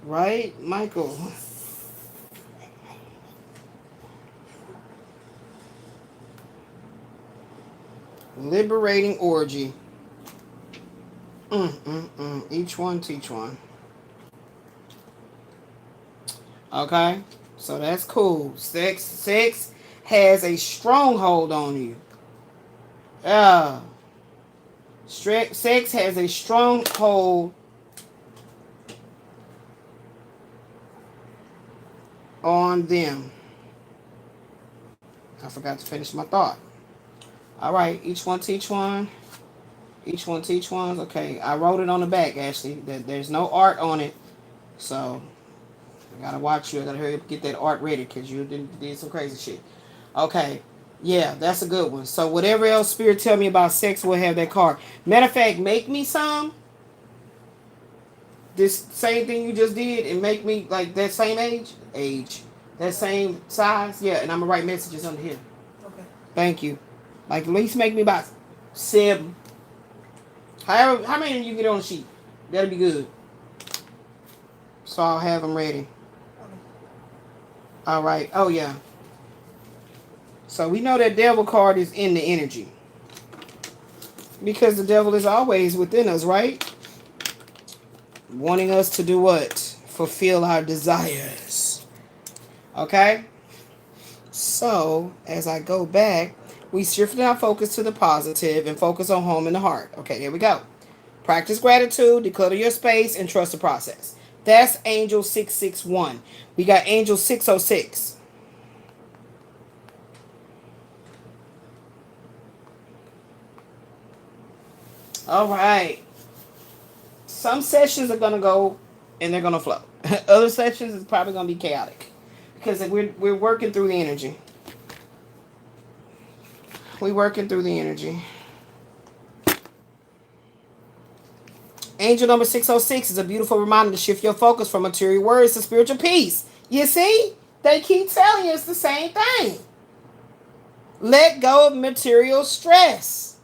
Right, Michael? Liberating orgy. Each one teach one. Okay, so that's cool. Sex has a stronghold on you. Sex has a stronghold on them. I forgot to finish my thought. All right, each one teach one. Each one teach one. Okay, I wrote it on the back, actually. There's no art on it. So, I gotta watch you. I gotta hurry up and get that art ready because you did some crazy shit. Okay, yeah, that's a good one. So, whatever else Spirit tell me about sex, we'll have that card. Matter of fact, make me some. This same thing you just did and make me like that same age. That same size. Yeah, and I'm gonna write messages under here. Okay. Thank you. Like, at least make me about 7. However, how many you get on the sheet? That'll be good. So I'll have them ready. Okay. All right. Oh, yeah. So we know that devil card is in the energy. Because the devil is always within us, right? Wanting us to do what? Fulfill our desires. Okay? So, as I go back, we shifted our focus to the positive and focus on home and the heart. Okay, here we go. Practice gratitude, declutter your space, and trust the process. That's Angel 661. We got Angel 606. All right. Some sessions are going to go and they're going to flow. Other sessions is probably going to be chaotic because we're working through the energy. We're working through the energy. Angel number 606 is a beautiful reminder to shift your focus from material words to spiritual peace. You see? They keep telling you it's the same thing. Let go of material stress.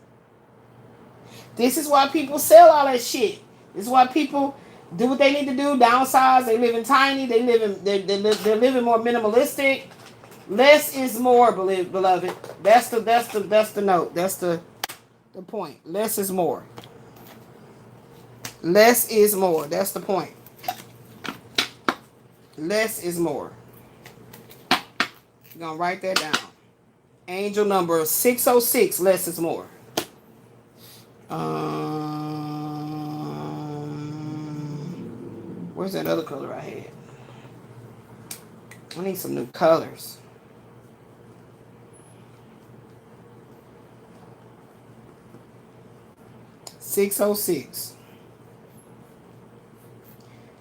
This is why people sell all that shit. This is why people do what they need to do, downsize. They live in tiny. They're living more minimalistic. Less is more, beloved. That's the note. That's the point. Less is more. Less is more. That's the point. Less is more. You're gonna write that down. Angel number 606. Less is more. Where's that other color I had? I need some new colors. $606.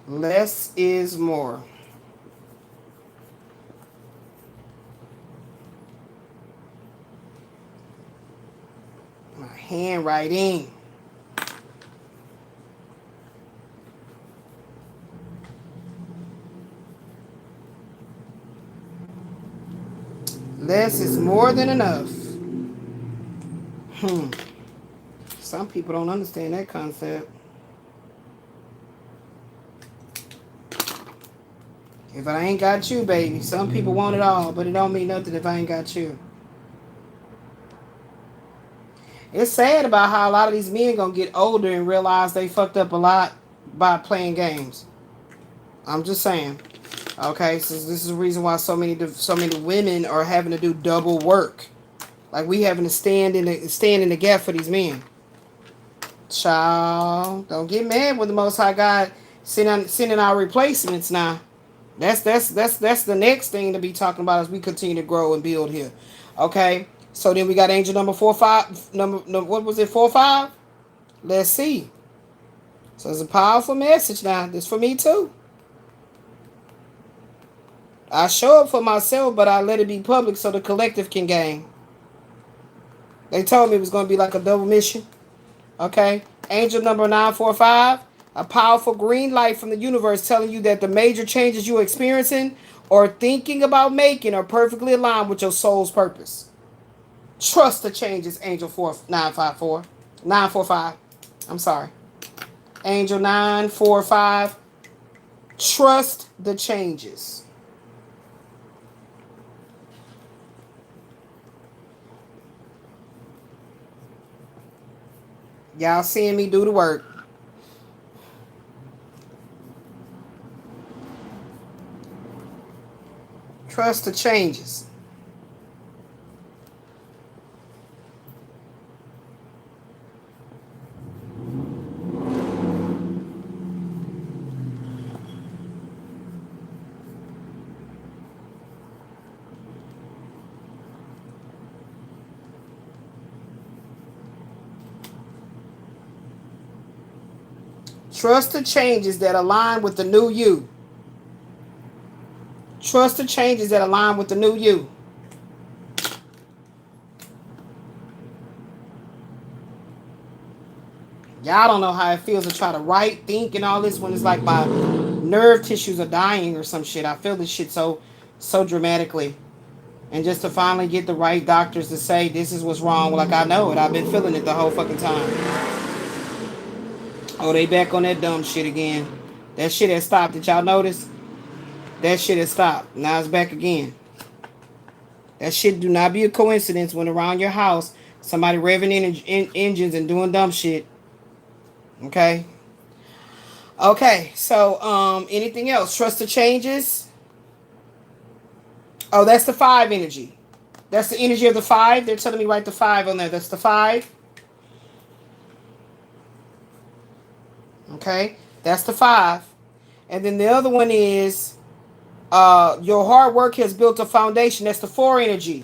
Less is more. My handwriting. Less is more than enough. Some people don't understand that concept. If I ain't got you, baby. Some people want it all, but it don't mean nothing if I ain't got you. It's sad about how a lot of these men gonna get older and realize they fucked up a lot by playing games. I'm just saying. Okay, so this is the reason why so many women are having to do double work. Like we having to stand in the gap for these men. Child, don't get mad when the Most High God sending our replacements now. That's the next thing to be talking about as we continue to grow and build here. Okay, so then we got angel number 45. Number what was it? 45. Let's see. So it's a powerful message now. This for me too. I show up for myself, but I let it be public so the collective can gain. They told me it was going to be like a double mission. Okay. Angel number 945. A powerful green light from the universe telling you that the major changes you're experiencing or thinking about making are perfectly aligned with your soul's purpose. Trust the changes, Angel 954. 945. I'm sorry. Angel 945. Trust the changes. Y'all seeing me do the work. Trust the changes. Trust the changes that align with the new you. Trust the changes that align with the new you. Y'all don't know how it feels to try to write, think, and all this when it's like my nerve tissues are dying or some shit. I feel this shit so dramatically. And just to finally get the right doctors to say this is what's wrong. Like I know it. I've been feeling it the whole fucking time. Oh, they back on that dumb shit again. That shit has stopped. Did y'all notice? That shit has stopped. Now it's back again. That shit do not be a coincidence when around your house, somebody revving in engines and doing dumb shit. Okay? Okay, so anything else? Trust the changes? Oh, that's the 5 energy. That's the energy of the 5. They're telling me write the 5 on there. That's the 5. Okay, that's the 5. And then the other one is your hard work has built a foundation. That's the 4 energy.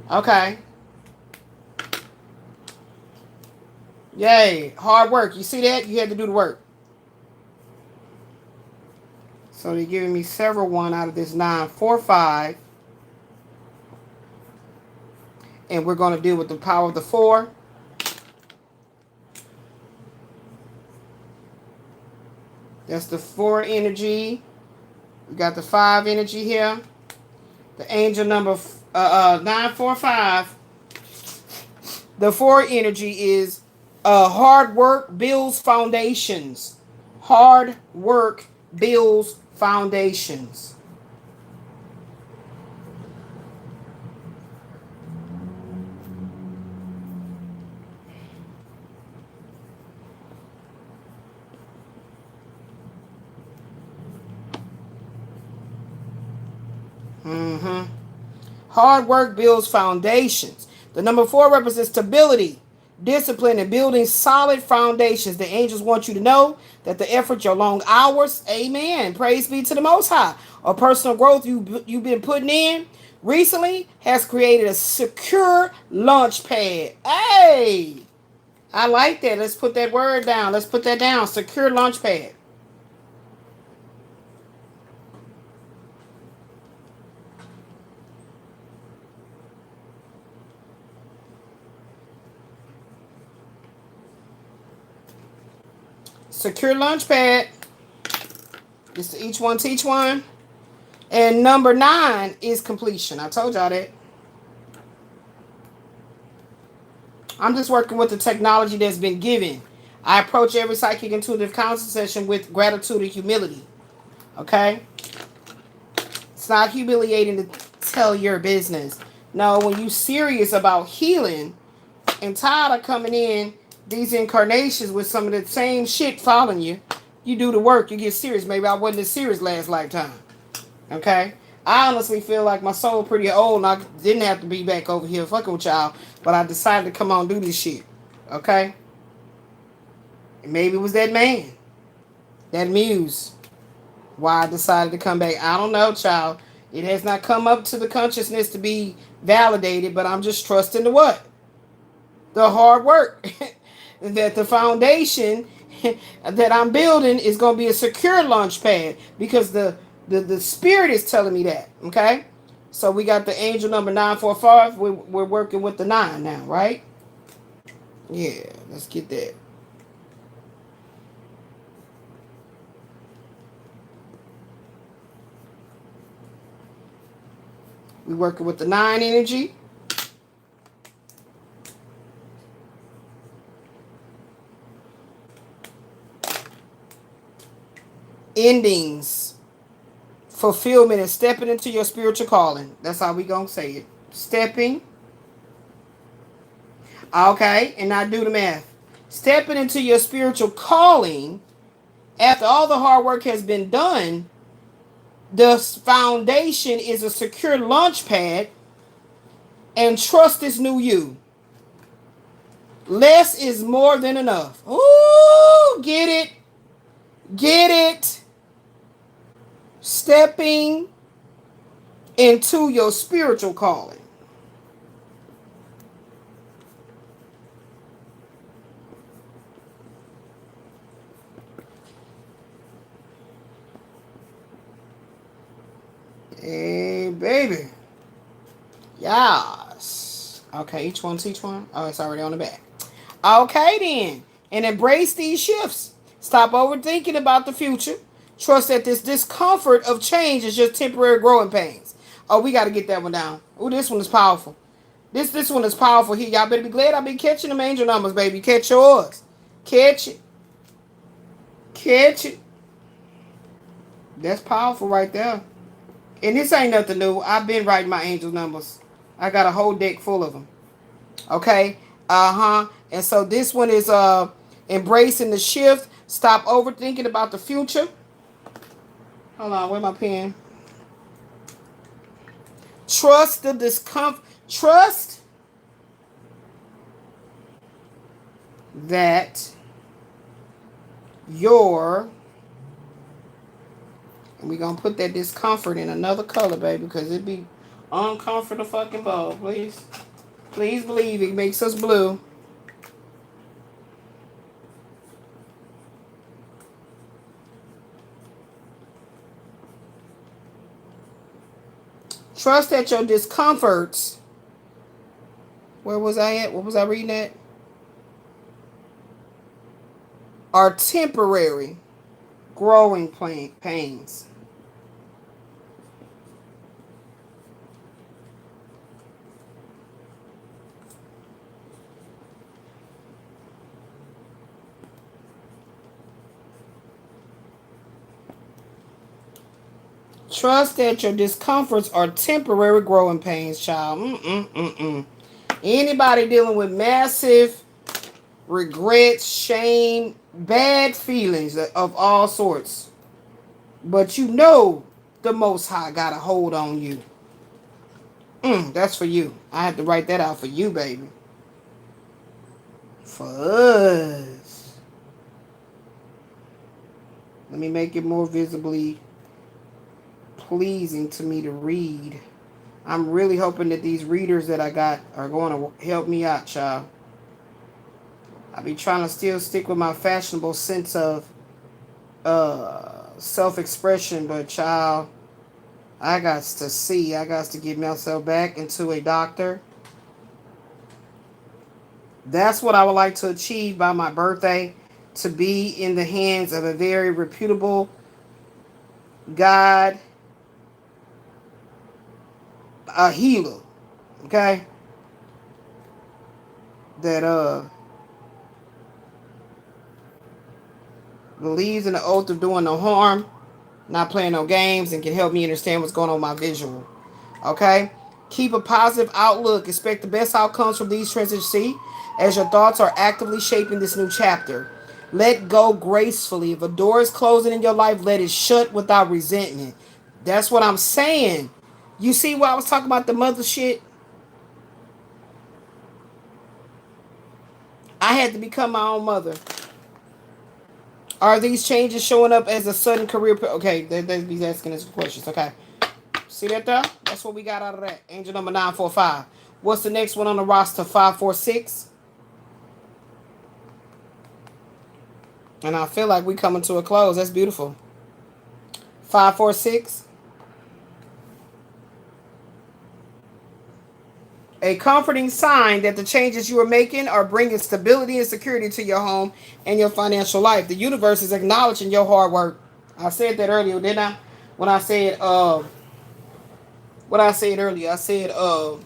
Okay. Yay, hard work. You see that? You had to do the work. So they're giving me several one out of this 945. And we're going to deal with the power of the 4. That's the 4 energy. We got the 5 energy here. The angel number 945. The 4 energy is hard work builds foundations. Hard work builds foundations. Mm-hmm. Hard work builds foundations. The number 4 represents stability, discipline, and building solid foundations. The angels want you to know that the effort, your long hours, amen, praise be to the Most High, or personal growth you've been putting in recently has created a secure launch pad. Hey, I like that. Let's put that word down. Let's put that down. Secure launch pad. Secure launch pad. Just each one teach one. And number 9 is completion. I told y'all that. I'm just working with the technology that's been given. I approach every psychic intuitive counseling session with gratitude and humility. Okay? It's not humiliating to tell your business. No, when you serious about healing and tired of coming in these incarnations with some of the same shit following you, you do the work, you get serious. Maybe I wasn't as serious last lifetime. Okay? I honestly feel like my soul pretty old and I didn't have to be back over here fucking with y'all, but I decided to come on and do this shit. Okay? And maybe it was that man, that muse, why I decided to come back. I don't know, child. It has not come up to the consciousness to be validated, but I'm just trusting the what? The hard work. That the foundation that I'm building is going to be a secure launch pad because the spirit is telling me that. Okay? So we got the angel number 945. We're working with the 9 now, right? Yeah, let's get that. We're working with the 9 energy. Endings, fulfillment, and stepping into your spiritual calling. That's how we gonna say it. Stepping. Okay, and now do the math. Stepping into your spiritual calling after all the hard work has been done. The foundation is a secure launch pad, and trust this new you. Less is more than enough. Ooh, get it. Get it. Stepping into your spiritual calling. Hey, baby. Yes. Okay, each one teach one. Oh, it's already on the back. Okay, then. And embrace these shifts. Stop overthinking about the future. Trust that this discomfort of change is just temporary growing pains. Oh, we got to get that one down. Oh, this one is powerful. This one is powerful here. Y'all better be glad I've been catching them angel numbers, baby. Catch yours. Catch it. Catch it. That's powerful right there. And this ain't nothing new. I've been writing my angel numbers. I got a whole deck full of them. Okay? And so this one is embracing the shift. Stop overthinking about the future. Hold on, where's my pen? Trust the discomfort. Trust that your... And we're going to put that discomfort in another color, baby, because it be uncomfortable fucking bold. Please. Please believe it makes us blue. Trust that your discomforts... Where was I at? What was I reading at? Are temporary growing pains. Trust that your discomforts are temporary growing pains, child. Anybody dealing with massive regrets, shame, bad feelings of all sorts. But you know the Most High got a hold on you. That's for you. I had to write that out for you, baby. For us. Let me make it more visibly pleasing to me to read. I'm really hoping that these readers that I got are going to help me out, child. I be trying to still stick with my fashionable sense of self-expression, but child, I got to get myself back into a doctor. That's what I would like to achieve by my birthday, to be in the hands of a very reputable God, a healer, okay? That believes in the oath of doing no harm, not playing no games, and can help me understand what's going on with my visual. Okay? Keep a positive outlook. Expect the best outcomes from these transitions. See, as your thoughts are actively shaping this new chapter. Let go gracefully. If a door is closing in your life, let it shut without resentment. That's what I'm saying. You see why I was talking about the mother shit? I had to become my own mother. Are these changes showing up as a sudden career? Okay, they'd asking us questions. Okay. See that there? That's what we got out of that. Angel number 945. What's the next one on the roster? 546. And I feel like we coming to a close. That's beautiful. 546. A comforting sign that the changes you are making are bringing stability and security to your home and your financial life. The universe is acknowledging your hard work. I said that earlier, didn't I? When I said what I said earlier, I said uh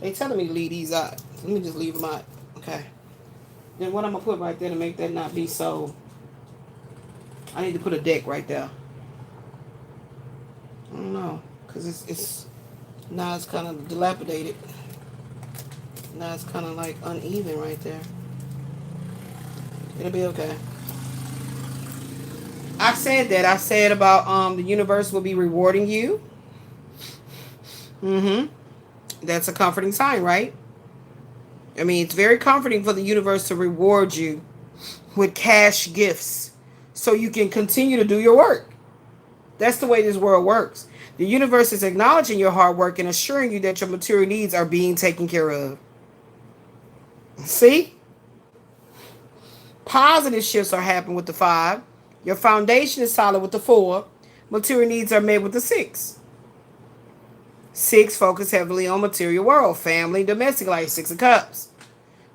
they telling me to leave these out. Let me just leave them out. Okay. Then what I'm gonna put right there to make that not be so, I need to put a deck right there. I don't know, because it's now it's kind of dilapidated. Now it's kind of like uneven right there. It'll be okay. I said that. I said about the universe will be rewarding you. That's a comforting sign, right? I mean, it's very comforting for the universe to reward you with cash gifts so you can continue to do your work. That's the way this world works. The universe is acknowledging your hard work and assuring you that your material needs are being taken care of. See? Positive shifts are happening with the 5. Your foundation is solid with the 4. Material needs are met with the 6. 6 focus heavily on material world, family, domestic life, 6 of Cups.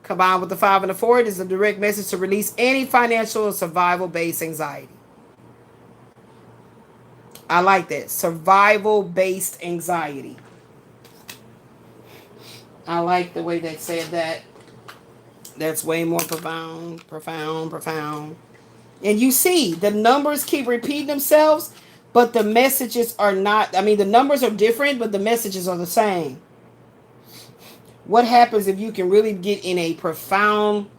Combined with the 5 and the 4, it is a direct message to release any financial or survival-based anxiety. I like that. Survival-based anxiety. I like the way they said that. That's way more profound. And you see, the numbers keep repeating themselves, but the messages are not. I mean, the numbers are different, but the messages are the same. What happens if you can really get in a profound,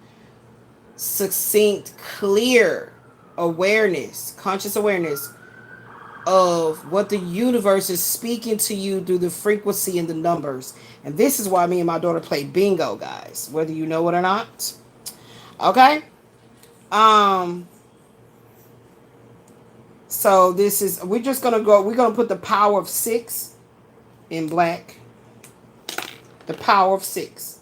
succinct, clear awareness, conscious awareness of what the universe is speaking to you through the frequency and the numbers. And this is why me and my daughter play bingo, guys, whether you know it or not. Okay? So this is, we're gonna put the power of 6 in black. The power of 6.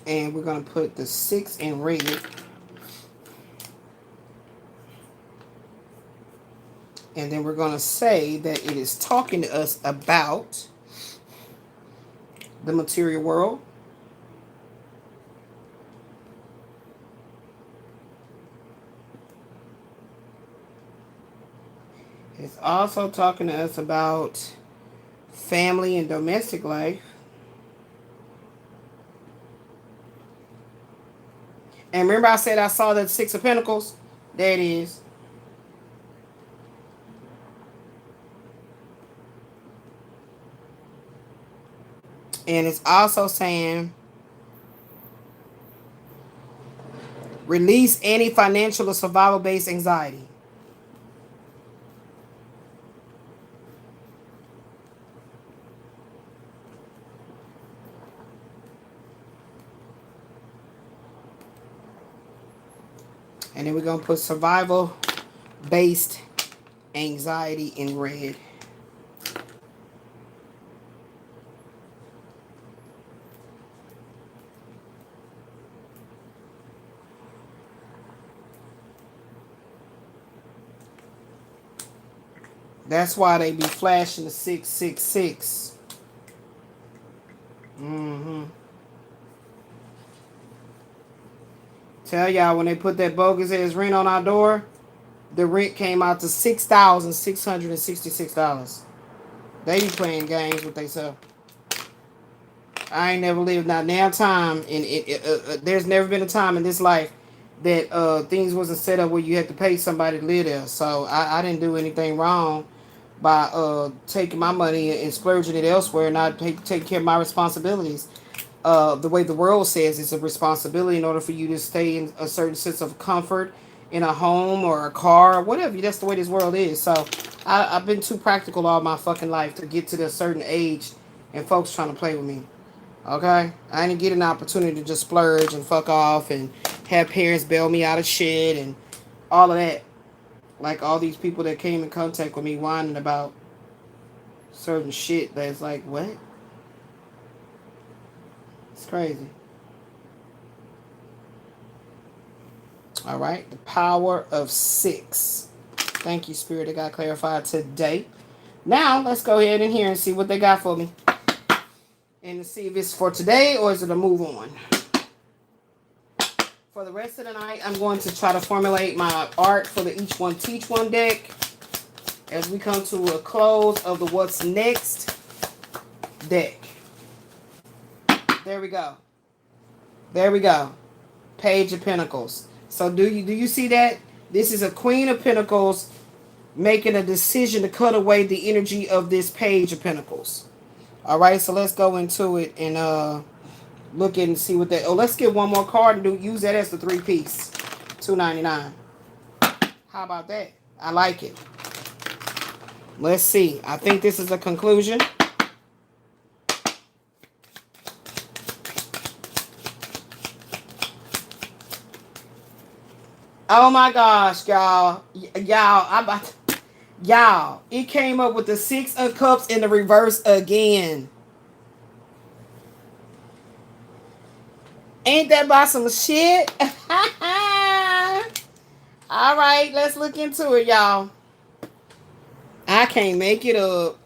And we're going to put the 6 in red. And then we're going to say that it is talking to us about the material world. It's also talking to us about family and domestic life. And remember I said I saw that 6 of Pentacles? There it is. And it's also saying release any financial or survival based anxiety. And then we're going to put survival based anxiety in red. That's why they be flashing the 666. Tell y'all, when they put that bogus ass rent on our door, the rent came out to $6,666. They be playing games with themselves. I ain't never lived that damn time, and there's never been a time in this life that things wasn't set up where you had to pay somebody to live there. So I didn't do anything wrong by taking my money and splurging it elsewhere, and not taking care of my responsibilities. The way the world says it's a responsibility in order for you to stay in a certain sense of comfort in a home or a car or whatever. That's the way this world is. So I've been too practical all my fucking life to get to a certain age and folks trying to play with me. Okay? I didn't get an opportunity to just splurge and fuck off and have parents bail me out of shit and all of that. Like all these people that came in contact with me whining about certain shit that's like, what? It's crazy. All right. The power of 6. Thank you, Spirit. That got clarified today. Now, let's go ahead in here and see what they got for me. And to see if it's for today or is it a move on. For the rest of the night, I'm going to try to formulate my art for the Each One Teach One deck as we come to a close of the What's Next deck. There we go. There we go. Page of Pentacles. So do you see that? This is a Queen of Pentacles making a decision to cut away the energy of this Page of Pentacles. All right, so let's go into it and look at and see what that. Oh, let's get one more card and use that as the 3-piece. $2.99. How about that? I like it. Let's see. I think this is a conclusion. Oh my gosh, y'all. Y'all, it came up with the 6 of Cups in the reverse again. Ain't that about some shit? All right, let's look into it, y'all. I can't make it up.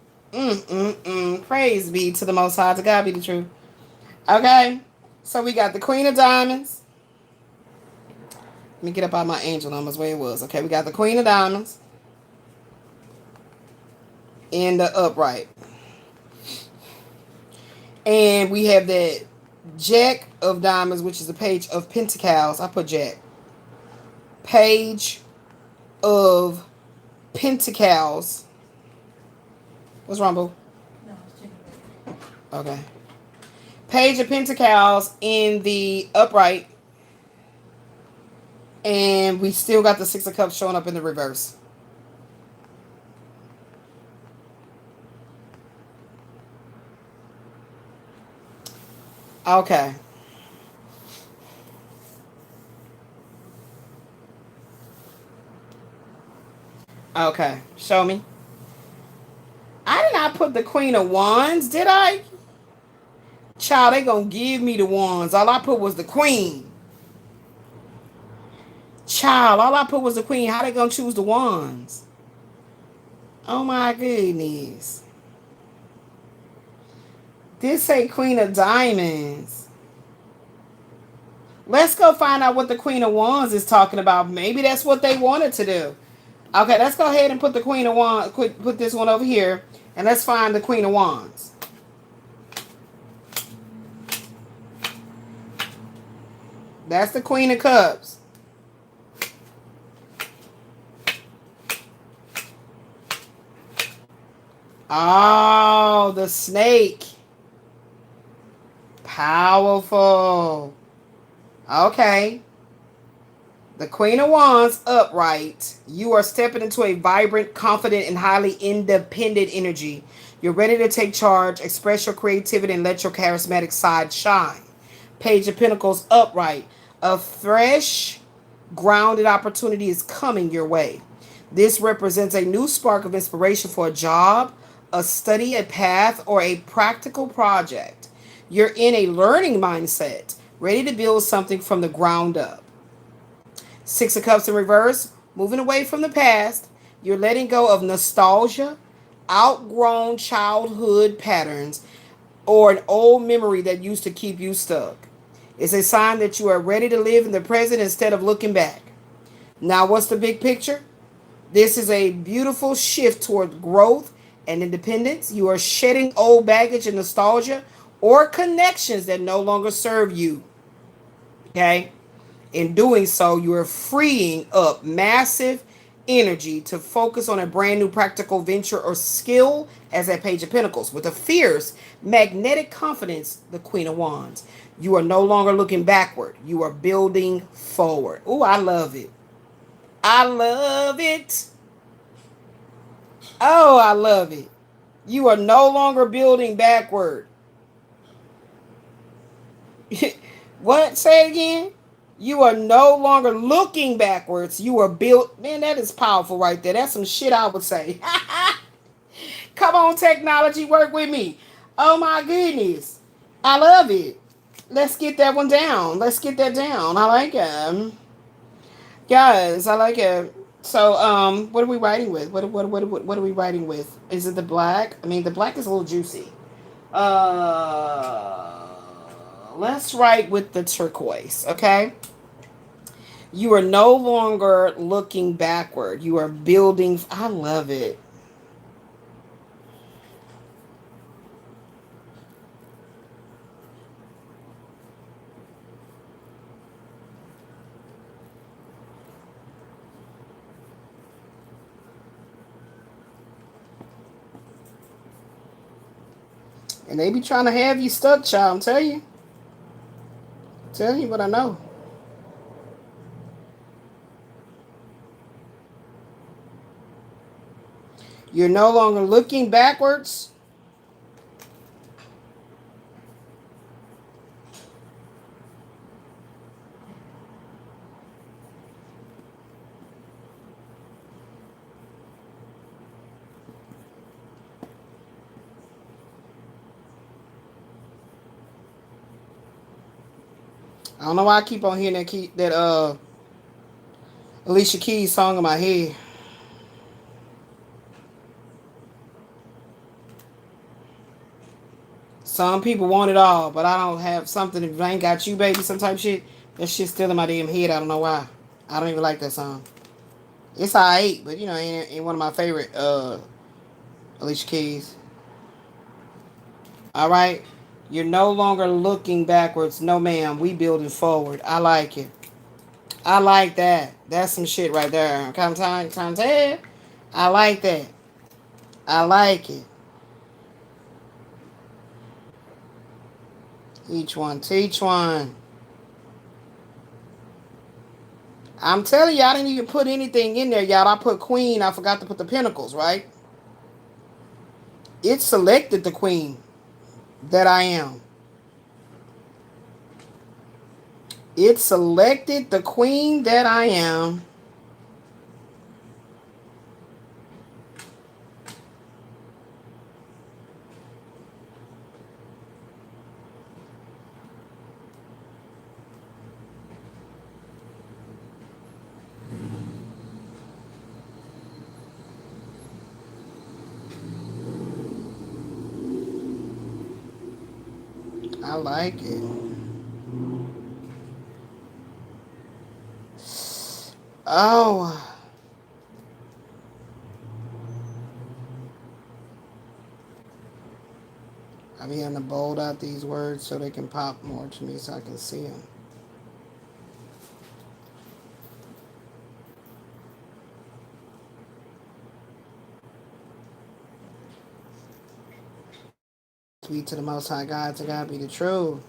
Praise be to the Most High. To God be the truth. Okay, so we got the Queen of Diamonds. Let me get up all my angel numbers where it was. Okay, we got the Queen of Diamonds in the upright. And we have that Jack of Diamonds, which is the Page of Pentacles. I put Jack. Page of Pentacles. What's wrong, boo? No, it's January. Okay. Page of Pentacles in the upright. And we still got the 6 of Cups showing up in the reverse. Okay. Okay. Show me. I did not put the Queen of Wands, did I? Child, they gonna give me the wands. All I put was the Queen. Child, all I put was the Queen. How they gonna choose the wands? Oh my goodness. This say Queen of Diamonds. Let's go find out what the Queen of Wands is talking about. Maybe that's what they wanted to do. Okay, let's go ahead and put the Queen of Wands, put this one over here, and let's find the Queen of Wands. That's the Queen of Cups. Oh, the snake. Powerful. Okay. The Queen of Wands upright. You are stepping into a vibrant, confident, and highly independent energy. You're ready to take charge, express your creativity, and let your charismatic side shine. Page of Pentacles upright. A fresh, grounded opportunity is coming your way. This represents a new spark of inspiration for a job, a study, a path, or a practical project. You're in a learning mindset, ready to build something from the ground up. Six of Cups in reverse, moving away from the past. You're letting go of nostalgia, outgrown childhood patterns, or an old memory that used to keep you stuck. It's a sign that you are ready to live in the present instead of looking back. Now, what's the big picture? This is a beautiful shift toward growth and independence. You are shedding old baggage and nostalgia or connections that no longer serve you. Okay? In doing so, you are freeing up massive energy to focus on a brand new practical venture or skill as that Page of Pentacles. With a fierce, magnetic confidence, the Queen of Wands. You are no longer looking backward. You are building forward. Oh, I love it. I love it. Oh, I love it. You are no longer building backward. What? Say it again. You are no longer looking backwards. You are built. Man, that is powerful right there. That's some shit I would say. Come on, technology, work with me. Oh my goodness. I love it. Let's get that one down. Let's get that down. I like it. Guys, I like it. So, what are we writing with? What are we writing with? Is it the black? I mean, the black is a little juicy. Uh, let's write with the turquoise, okay? You are no longer looking backward. You are building. I love it. And they be trying to have you stuck, child. I'm telling you. Telling you what I know. You're no longer looking backwards. I don't know why I keep on hearing that Alicia Keys song in my head. Some people want it all, but I don't have something. If I ain't got you, baby, some type of shit. That shit's still in my damn head. I don't know why. I don't even like that song. It's alright, but you know, ain't one of my favorite Alicia Keys. Alright? You're no longer looking backwards. No ma'am. We building forward. I like it. I like that. That's some shit right there. Come time. I like that. I like it. Each one teach one. I'm telling you, I didn't even put anything in there, y'all. I put queen. I forgot to put the pentacles, right? It selected the queen that I am. It selected the queen that I am. I like it. Oh. I be having to bold out these words so they can pop more to me so I can see them. Be to the Most High God, to God be the truth.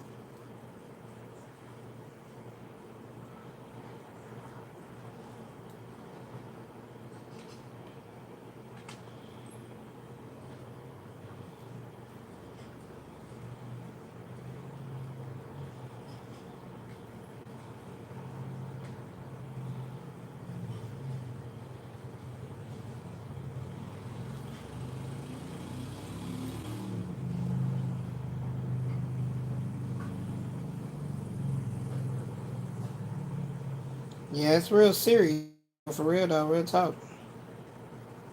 Yeah, it's real serious. For real though, real talk.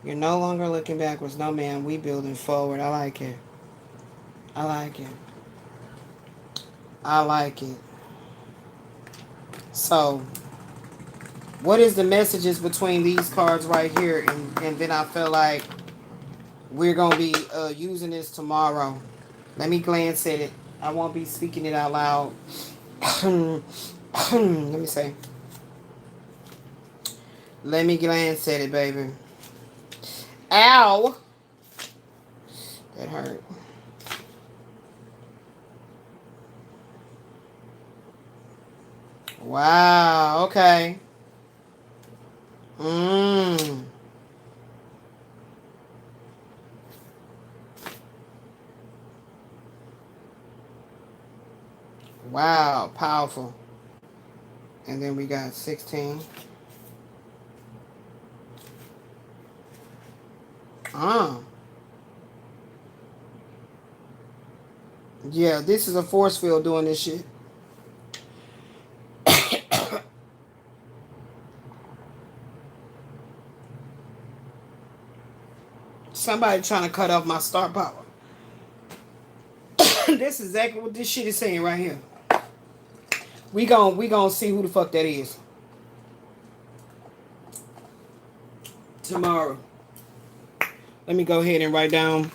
You're no longer looking backwards. No, man, we building forward. I like it. I like it. I like it. So, what is the messages between these cards right here? And then I feel like we're going to be using this tomorrow. Let me glance at it. I won't be speaking it out loud. Let me say. Let me glance at it, baby. Ow! That hurt. Wow, okay. Mmm. Wow, powerful. And then we got 16. Ah. Yeah, this is a force field doing this shit. Somebody trying to cut off my star power. This is exactly what this shit is saying right here. We gon' see who the fuck that is tomorrow. Let me go ahead and write down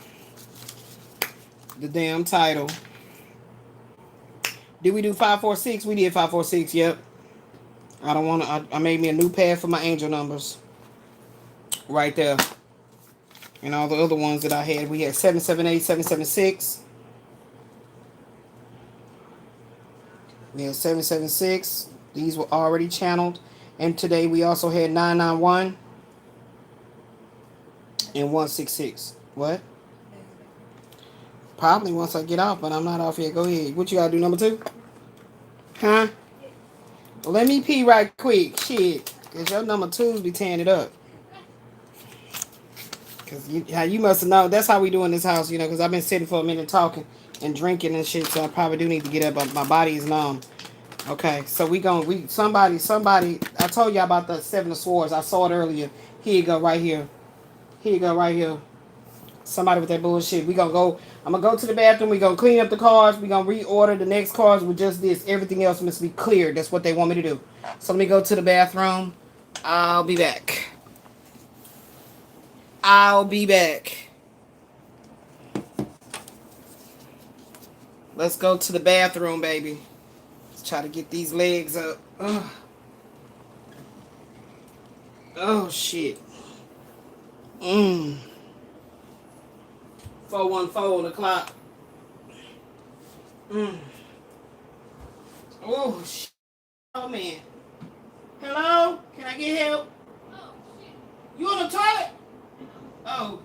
the damn title. Did we do 546? We did 546. Yep. I don't want to. I made me a new pad for my angel numbers. Right there. And all the other ones that I had. We had 778, 776. We had 776. These were already channeled. And today we also had 991 and 166. What? Probably once I get off, but I'm not off yet. Go ahead. What you gotta do, number 2? Huh? Well, let me pee right quick. Shit. Because your number 2s be tearing it up. Because you must have known. That's how we do in this house, because I've been sitting for a minute talking and drinking and shit, so I probably do need to get up, but my body is numb. Okay, so somebody, I told y'all about the 7 of Swords. I saw it earlier. Here you go, right here. Here you go, right here. Somebody with that bullshit. I'm gonna go to the bathroom. We gonna clean up the cards. We gonna reorder the next cards with just this. Everything else must be cleared. That's what they want me to do. So let me go to the bathroom. I'll be back. I'll be back. Let's go to the bathroom, baby. Let's try to get these legs up. Ugh. Oh, shit. 414 on the clock. Oh, shit. Oh, man. Hello? Can I get help? You on the toilet? Oh.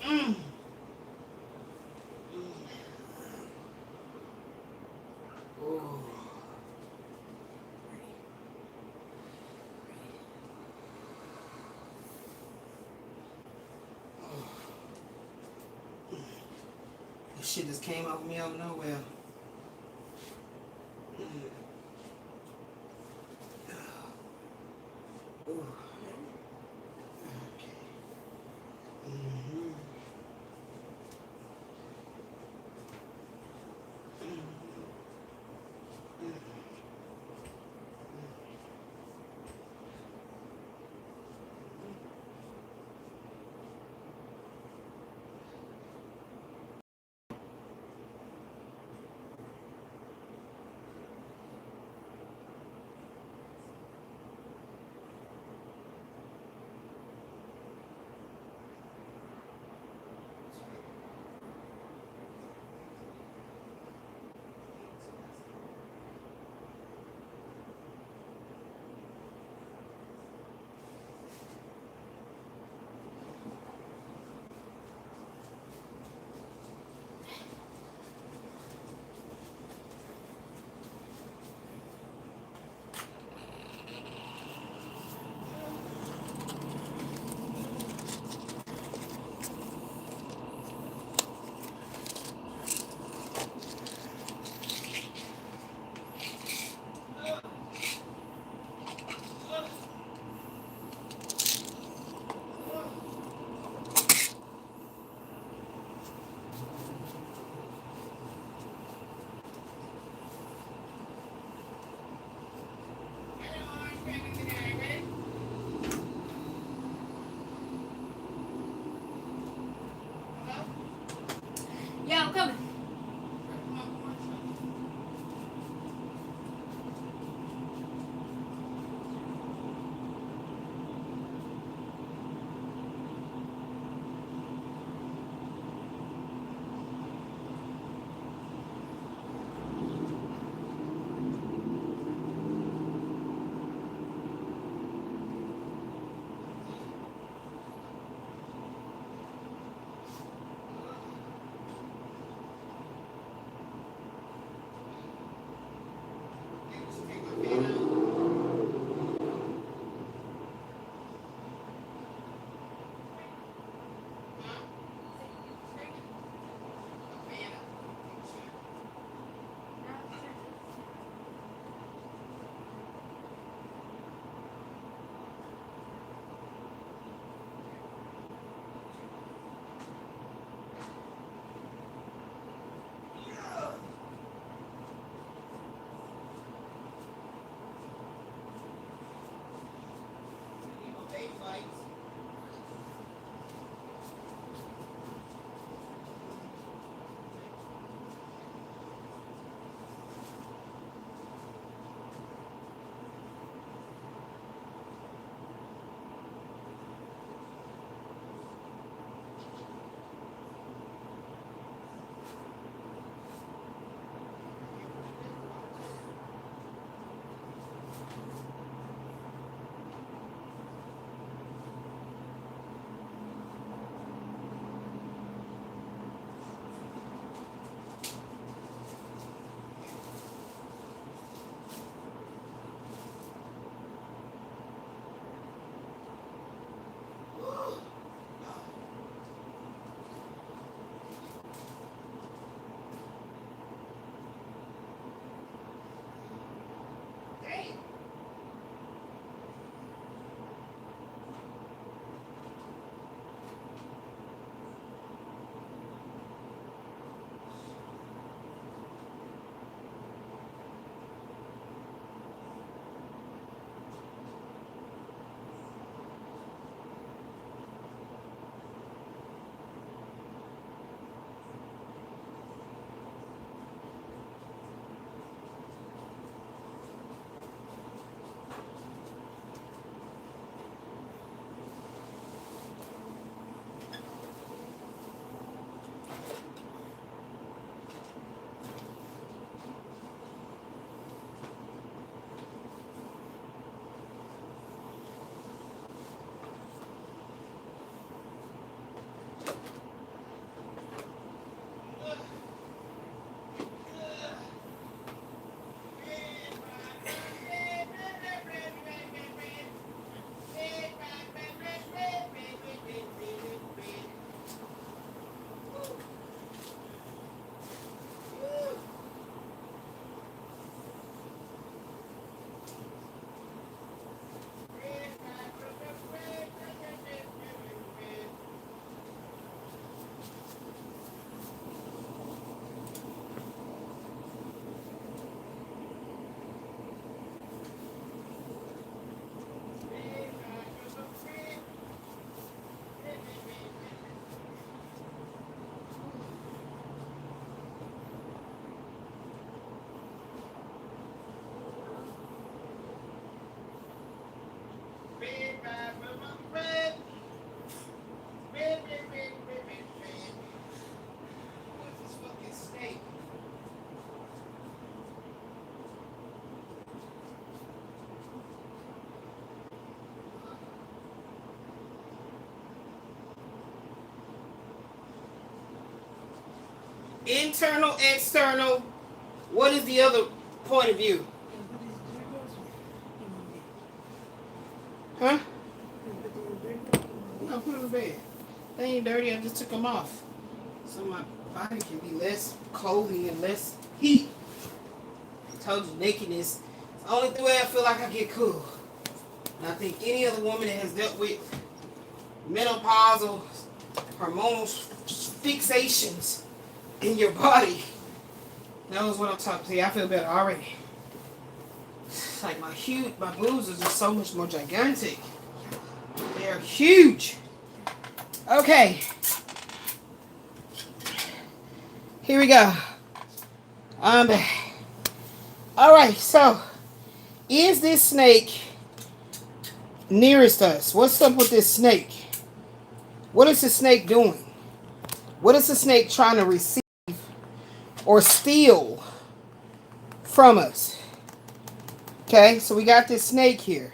Mm. Oh. This shit just came off me out of nowhere. Ooh. Okay. Internal, external. What is the other point of view? Huh? No, put them in bed. They ain't dirty. I just took them off. So my body can be less clothing and less heat. I told you, nakedness is the only way I feel like I get cool. And I think any other woman that has dealt with menopausal, hormonal fixations in your body knows what I'm talking about. See, I feel better already. It's like my boobs are just so much more gigantic. They're huge. Okay. Here we go. I'm back. Alright, so is this snake nearest us? What's up with this snake? What is the snake doing? What is the snake trying to receive or steal from us? Okay, so we got this snake here.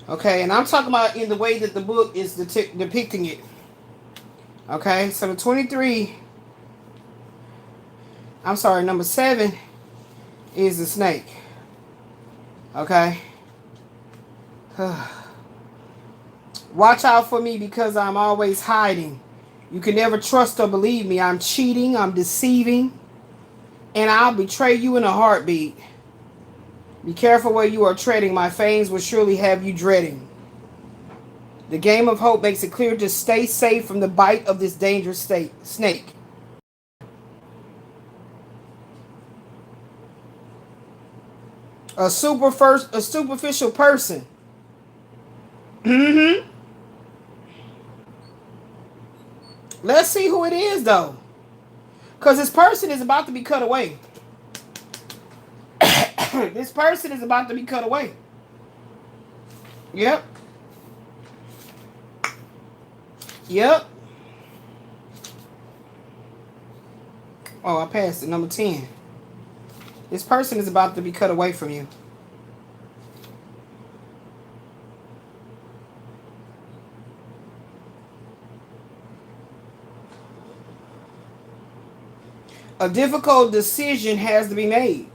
Okay, and I'm talking about in the way that the book is depicting it. Okay, so number 7 is the snake. Okay. Watch out for me because I'm always hiding. You can never trust or believe me. I'm cheating, I'm deceiving, and I'll betray you in a heartbeat. Be careful where you are treading. My fangs will surely have you dreading. The game of hope makes it clear to stay safe from the bite of this dangerous snake. A superficial person. Let's see who it is, though. Because this person is about to be cut away. This person is about to be cut away. Yep. Yep. Oh, I passed it. Number 10. This person is about to be cut away from you. A difficult decision has to be made.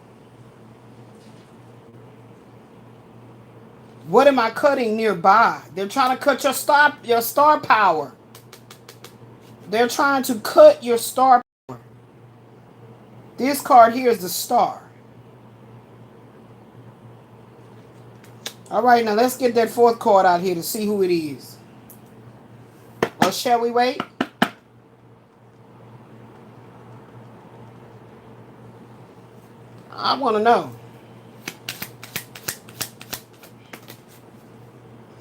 What am I cutting nearby? They're trying to cut your star power. They're trying to cut your star power. This card here is the star. All right, now let's get that 4th card out here to see who it is. Or shall we wait? I want to know.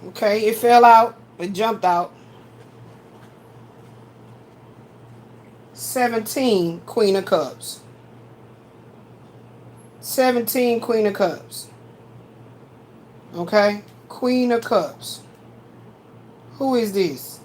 Okay, it fell out. It jumped out. 17, Queen of Cups. 17, Queen of Cups. Okay, Queen of Cups. Who is this?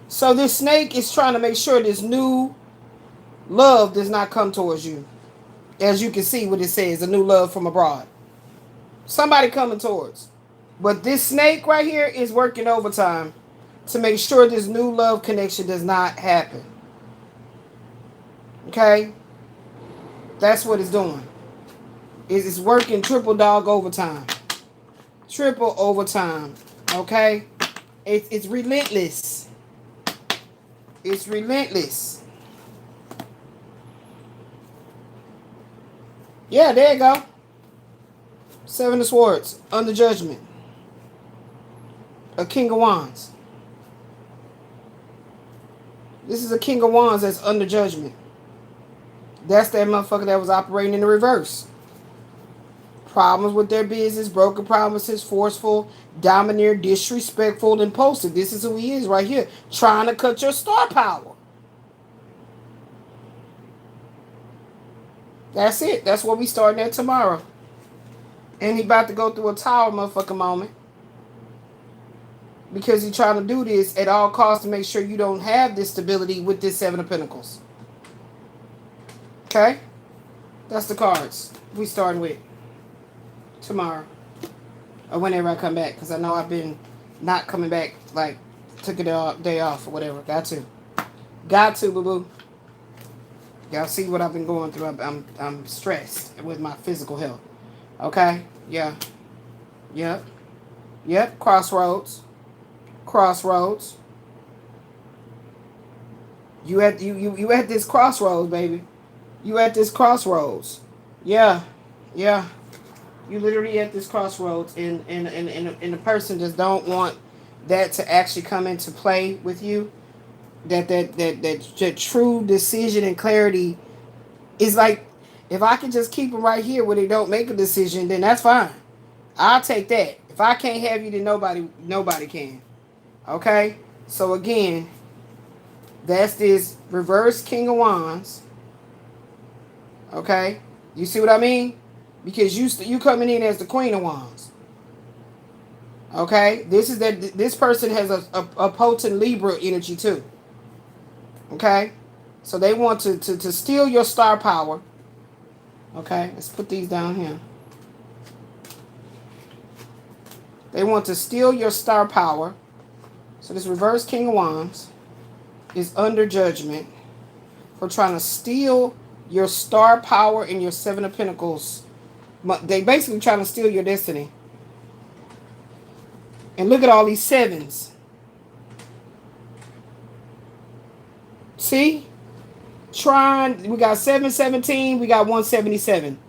So this snake is trying to make sure this new love does not come towards you. As you can see what it says, a new love from abroad. Somebody coming towards. But this snake right here is working overtime to make sure this new love connection does not happen. Okay? That's what it's doing. It's working triple dog overtime. Triple overtime. Okay? It's relentless. It's relentless. Yeah, there you go. 7 of Swords. Under judgment. A King of Wands. This is a King of Wands that's under judgment. That's that motherfucker that was operating in the reverse. Problems with their business, broken promises, forceful, domineer, disrespectful, impulsive. This is who he is right here. Trying to cut your star power. That's it. That's what we starting at tomorrow. And he about to go through a tower motherfucking moment. Because he trying to do this at all costs to make sure you don't have this stability with this 7 of Pentacles. Okay? That's the cards we starting with tomorrow. Or whenever I come back. Because I know I've been not coming back. Like, took a day off or whatever. Got to. Got to, boo-boo. Y'all see what I've been going through. I'm stressed with my physical health. Okay? Yeah. Yep. Yep. Crossroads. Crossroads. You at this crossroads, baby. You at this crossroads. Yeah. Yeah. You literally at this crossroads, and the person just don't want that to actually come into play with you. That true decision and clarity is like, if I can just keep them right here where they don't make a decision, then that's fine. I'll take that. If I can't have you, then nobody can. Okay? So again, that's this reverse King of Wands. Okay? You see what I mean? Because you coming in as the Queen of Wands. Okay? This person has a potent Libra energy too. Okay? So they want to steal your star power. Okay? Let's put these down here. They want to steal your star power. So this reverse King of Wands is under judgment for trying to steal your star power and your Seven of Pentacles. They basically trying to steal your destiny. And look at all these sevens. See? We got 717, we got 177.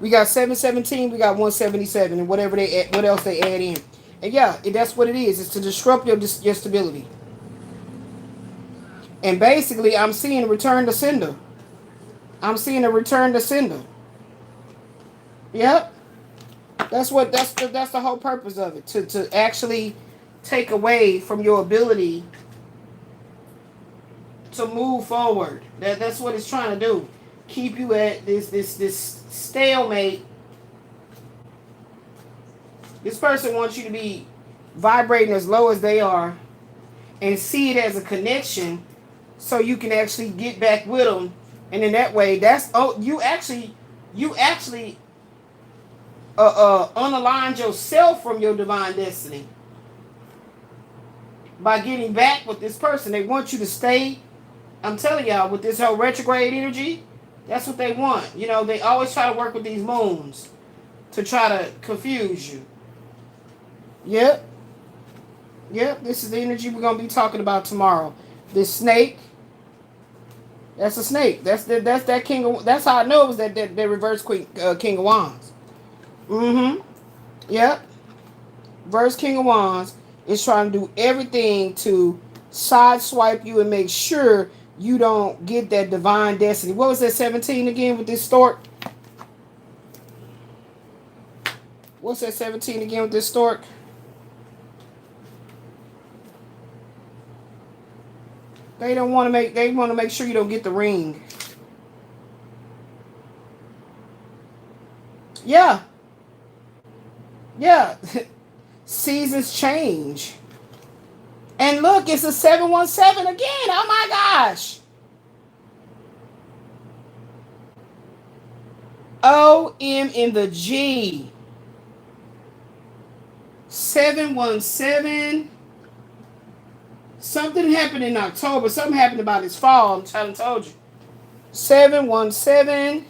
We got 717, we got 177, and what else they add in. And yeah, that's what it is. It's to disrupt your stability. And basically, I'm seeing a return to sender. I'm seeing a return to sender. Yep. That's the whole purpose of it. To actually take away from your ability to move forward. That's what it's trying to do. Keep you at this stalemate. This person wants you to be vibrating as low as they are and see it as a connection so you can actually get back with them. And in that way, you actually unaligned yourself from your divine destiny by getting back with this person. They want you to stay. I'm telling y'all, with this whole retrograde energy, that's what they want. You know, they always try to work with these moons to try to confuse you. Yep. Yep, this is the energy we're going to be talking about tomorrow. This snake. That's a snake. That's that king of, that's how I know it was that reverse King of Wands. Mm-hmm. Yep. Reverse King of Wands is trying to do everything to sideswipe you and make sure you don't get that divine destiny. What was that 17 again with this stork? What's that 17 again with this stork? They want to make sure you don't get the ring. Yeah. Yeah. Seasons change. And look, it's a 717 again. Oh my gosh. O-M in the G. 717. Something happened in October. Something happened about this fall. I'm trying to told you. 717.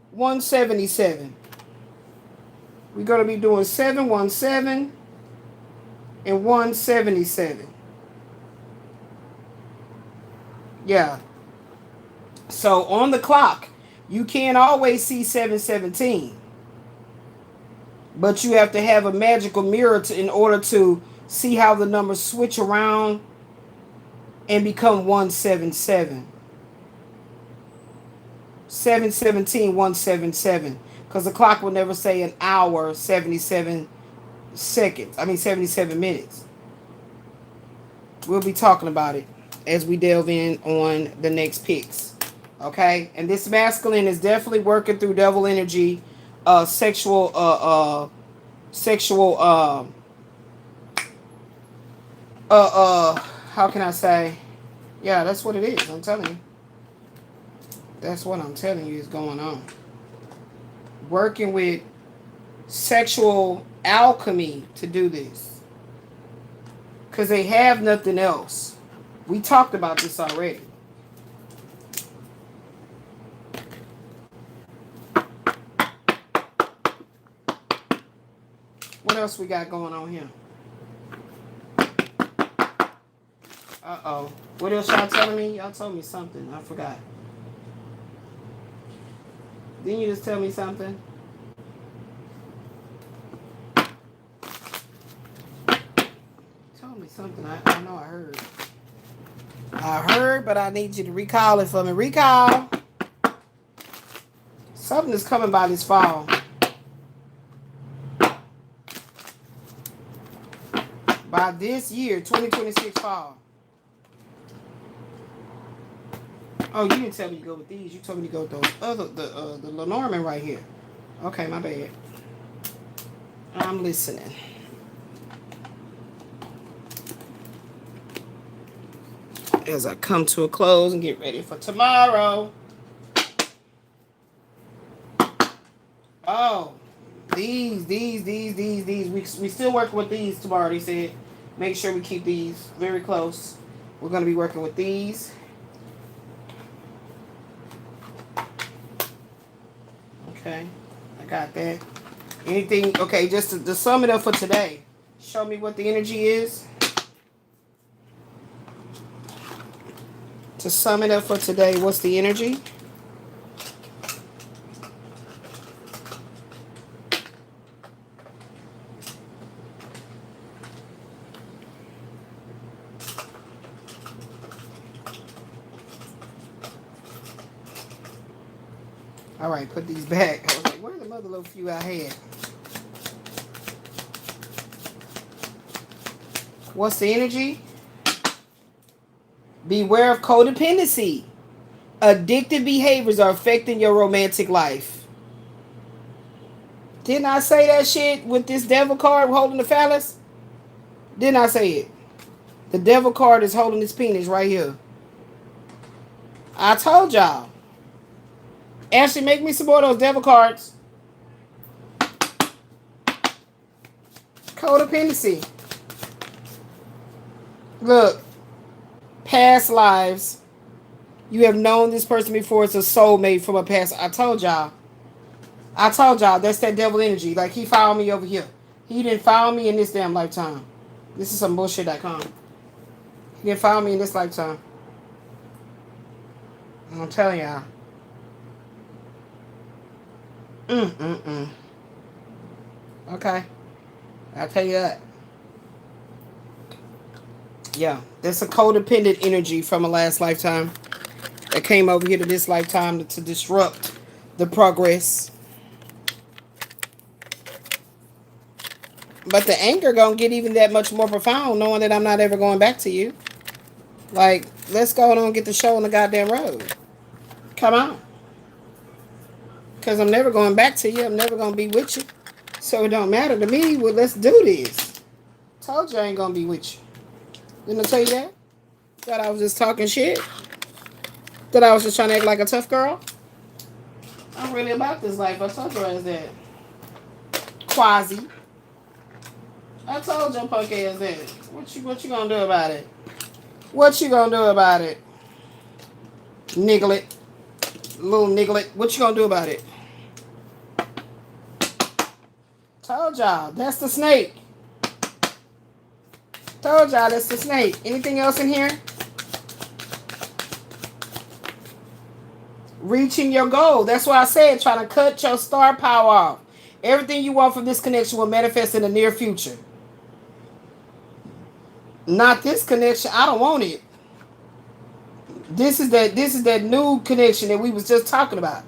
177. We're going to be doing 717 and 177. Yeah. So on the clock, you can't always see 717. But you have to have a magical mirror in order to see how the numbers switch around and become 177. 717, 177. Because the clock will never say an hour, 77 seconds. 77 minutes. We'll be talking about it as we delve in on the next picks. Okay? And this masculine is definitely working through devil energy, sexual, how can I say? Yeah, that's what it is. I'm telling you. That's what I'm telling you is going on. Working with sexual alchemy to do this. Because they have nothing else. We talked about this already. What else we got going on here? Uh-oh. What else y'all telling me? Y'all told me something. I forgot. Didn't you just tell me something? Told me something. I know I heard. I heard, but I need you to recall it for me. Recall. Something is coming by this fall. By this year, 2026 fall. Oh, you didn't tell me to go with these. You told me to go with those other, the Lenormand right here. Okay, my bad. I'm listening. As I come to a close and get ready for tomorrow. Oh, these. We still working with these tomorrow. They said, make sure we keep these very close. We're going to be working with these. Okay, I got that. Anything? Okay, just to sum it up for today. Show me what the energy is. To sum it up for today, what's the energy? All right, put these back. I was like, where are the other little few I had? What's the energy? Beware of codependency. Addictive behaviors are affecting your romantic life. Didn't I say that shit with this devil card holding the phallus? Didn't I say it? The devil card is holding his penis right here. I told y'all. Ashley, make me some more of those devil cards. Codependency. Look. Past lives. You have known this person before. It's a soulmate from a past. I told y'all. That's that devil energy. Like he found me over here. He didn't find me in this damn lifetime. This is some bullshit.com. He didn't find me in this lifetime. I'm telling y'all. Okay. I'll tell you that. Yeah. There's a codependent energy from a last lifetime that came over here to this lifetime to disrupt the progress. But the anger gonna get even that much more profound knowing that I'm not ever going back to you. Like, let's go on and get the show on the goddamn road. Come on. Because I'm never going back to you. I'm never going to be with you. So it don't matter to me. Well, let's do this. Told you I ain't going to be with you. Didn't I tell you that? Thought I was just talking shit? Thought I was just trying to act like a tough girl? I'm really about this life. I told you I was that. Quasi. I told your punk ass that. What you gonna do about it? What you gonna do about it? Nigglet. Little nigglet. What you gonna do about it? Told y'all. That's the snake. Told y'all that's the snake. Anything else in here? Reaching your goal. That's why I said trying to cut your star power off. Everything you want from this connection will manifest in the near future. Not this connection. I don't want it. This is that new connection that we was just talking about.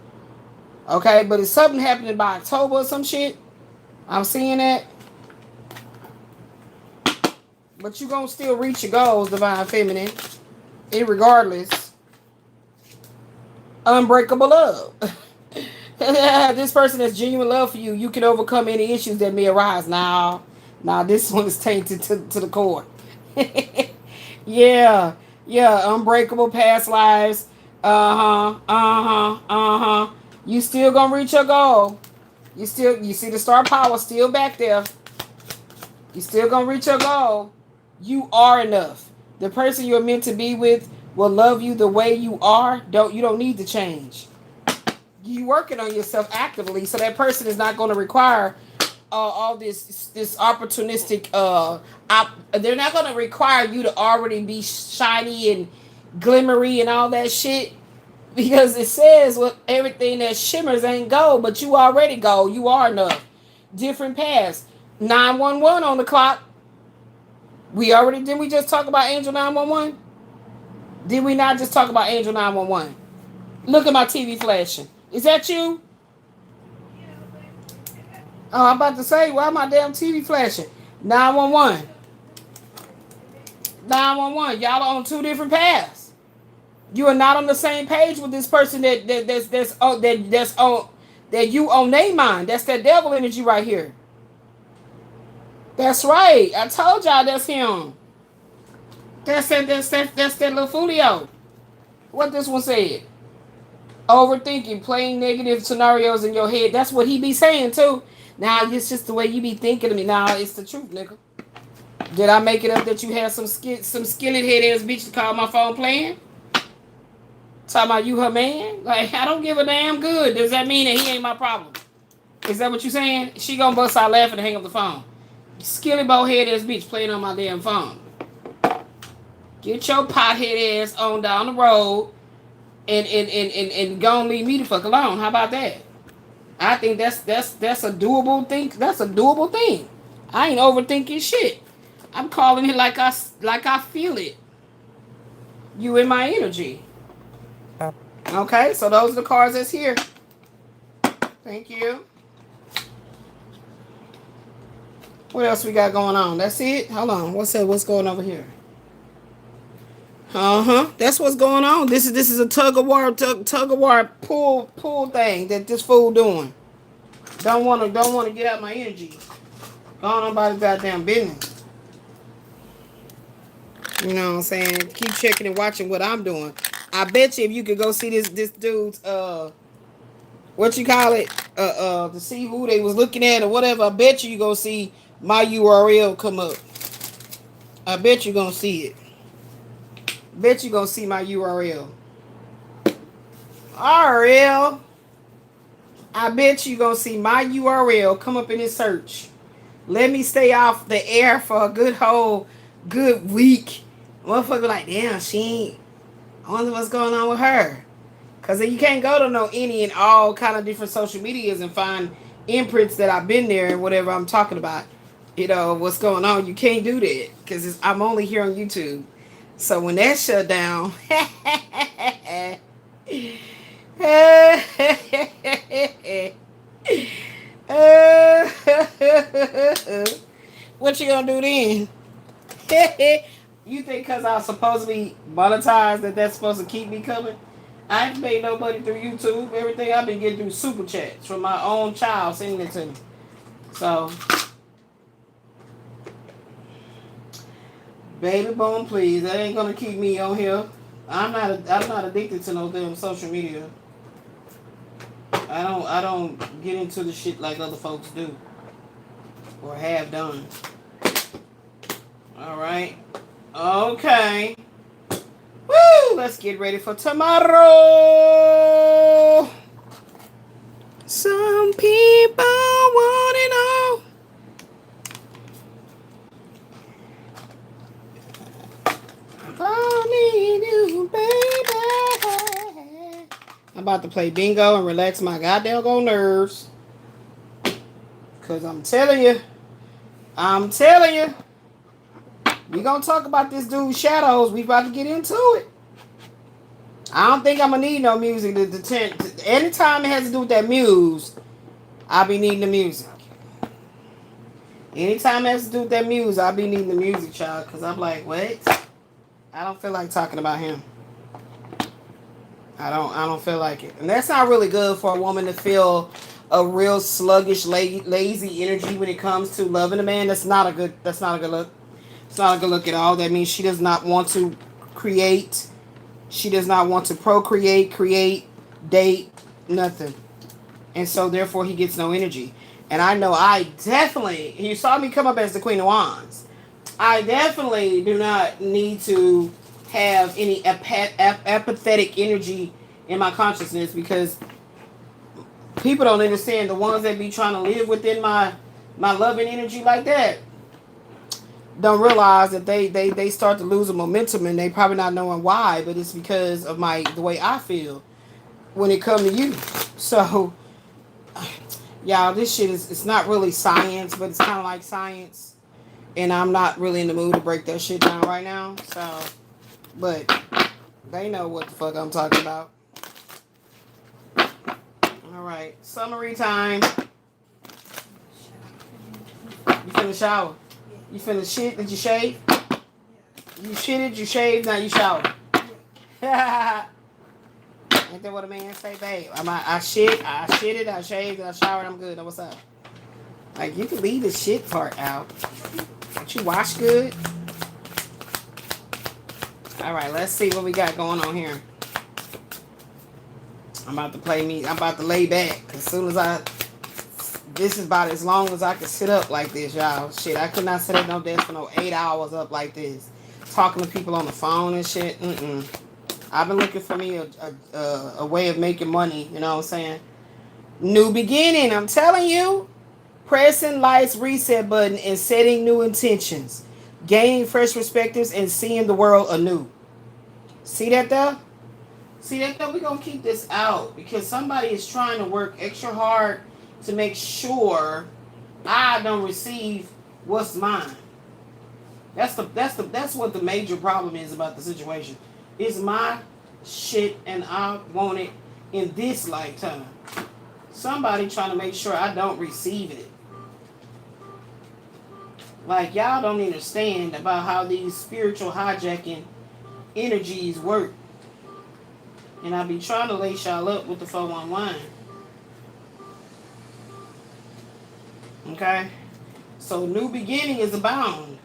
Okay, but it's something happening by October or some shit. I'm seeing that. But you gonna still reach your goals, Divine Feminine. Irregardless. Unbreakable love. This person has genuine love for you. You can overcome any issues that may arise. Now, this one is tainted to the core. Yeah, unbreakable past lives. You still gonna reach your goal. You see the star power still back there. You still gonna reach your goal. You are enough. The person you're meant to be with will love you the way you are. You don't need to change. You working on yourself actively, so that person is not going to require all this opportunistic. They're not going to require you to already be shiny and glimmery and all that shit, because it says what everything that shimmers ain't gold, but you already gold. You are enough. Different paths. 911 on the clock. Didn't we just talk about Angel 911? Did we not just talk about Angel 911? Look at my TV flashing. Is that you? Oh, I'm about to say, why my damn TV flashing? 911. 911. Y'all are on two different paths. You are not on the same page with this person that you on their mind. That's that devil energy right here. That's right. I told y'all that's him. That's that little Fulio. What this one said. Overthinking, playing negative scenarios in your head. That's what he be saying too. Now it's just the way you be thinking of me. Now it's the truth, nigga. Did I make it up that you had some skillet head ass bitch to call my phone playing? Talking about you her man? Like, I don't give a damn good. Does that mean that he ain't my problem? Is that what you saying? She gonna bust out laughing and hang up the phone. Skillet bow head ass bitch playing on my damn phone. Get your pothead ass on down the road and go and leave me the fuck alone. How about that? I think that's a doable thing. That's a doable thing. I ain't overthinking shit. I'm calling it like I feel it. You in my energy. Okay, so those are the cards that's here. Thank you. What else we got going on? That's it? Hold on. What's going over here? That's what's going on. This is a tug of war pull thing that this fool doing. Don't wanna get out my energy. Going on about his goddamn business. You know what I'm saying? Keep checking and watching what I'm doing. I bet you if you could go see this dude's what you call it, to see who they was looking at or whatever, I bet you gonna see my URL come up. I bet you gonna see it. Bet you gonna see my URL. RL. I bet you gonna see my URL come up in this search. Let me stay off the air for a good week. Motherfucker like, damn, she ain't. I wonder what's going on with her. Cause you can't go to no any and all kind of different social medias and find imprints that I've been there and whatever I'm talking about. You know, what's going on. You can't do that. Cause I'm only here on YouTube. So when that shut down, what you gonna do then? You think because I was supposed to be monetized that's supposed to keep me coming? I ain't paid nobody through YouTube. Everything I've been getting through super chats from my own child sending it to me. So, baby boom, please. That ain't gonna keep me on here. I'm not addicted to no damn social media. I don't get into the shit like other folks do or have done. All right. Okay. Woo! Let's get ready for tomorrow. Some people want it all. I need you, baby. I'm about to play bingo and relax my goddamn nerves. Cause I'm telling you, we gonna talk about this dude's shadows. We about to get into it. I don't think I'm gonna need no music anytime it has to do with that muse, I'll be needing the music. Anytime it has to do with that muse, I'll be needing the music, child. Cause I'm like, what? I don't feel like talking about him. I don't feel like it. And that's not really good for a woman to feel a real sluggish, lazy energy when it comes to loving a man. That's not a good look. It's not a good look at all. That means she does not want to create She does not want to procreate, create, date, nothing. And so therefore he gets no energy. And I know I definitely, you saw me come up as the Queen of Wands. I definitely do not need to have any apathetic energy in my consciousness, because people don't understand, the ones that be trying to live within my loving energy like that don't realize that they start to lose a momentum, and they probably not knowing why, but it's because of the way I feel when it comes to you. So y'all, this shit is, it's not really science, but it's kind of like science, and I'm not really in the mood to break that shit down right now. So, but they know what the fuck I'm talking about. All right, summary time. You finna shower? You finna shit? Did you shave? You shitted, you shaved, now you shower. Ain't that what a man say, babe? I shitted, I shaved, I showered, I'm good. Now what's up? Like, you can leave the shit part out. Don't you wash good? All right, let's see what we got going on here. I'm about to lay back. As soon as this is about as long as I can sit up like this, y'all. Shit, I could not sit at no desk for no 8 hours up like this. Talking to people on the phone and shit. I've been looking for me a way of making money, you know what I'm saying? New beginning, I'm telling you. Pressing life's reset button and setting new intentions. Gaining fresh perspectives and seeing the world anew. See that though? See that though? We're going to keep this out because somebody is trying to work extra hard to make sure I don't receive what's mine. That's what the major problem is about the situation. It's my shit and I want it in this lifetime. Somebody trying to make sure I don't receive it. Like, y'all don't understand about how these spiritual hijacking energies work. And I be trying to lace y'all up with the 411. Okay? So new beginning is abound.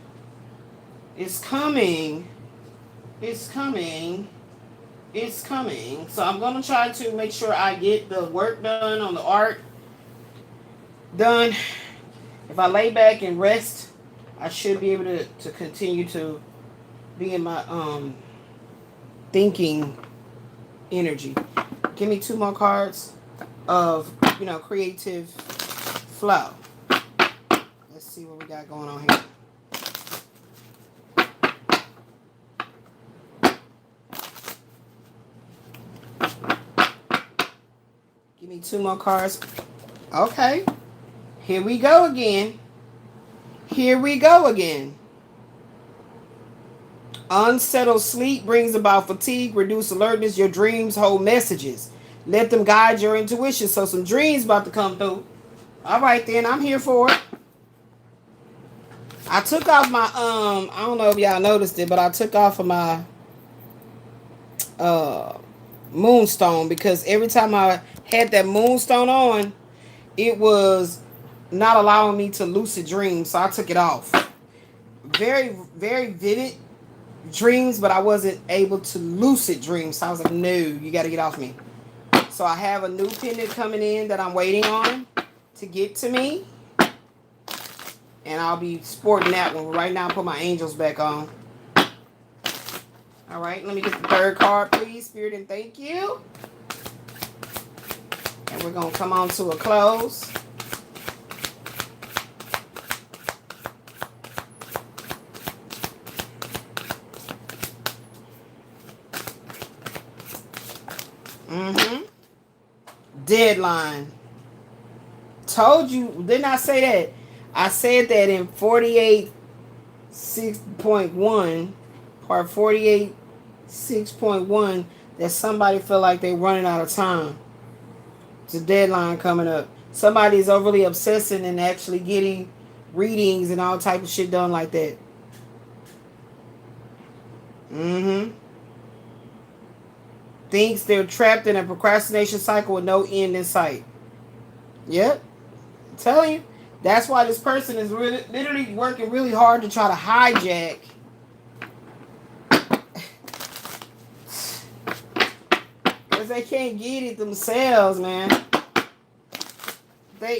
It's coming. It's coming. It's coming. So I'm going to try to make sure I get the work done on the art done. If I lay back and rest, I should be able to continue to be in my thinking energy. Give me 2 more cards of, creative flow. Let's see what we got going on here. Give me 2 more cards. Okay. Here we go again. Here we go again. Unsettled sleep brings about fatigue, reduced alertness. Your dreams hold messages. Let them guide your intuition. So some dreams about to come through. All right then, I'm here for it. I took off my I don't know if y'all noticed it, but I took off of my moonstone because every time I had that moonstone on, it was not allowing me to lucid dream, so I took it off. Very, very vivid dreams, but I wasn't able to lucid dream, so I was like, no, you got to get off me. So I have a new pendant coming in that I'm waiting on to get to me, and I'll be sporting that one. Right now, I put my angels back on. All right, let me get the 3rd card, please, Spirit, and thank you. And we're going to come on to a close. Deadline. Told you, didn't I say that? I said that in 48.6.1, part 48.6.1, that somebody feel like they're running out of time. It's a deadline coming up. Somebody is overly obsessing and actually getting readings and all type of shit done like that. Thinks they're trapped in a procrastination cycle with no end in sight. Yep. I'm telling you. That's why this person is literally working really hard to try to hijack Because they can't get it themselves, man.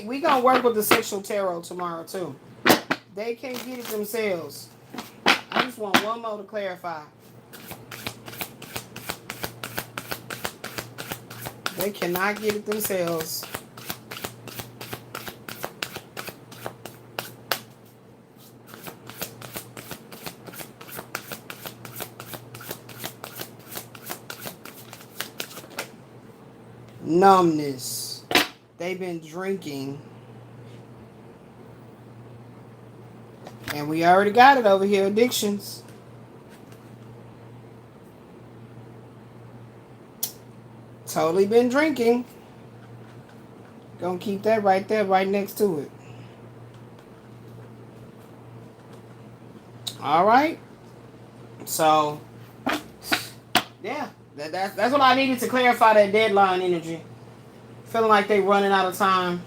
We gonna work with the sexual tarot tomorrow, too. They can't get it themselves. I just want one more to clarify. They cannot get it themselves. Numbness. They've been drinking. And we already got it over here, addictions. Totally been drinking. Gonna keep that right there, right next to it. All right. So, yeah, that's what I needed to clarify that deadline energy. Feeling like they running out of time.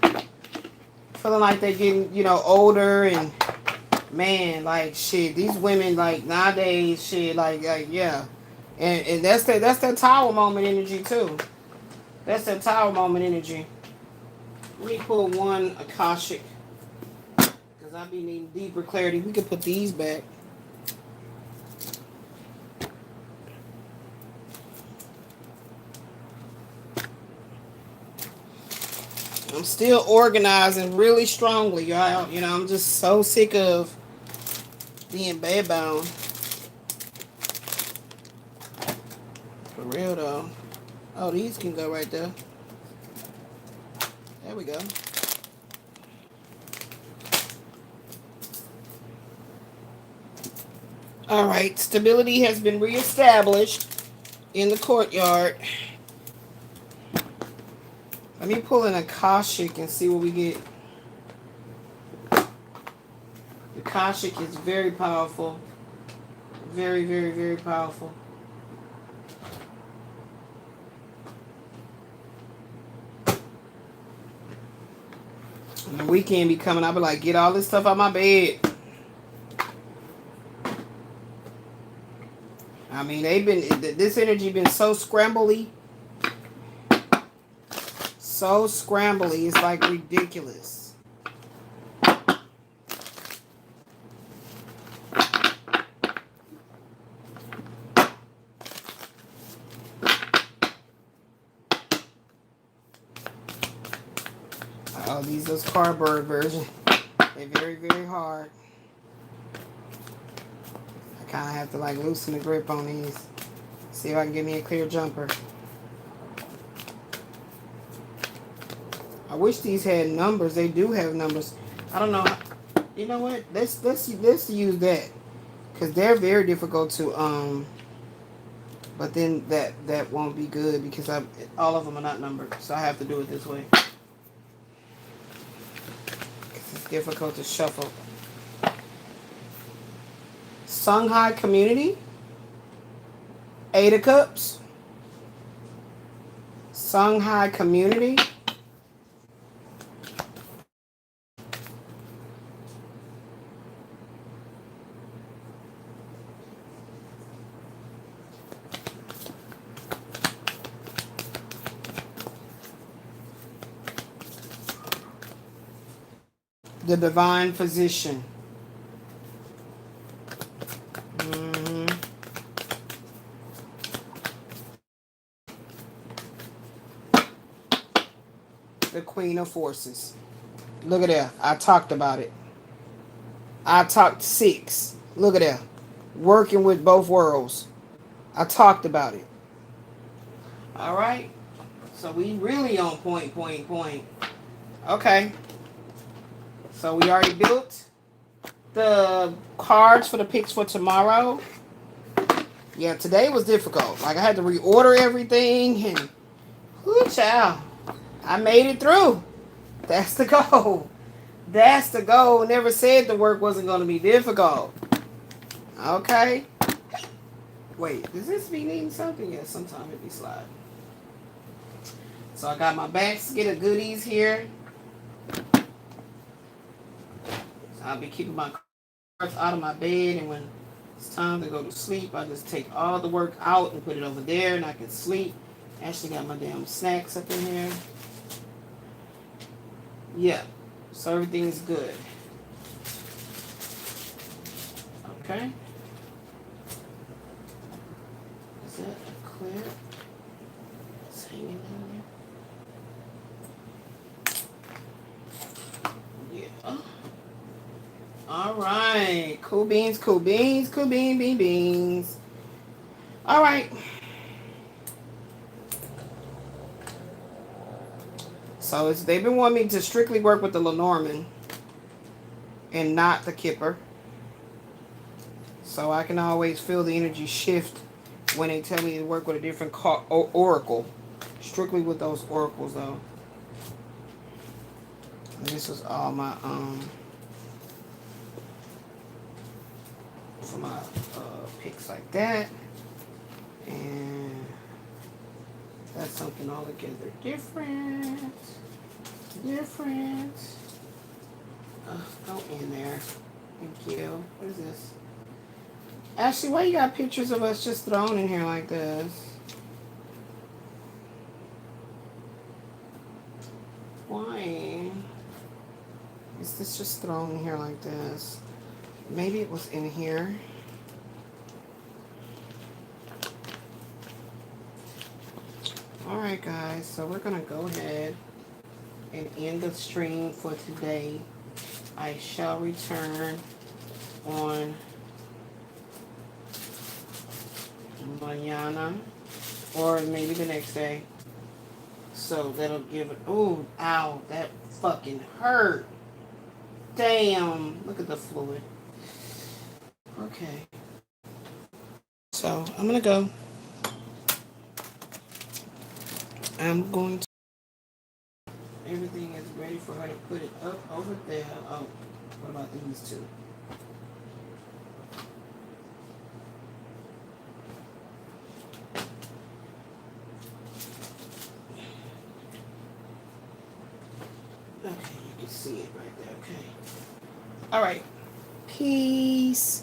Feeling like they getting, older and man, like shit. These women, like nowadays, shit, like yeah, and that's that tower moment energy too. That's that tower moment energy. Let me pull one Akashic because I be needing deeper clarity. We can put these back. I'm still organizing really strongly, y'all. I'm just so sick of being bedbound. For real, though. Oh, these can go right there. There we go. All right. Stability has been reestablished in the courtyard. Let me pull an Akashic and see what we get. Akashic is very powerful. Very, very, very powerful. And the weekend be coming, I'll be like, get all this stuff out my bed. I mean, this energy been so scrambly. So scrambly, it's like ridiculous. Oh, these are cardboard version. They're very, very hard. I kind of have to like loosen the grip on these. See if I can get me a clear jumper. I wish these had numbers. They do have numbers. I don't know. You know what? Let's use that because they're very difficult to But then that won't be good because all of them are not numbered, so I have to do it this way. It's difficult to shuffle. ZAHNAE community. 8 of Cups. ZAHNAE community. The divine physician. The Queen of Forces. Look at there. I talked about it. I talked 6. Look at there. Working with both worlds. I talked about it. All right. So we really on point. Okay. So we already built the cards for the picks for tomorrow. Yeah, today was difficult. Like I had to reorder everything and whoo, child. I made it through. That's the goal. That's the goal. Never said the work wasn't going to be difficult. Okay. Wait, does this be needing something? Yeah, sometimes it be sliding. So I got my basket of goodies here. I'll be keeping my cards out of my bed, and when it's time to go to sleep, I just take all the work out and put it over there, and I can sleep Actually got my damn snacks up in here. Yeah. So everything's good. Okay. Is that a clear? It's hanging in there. Yeah. All right. Cool beans, cool beans, cool beans. All right. So they've been wanting me to strictly work with the Lenormand and not the Kipper. So I can always feel the energy shift when they tell me to work with a different oracle. Strictly with those oracles though. And this was all my for my picks like that. And that's something altogether different. Go in there. Thank you. What is this? Ashley, why you got pictures of us just thrown in here like this? Why? Is this just thrown in here like this? Maybe it was in here. Alright guys, so we're going to go ahead and end the stream for today. I shall return on mañana or maybe the next day. So that'll give it. Oh, ow, that fucking hurt. Damn, look at the fluid. Okay. So I'm gonna go. I'm going to. Everything is ready for her to put it up over there. Oh, what about these two? Okay, you can see it right there. Okay. All right. Peace.